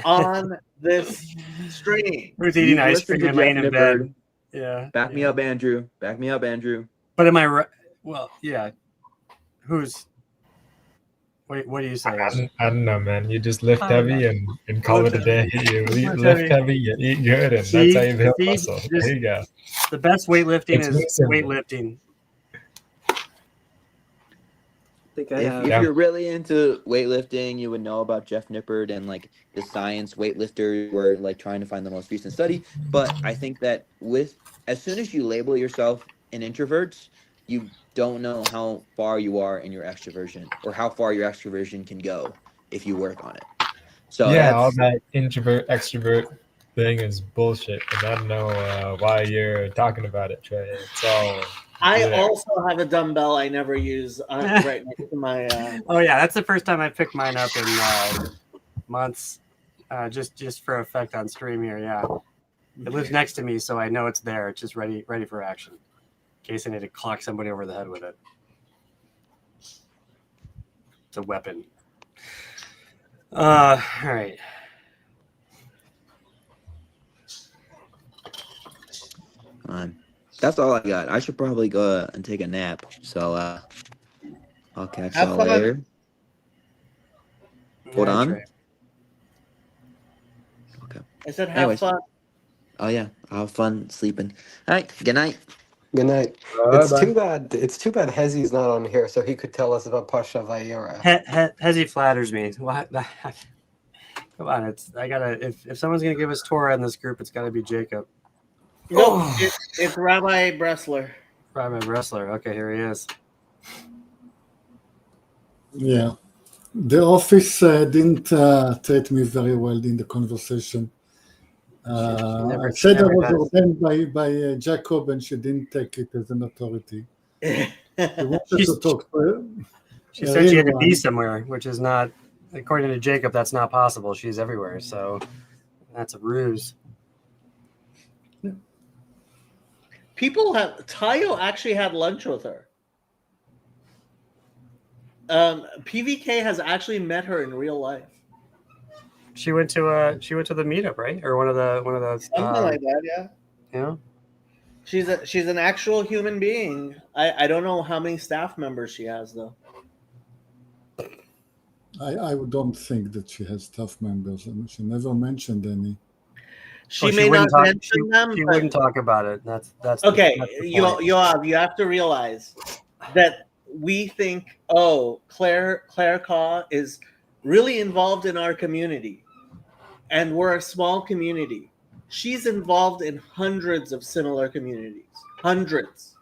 on this stream.
Who's eating
You
ice
listen
cream
to
and laying
Jeff
in
Nippard.
bed? Yeah.
Back me up, Andrew. Back me up, Andrew.
But am I right? Well, yeah. Who's? Wait, what do you say?
I don't know, man. You just lift
I don't
heavy and call it a day. You
Lift
lift
heavy.
heavy, you eat good, and
See?
that's how you build
See?
muscle.
Just-
There you go.
The best weightlifting
It's
is
very simple.
weightlifting. I think I
If
have.
Yeah.
you're really into weightlifting, you would know about Jeff Nippard and like the science weightlifters were like trying to find the most recent study. But I think that as soon as you label yourself an introvert, you don't know how far you are in your extroversion or how far your extroversion can go if you work on it. So
Yeah, all
that's
that introvert extrovert thing is bullshit, and I don't know why you're talking about it, Trey. It's all
I
there.
also have a dumbbell I never use right next to my.
Oh yeah, that's the first time I picked mine up in months, just for effect on stream here. Yeah, it lives next to me, so I know it's there. It's just ready for action, in case I need to clock somebody over the head with it. It's a weapon. All right.
that's all I got. I should probably go and take a nap. So I'll catch
Have
y'all
fun.
later. Hold
All right,
on.
Trey.
I said, have
Anyways.
fun.
Oh yeah, I'll have fun sleeping. All right. Good night.
Good night. It's
Bye-bye.
too bad. It's too bad Hezzy's not on here, so he could tell us about Pasha Vieira.
Hezzy flatters me. What? Come on, I gotta. If someone's gonna give us Torah in this group, it's gotta be Jacob.
No,
Oh.
it's Rabbi Bressler.
Private wrestler. Okay, here he is.
Yeah. The office didn't treat me very well in the conversation. I said I
never
was
does.
ordained by Jacob, and she didn't take it as an authority. She wanted
She's-
to talk to
She said she had to be
everyone.
somewhere, which is not, according to Jacob, that's not possible. She's everywhere, so that's a ruse.
Tayo actually had lunch with her. PVK has actually met her in real life.
She went to the meetup, right? Or one of those.
Something like that, yeah.
You know?
She's an actual human being. I don't know how many staff members she has though.
I don't think that she has staff members. I mean, she never mentioned any.
She may not
wouldn't talk,
mention them.
She
but-
wouldn't talk about it. That's
Okay,
that's the
you
point.
you have to realize that we think, oh, Claire Kaw is really involved in our community, and we're a small community. She's involved in hundreds of similar communities. Hundreds.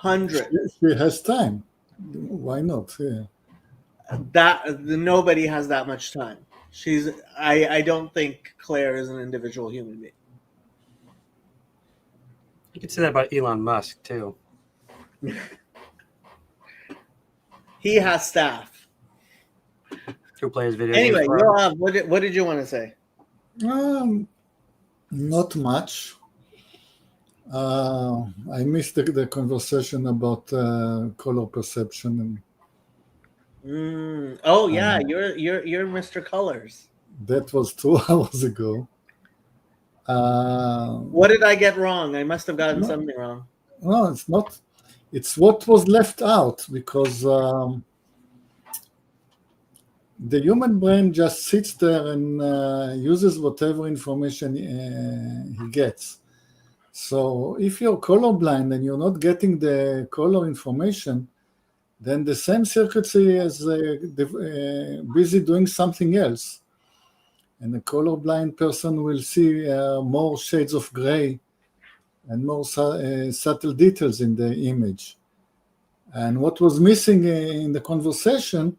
She has time. Why not? Yeah.
Nobody has that much time. I don't think Claire is an individual human being.
You could say that about Elon Musk too.
He has staff.
Who plays video
Anyway,
games? for him.
Yoav, what did you want to say?
Not much. I missed the conversation about color perception, and
Oh yeah, you're Mr. Colors.
That was 2 hours ago.
What did I get wrong? I must have gotten
No.
something wrong.
No, it's not. It's what was left out because the human brain just sits there and uses whatever information he gets. So if you're colorblind and you're not getting the color information, then the same circuitry is busy doing something else. And a colorblind person will see more shades of gray and more subtle details in the image. And what was missing in the conversation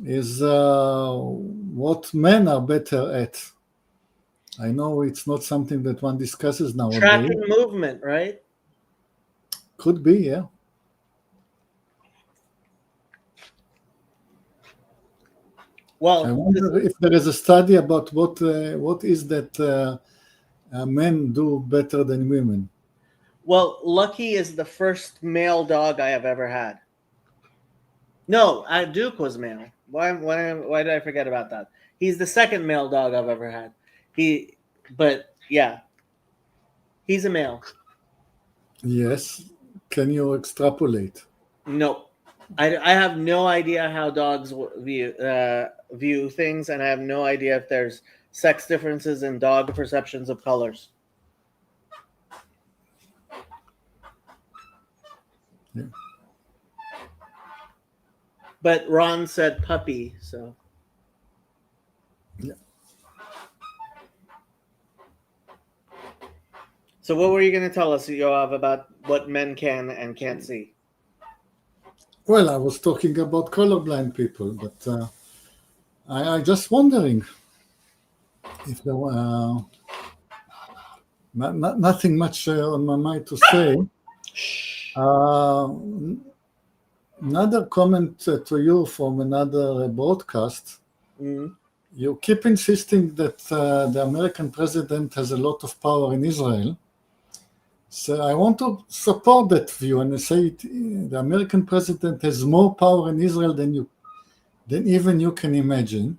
is what men are better at. I know it's not something that one discusses nowadays.
Tracking movement, right?
Could be, yeah.
Well,
I wonder if there is a study about what is that men do better than women.
Well, Lucky is the first male dog I have ever had. No, Duke was male. Why did I forget about that? He's the second male dog I've ever had. But yeah, he's a male.
Yes. Can you extrapolate?
No, I have no idea how dogs view things, and I have no idea if there's sex differences in dog perceptions of colors.
Yeah.
But Ron said puppy, so.
Yeah.
So what were you going to tell us, Yoav, about what men can and can't see?
Well, I was talking about colorblind people, but I just wondering if there were nothing much on my mind to say. Another comment to you from another broadcast.
Mm-hmm.
You keep insisting that the American president has a lot of power in Israel. So I want to support that view and say the American president has more power in Israel than even you can imagine.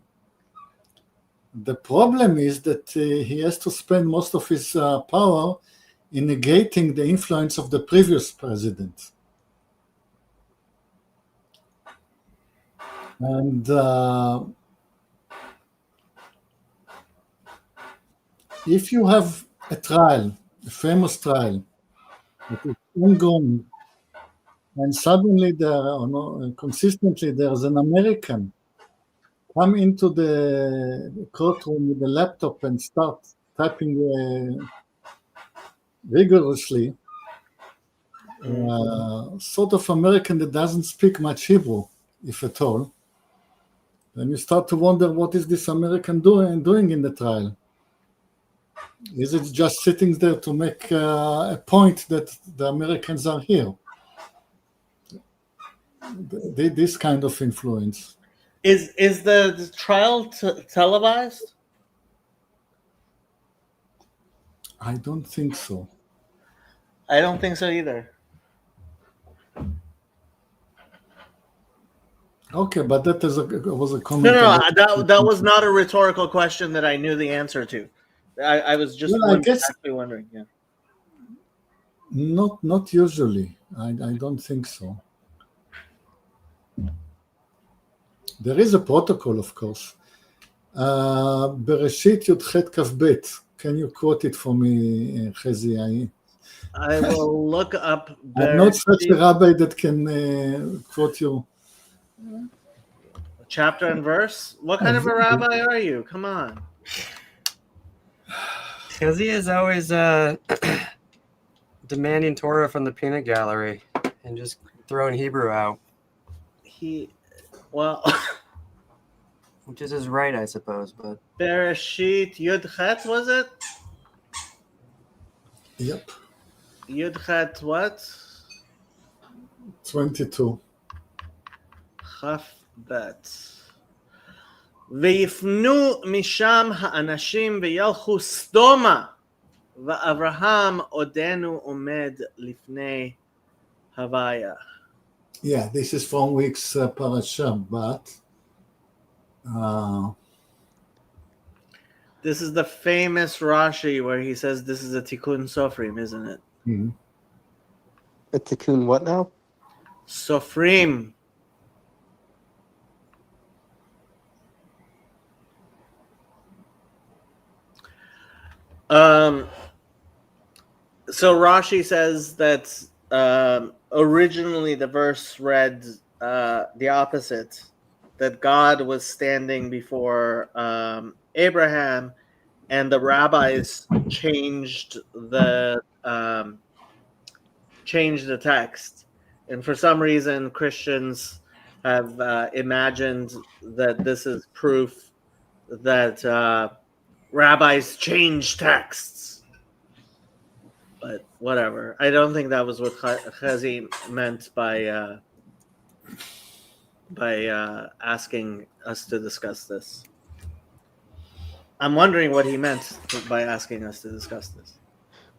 The problem is that he has to spend most of his power in negating the influence of the previous president. And if you have a trial, a famous trial, that is ongoing, and suddenly consistently there's an American come into the courtroom with a laptop and start typing vigorously, sort of American that doesn't speak much Hebrew, if at all, then you start to wonder what is this American doing in the trial. Is it just sitting there to make a point that the Americans are here? This kind of influence.
Is the trial televised?
I don't think so.
I don't think so either.
Okay, but that was a comment.
No, that was not a rhetorical question that I knew the answer to. I was just actually wondering. Yeah.
Not usually. I don't think so. There is a protocol, of course. Bereshit Yudchet Kaf Bet. Can you quote it for me, Chezi?
I will look up.
I'm not such a rabbi that can quote you.
Chapter and verse? What kind of a rabbi are you? Come on.
Because he is always demanding Torah from the peanut gallery and just throwing Hebrew out. Which is his right, I suppose. But
Bereshit Yud Chet, was it?
Yep.
Yud Chet what?
22.
Chaf Bet. ויפנו משם האנשים וילכו סדומה, ואברהם עודנו עומד לפני הוויה.
Yeah, this is from week's parasha, but
This is the famous Rashi where he says this is a tikkun sofrim, isn't it?
Mhm.
A tikkun what now?
Sofrim. So Rashi says that originally the verse read the opposite, that God was standing before Abraham, and the rabbis changed the text, and for some reason Christians have imagined that this is proof that rabbis change texts. But whatever. I don't think that was what Chazi meant by asking us to discuss this. I'm wondering what he meant by asking us to discuss this.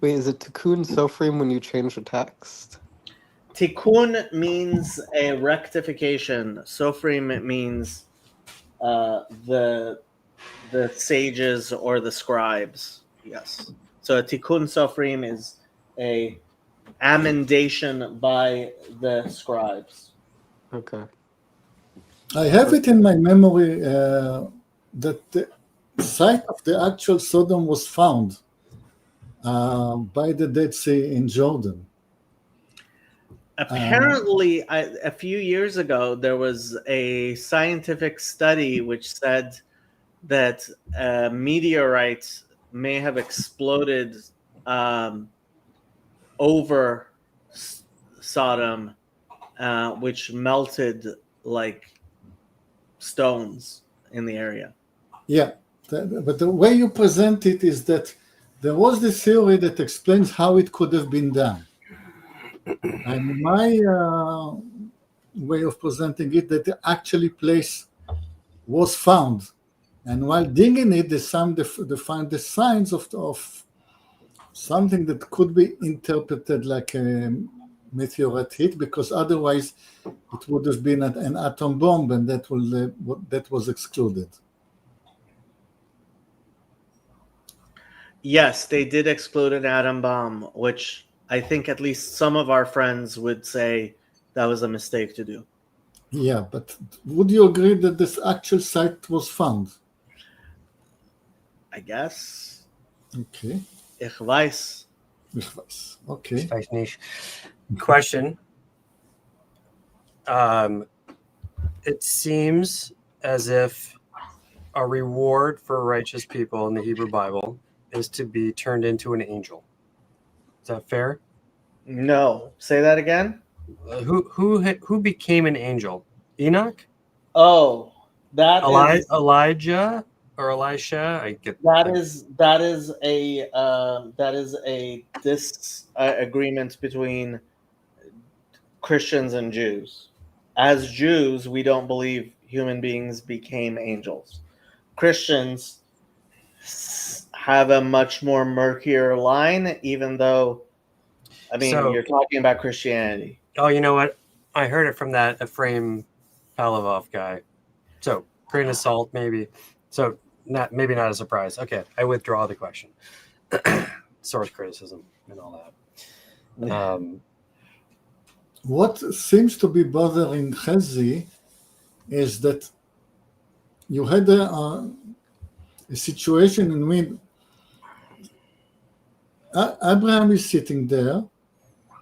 Wait, is it tikkun sofrim when you change the text?
Tikkun means a rectification. Sofrim means the sages or the scribes. Yes. So a tikkun sofrim is a amendation by the scribes.
Okay.
I have it in my memory that the site of the actual Sodom was found by the Dead Sea in Jordan.
Apparently, a few years ago, there was a scientific study which said that a meteorite may have exploded over Sodom, which melted like stones in the area.
Yeah, but the way you present it is that there was this theory that explains how it could have been done. And my way of presenting it, that the actually place was found. And while digging it, they find the signs of something that could be interpreted like a meteorite hit, because otherwise it would have been an atom bomb, and that was excluded.
Yes, they did exclude an atom bomb, which I think at least some of our friends would say that was a mistake to do.
Yeah, but would you agree that this actual site was found?
I guess.
Okay.
Ich weiß.
Okay.
Nice niche. Question. It seems as if a reward for righteous people in the Hebrew Bible is to be turned into an angel. Is that fair?
No. Say that again?
Who became an angel? Enoch?
Oh, that is
Elijah or Elisha? I get
that is a agreement between Christians and Jews. As Jews, we don't believe human beings became angels. Christians have a much more murkier line, even though, I mean,
So-
you're talking about Christianity.
Oh, you know what? I heard it from that Ephraim Palavov guy. So grain of salt, maybe. So maybe not a surprise. Okay, I withdraw the question. Source criticism and all that.
What seems to be bothering Chazi is that you had a situation in which Abraham is sitting there,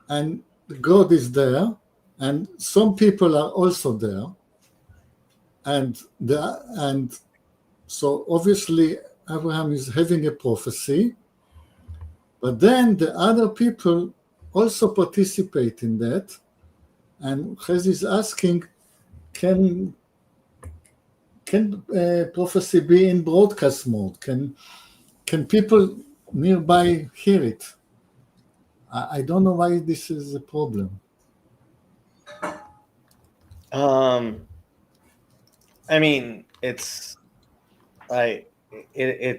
and God is there, and some people are also there, and so obviously Abraham is having a prophecy, but then the other people also participate in that, and Chazi is asking, can prophecy be in broadcast mode? Can people nearby hear it? I don't know why this is a problem.
I mean, it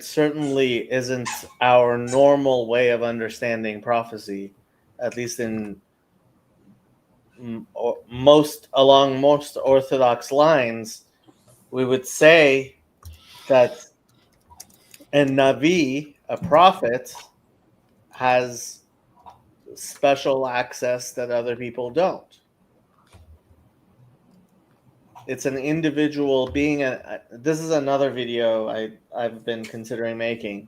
certainly isn't our normal way of understanding prophecy, at least in most Orthodox lines. We would say that And Navi, a prophet, has special access that other people don't. It's an individual being. This is another video I've been considering making,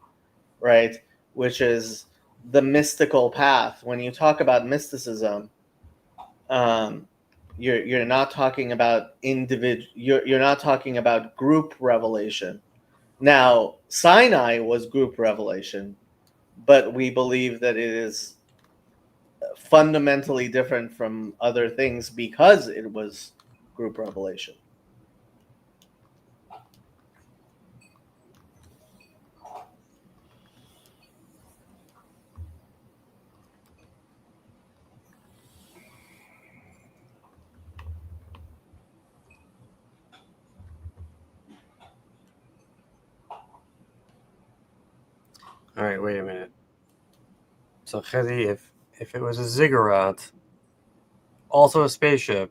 right? Which is the mystical path. When you talk about mysticism, you're not talking about you're not talking about group revelation. Now, Sinai was group revelation, but we believe that it is fundamentally different from other things because it was group revelation.
All right, wait a minute. So Chedi, if it was a ziggurat, also a spaceship,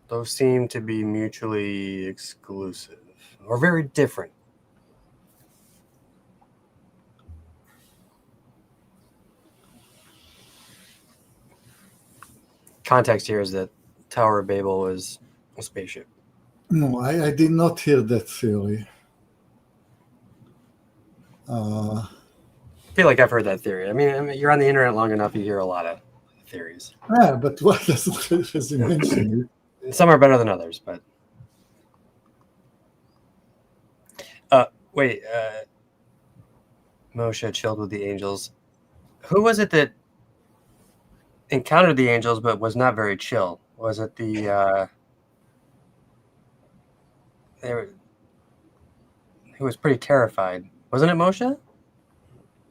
those seem to be mutually exclusive or very different. Context here is that Tower of Babel is a spaceship.
No, I did not hear that theory.
I feel like I've heard that theory. I mean, you're on the internet long enough, you hear a lot of theories.
Yeah, but what does he mention it?
Some are better than others, but wait, Moshe chilled with the angels. Who was it that encountered the angels but was not very chill? Was it the who was pretty terrified? Wasn't it Moshe?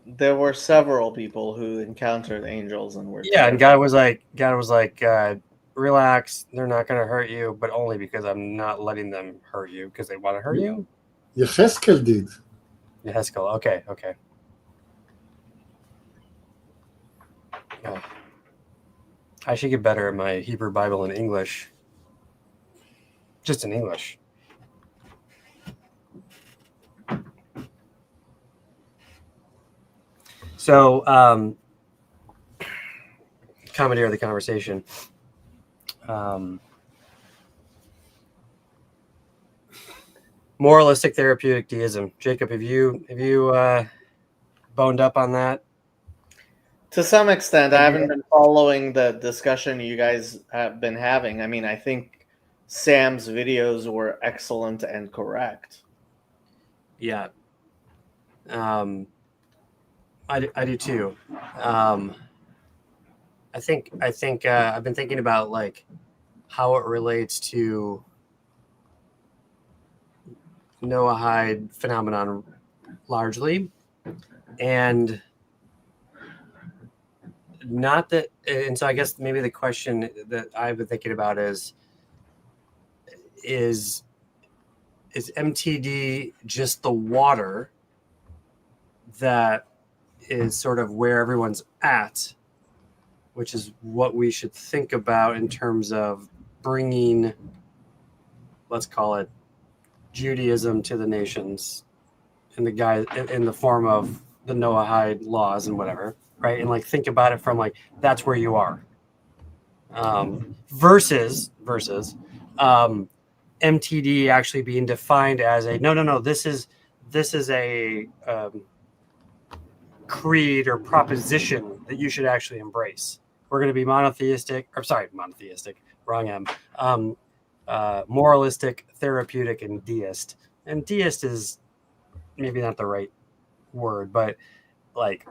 There were several people who encountered angels and were
Yeah, and God was like, relax, they're not going to hurt you, but only because I'm not letting them hurt you because they want to hurt you.
Yecheskel did.
Yeheskel, okay. I should get better at my Hebrew Bible in English. Just in English. So, comedy of the conversation. Moralistic therapeutic deism. Jacob, have you boned up on that?
To some extent, I haven't been following the discussion you guys have been having. I mean, I think Sam's videos were excellent and correct.
Yeah. I do too. I think I've been thinking about like how it relates to Noahide phenomenon largely, and not that. And so I guess maybe the question that I've been thinking about is MTD just the water that is sort of where everyone's at, which is what we should think about in terms of bringing, let's call it, Judaism to the nations in the form of the Noahide laws and whatever, right? And like think about it from like that's where you are, versus MTD actually being defined as a no. This is a creed or proposition that you should actually embrace. We're going to be monotheistic. Wrong M. Moralistic, therapeutic, and deist. And deist is maybe not the right word, but like,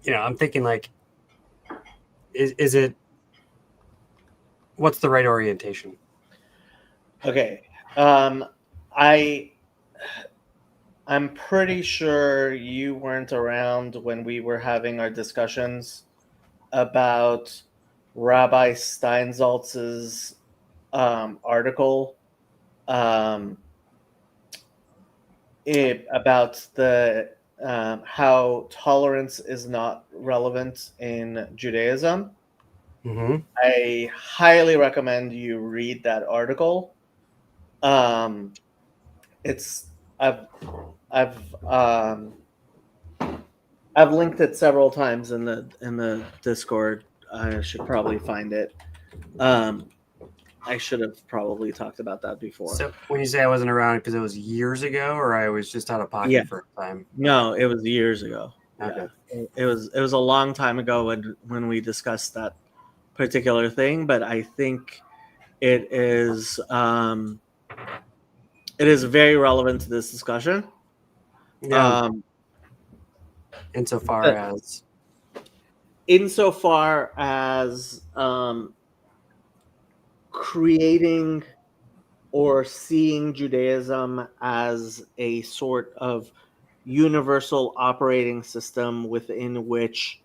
I'm thinking like, is it? What's the right orientation?
Okay. I'm pretty sure you weren't around when we were having our discussions about Rabbi Steinsaltz's article about the how tolerance is not relevant in Judaism.
Mm-hmm.
I highly recommend you read that article. It's I've I've I've linked it several times in the Discord. I should probably find it. I should have probably talked about that before.
So when you say I wasn't around because it was years ago, or I was just out of pocket
Yeah.
for a time.
No, it was years ago.
Okay.
Yeah. It was a long time ago when we discussed that particular thing, but I think it is very relevant to this discussion.
Yeah. Insofar as
creating or seeing Judaism as a sort of universal operating system within which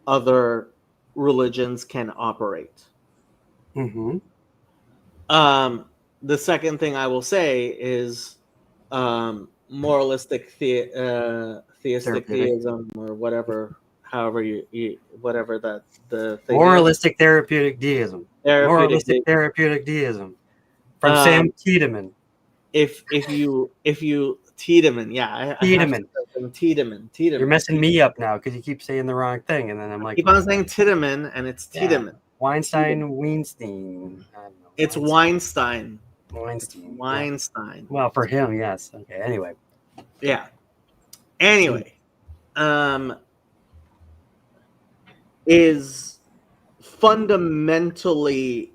other religions can operate.
mm-hmm.
The second thing I will say is moralistic theistic
Therapeutic.
theism, or whatever, however you whatever that the thing is.
Moralistic therapeutic deism.
Therapeutic
Therapeutic deism from
Um,
Sam Tiedemann.
if you Tiedemann, yeah, I have to
Tiedemann.
say them, Tiedemann.
You're messing me up now because you keep saying the wrong thing, and then I'm like,
Keep on saying Tiedemann, and it's
Yeah.
Tiedemann.
Weinstein, Weinstein. I don't know.
It's Weinstein.
Weinstein.
Weinstein.
Yeah. Well, for him, yes. Okay. Anyway.
Yeah. Anyway, is fundamentally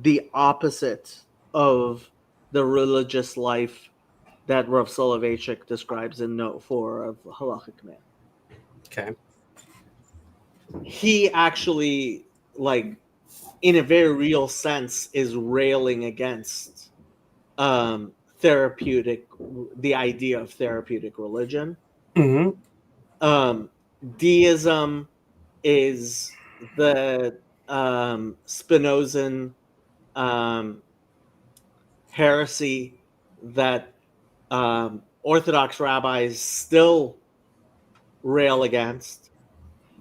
the opposite of the religious life that Rav Soloveitchik describes in Note 4 of Halachic Man.
Okay.
He actually, like, in a very real sense, is railing against the idea of therapeutic religion.
Mm-hmm.
Deism is the Spinozan heresy that Orthodox rabbis still rail against.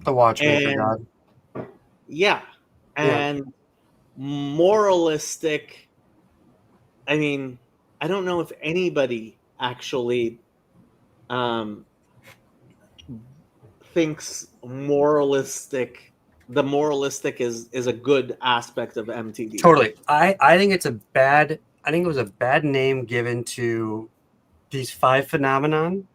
The Watchmaker
And-
God.
Yeah. And moralistic, I mean, I don't know if anybody actually thinks the moralistic is a good aspect of MTD.
Totally. I think it was a bad name given to these five phenomenon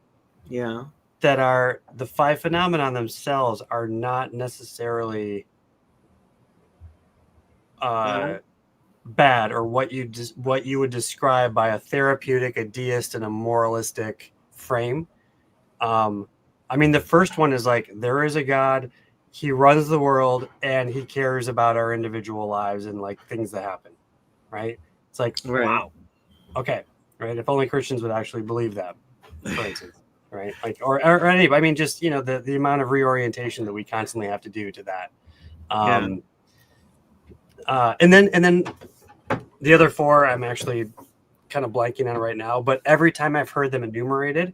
Yeah.
that are the five phenomenon themselves are not necessarily bad, or what you would describe by a therapeutic, a deist, and a moralistic frame. I mean, the first one is like, there is a God, he runs the world, and he cares about our individual lives and like things that happen, right? It's like,
Right.
wow, okay, right? If only Christians would actually believe that, for instance, right? Like, or anybody. I mean, just the amount of reorientation that we constantly have to do to that. And then the other four, I'm actually kind of blanking on right now, but every time I've heard them enumerated,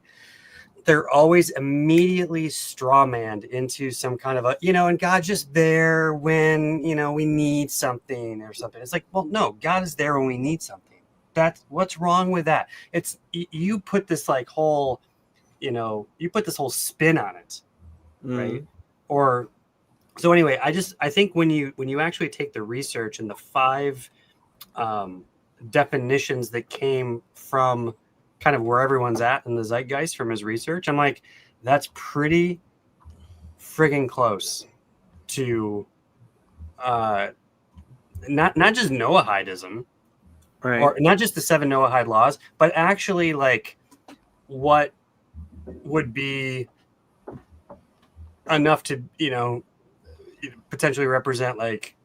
they're always immediately strawmanned into some kind of and God's just there when, we need something or something. It's like, well, no, God is there when we need something. That's what's wrong with that. It's, you put this like whole, you put this whole spin on it, right? Or, so anyway, I think when you actually take the research and the five definitions that came from kind of where everyone's at in the zeitgeist from his research, I'm like, that's pretty friggin' close to not just Noahidism,
Right.
or not just the 7 Noahide laws, but actually like what would be enough to potentially represent like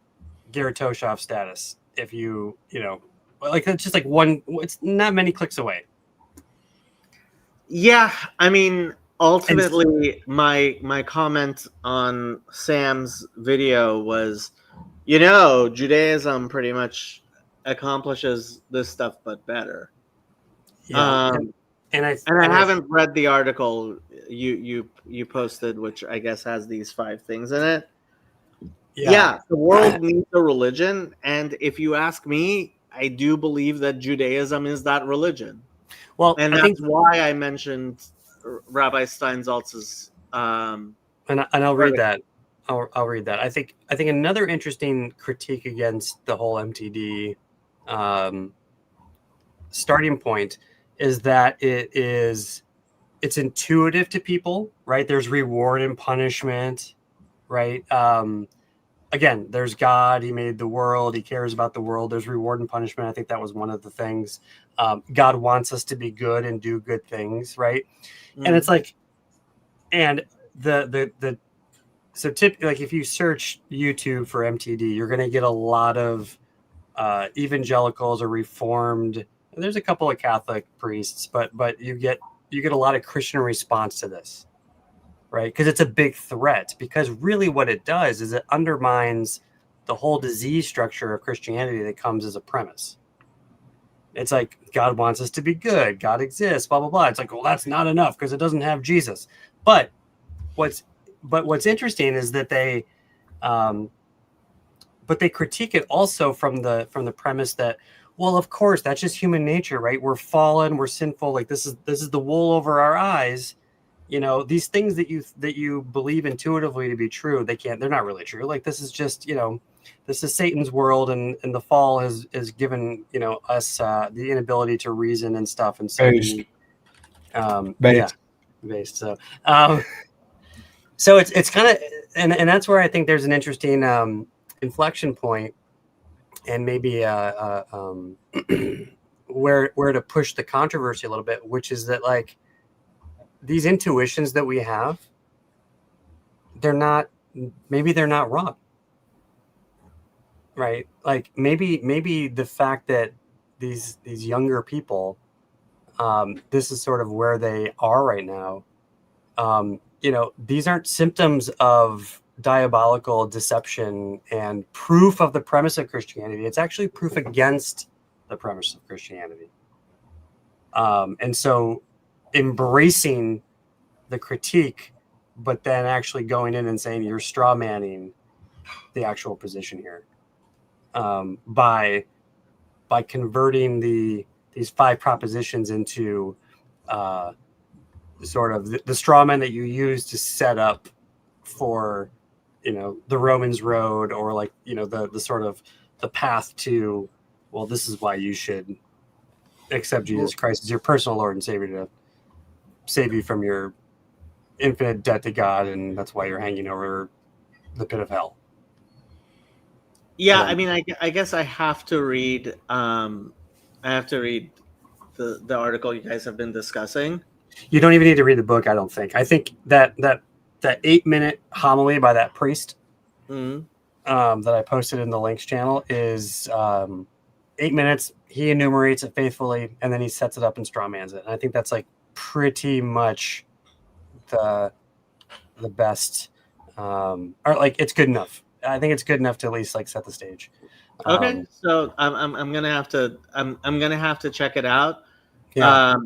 Garrett Toshoff status if like it's just like one, it's not many clicks away.
Yeah, I mean, ultimately, my comment on Sam's video was, Judaism pretty much accomplishes this stuff, but better. And I haven't read the article you posted, which I guess has these 5 things in it. Yeah, the world needs a religion, and if you ask me, I do believe that Judaism is that religion.
Well,
And
I
that's
think,
why I mentioned Rabbi Steinsaltz's.
and I'll read that. I'll read that. I think another interesting critique against the whole MTD starting point is that it's intuitive to people, right? There's reward and punishment, right? Again, there's God. He made the world. He cares about the world. There's reward and punishment. I think that was one of the things. God wants us to be good and do good things, right? And it's like, and so typically, like if you search YouTube for MTD, you're going to get a lot of evangelicals or Reformed. There's a couple of Catholic priests, but you get a lot of Christian response to this, right? Because it's a big threat. Because really, what it does is it undermines the whole disease structure of Christianity that comes as a premise. It's like God wants us to be good. God exists. Blah blah blah. It's like, well, that's not enough because it doesn't have Jesus. But what's interesting is that they critique it also from the premise that, well, of course, that's just human nature, right? We're fallen, we're sinful. Like this is the wool over our eyes. You know, these things that you believe intuitively to be true, they're not really true. Like this is just, this is Satan's world, and the fall has given, us the inability to reason and stuff. And so based. So it's kind of, and that's where I think there's an interesting inflection point, and maybe where to push the controversy a little bit, which is that like these intuitions that we have, maybe they're not wrong, right? Like maybe the fact that these younger people, this is sort of where they are right now. These aren't symptoms of diabolical deception and proof of the premise of Christianity. It's actually proof against the premise of Christianity. And so embracing the critique, but then actually going in and saying you're straw manning the actual position here, by converting these 5 propositions into sort of the straw man that you use to set up for, the Romans road, or like, the sort of the path to, well, this is why you should accept Jesus Christ as your personal Lord and Savior to save you from your infinite debt to God, and that's why you're hanging over the pit of hell.
Yeah, I mean, I guess I have to read. I have to read the article you guys have been discussing.
You don't even need to read the book, I don't think. I think that 8-minute homily by that priest that I posted in the links channel is 8 minutes. He enumerates it faithfully, and then he sets it up and strawmans it. And I think that's like pretty much the best, or like it's good enough. I think it's good enough to at least like set the stage.
Okay, so I'm gonna have to check it out.
Yeah.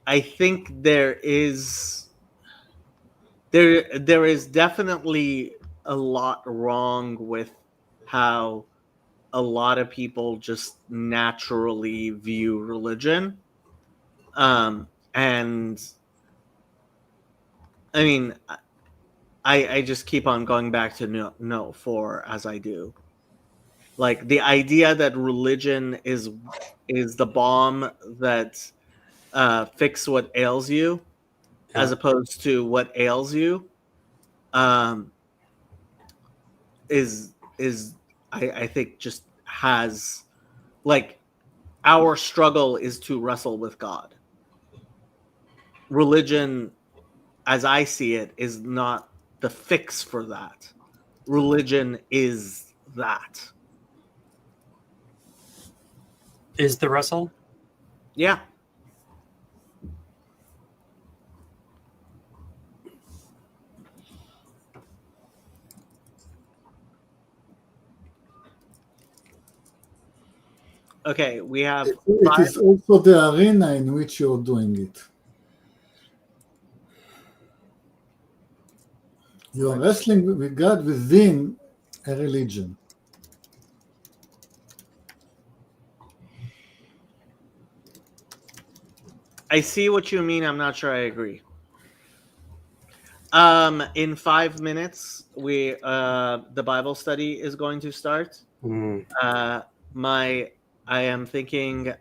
I think there is definitely a lot wrong with how a lot of people just naturally view religion. And I mean, I just keep on going back to no for as I do. Like the idea that religion is the bomb that fix what ails you, as opposed to what ails you, is I think just has, like, our struggle is to wrestle with God. Religion, as I see it, is not the fix for that. Religion is that.
Is the wrestle?
Yeah. Okay, we have.
It is also the arena in which you're doing it. You are wrestling with God within a religion.
I see what you mean. I'm not sure I agree. In 5 minutes, the Bible study is going to start.
Mm.
I am thinking.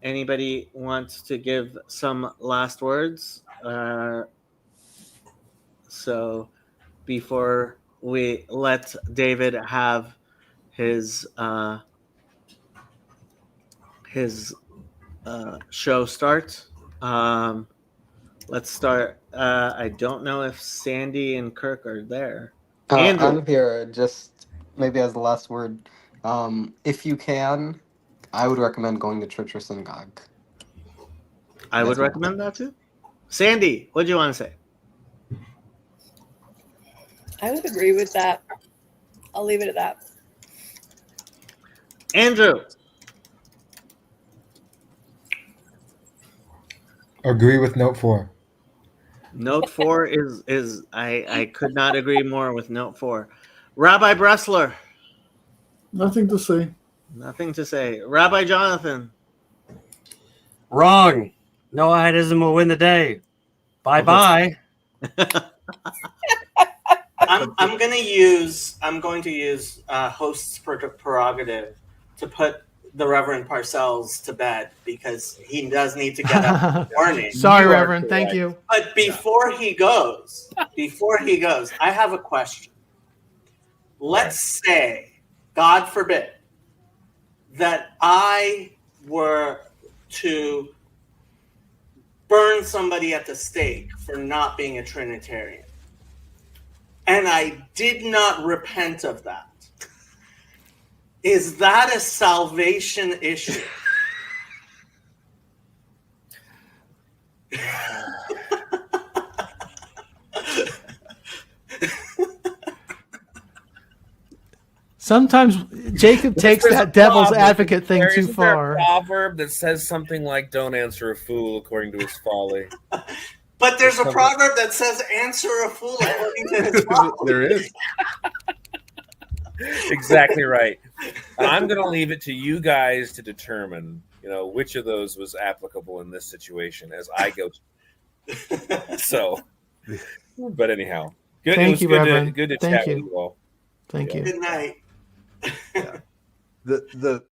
Anybody wants to give some last words? So before we let David have his show start, let's start. I don't know if Sandy and Kirk are there. Andrew.
I'm here. Just maybe as the last word, if you can, I would recommend going to church or synagogue.
I would
That's my
recommend that too. Sandy, what do you want to say?
I would agree with that. I'll leave it at that.
Andrew.
Agree with note 4.
Note 4 is I could not agree more with note 4. Rabbi Bressler.
Nothing to say.
Nothing to say. Rabbi Jonathan.
Wrong. Noahidism will win the day. Bye bye.
I'm going to use host's prerogative to put the Reverend Parcells to bed because he does need to get up in the morning.
Sorry, Reverend. Thank you.
But before he goes, I have a question. Let's say, God forbid, that I were to burn somebody at the stake for not being a Trinitarian. And I did not repent of that. Is that a salvation issue?
Sometimes Jacob takes
There's a
that devil's
proverb.
advocate thing too
Isn't there
far.
a proverb that says something like, "Don't answer a fool according to his folly."
But there's a proverb that says, answer a fool according to his folly.
There is. Exactly right. And I'm going to leave it to you guys to determine, which of those was applicable in this situation as I go. So, but anyhow, good.
Thank
It was
you,
good
Reverend.
to
Thank
chat
you.
with you all.
Thank you.
Good night.
The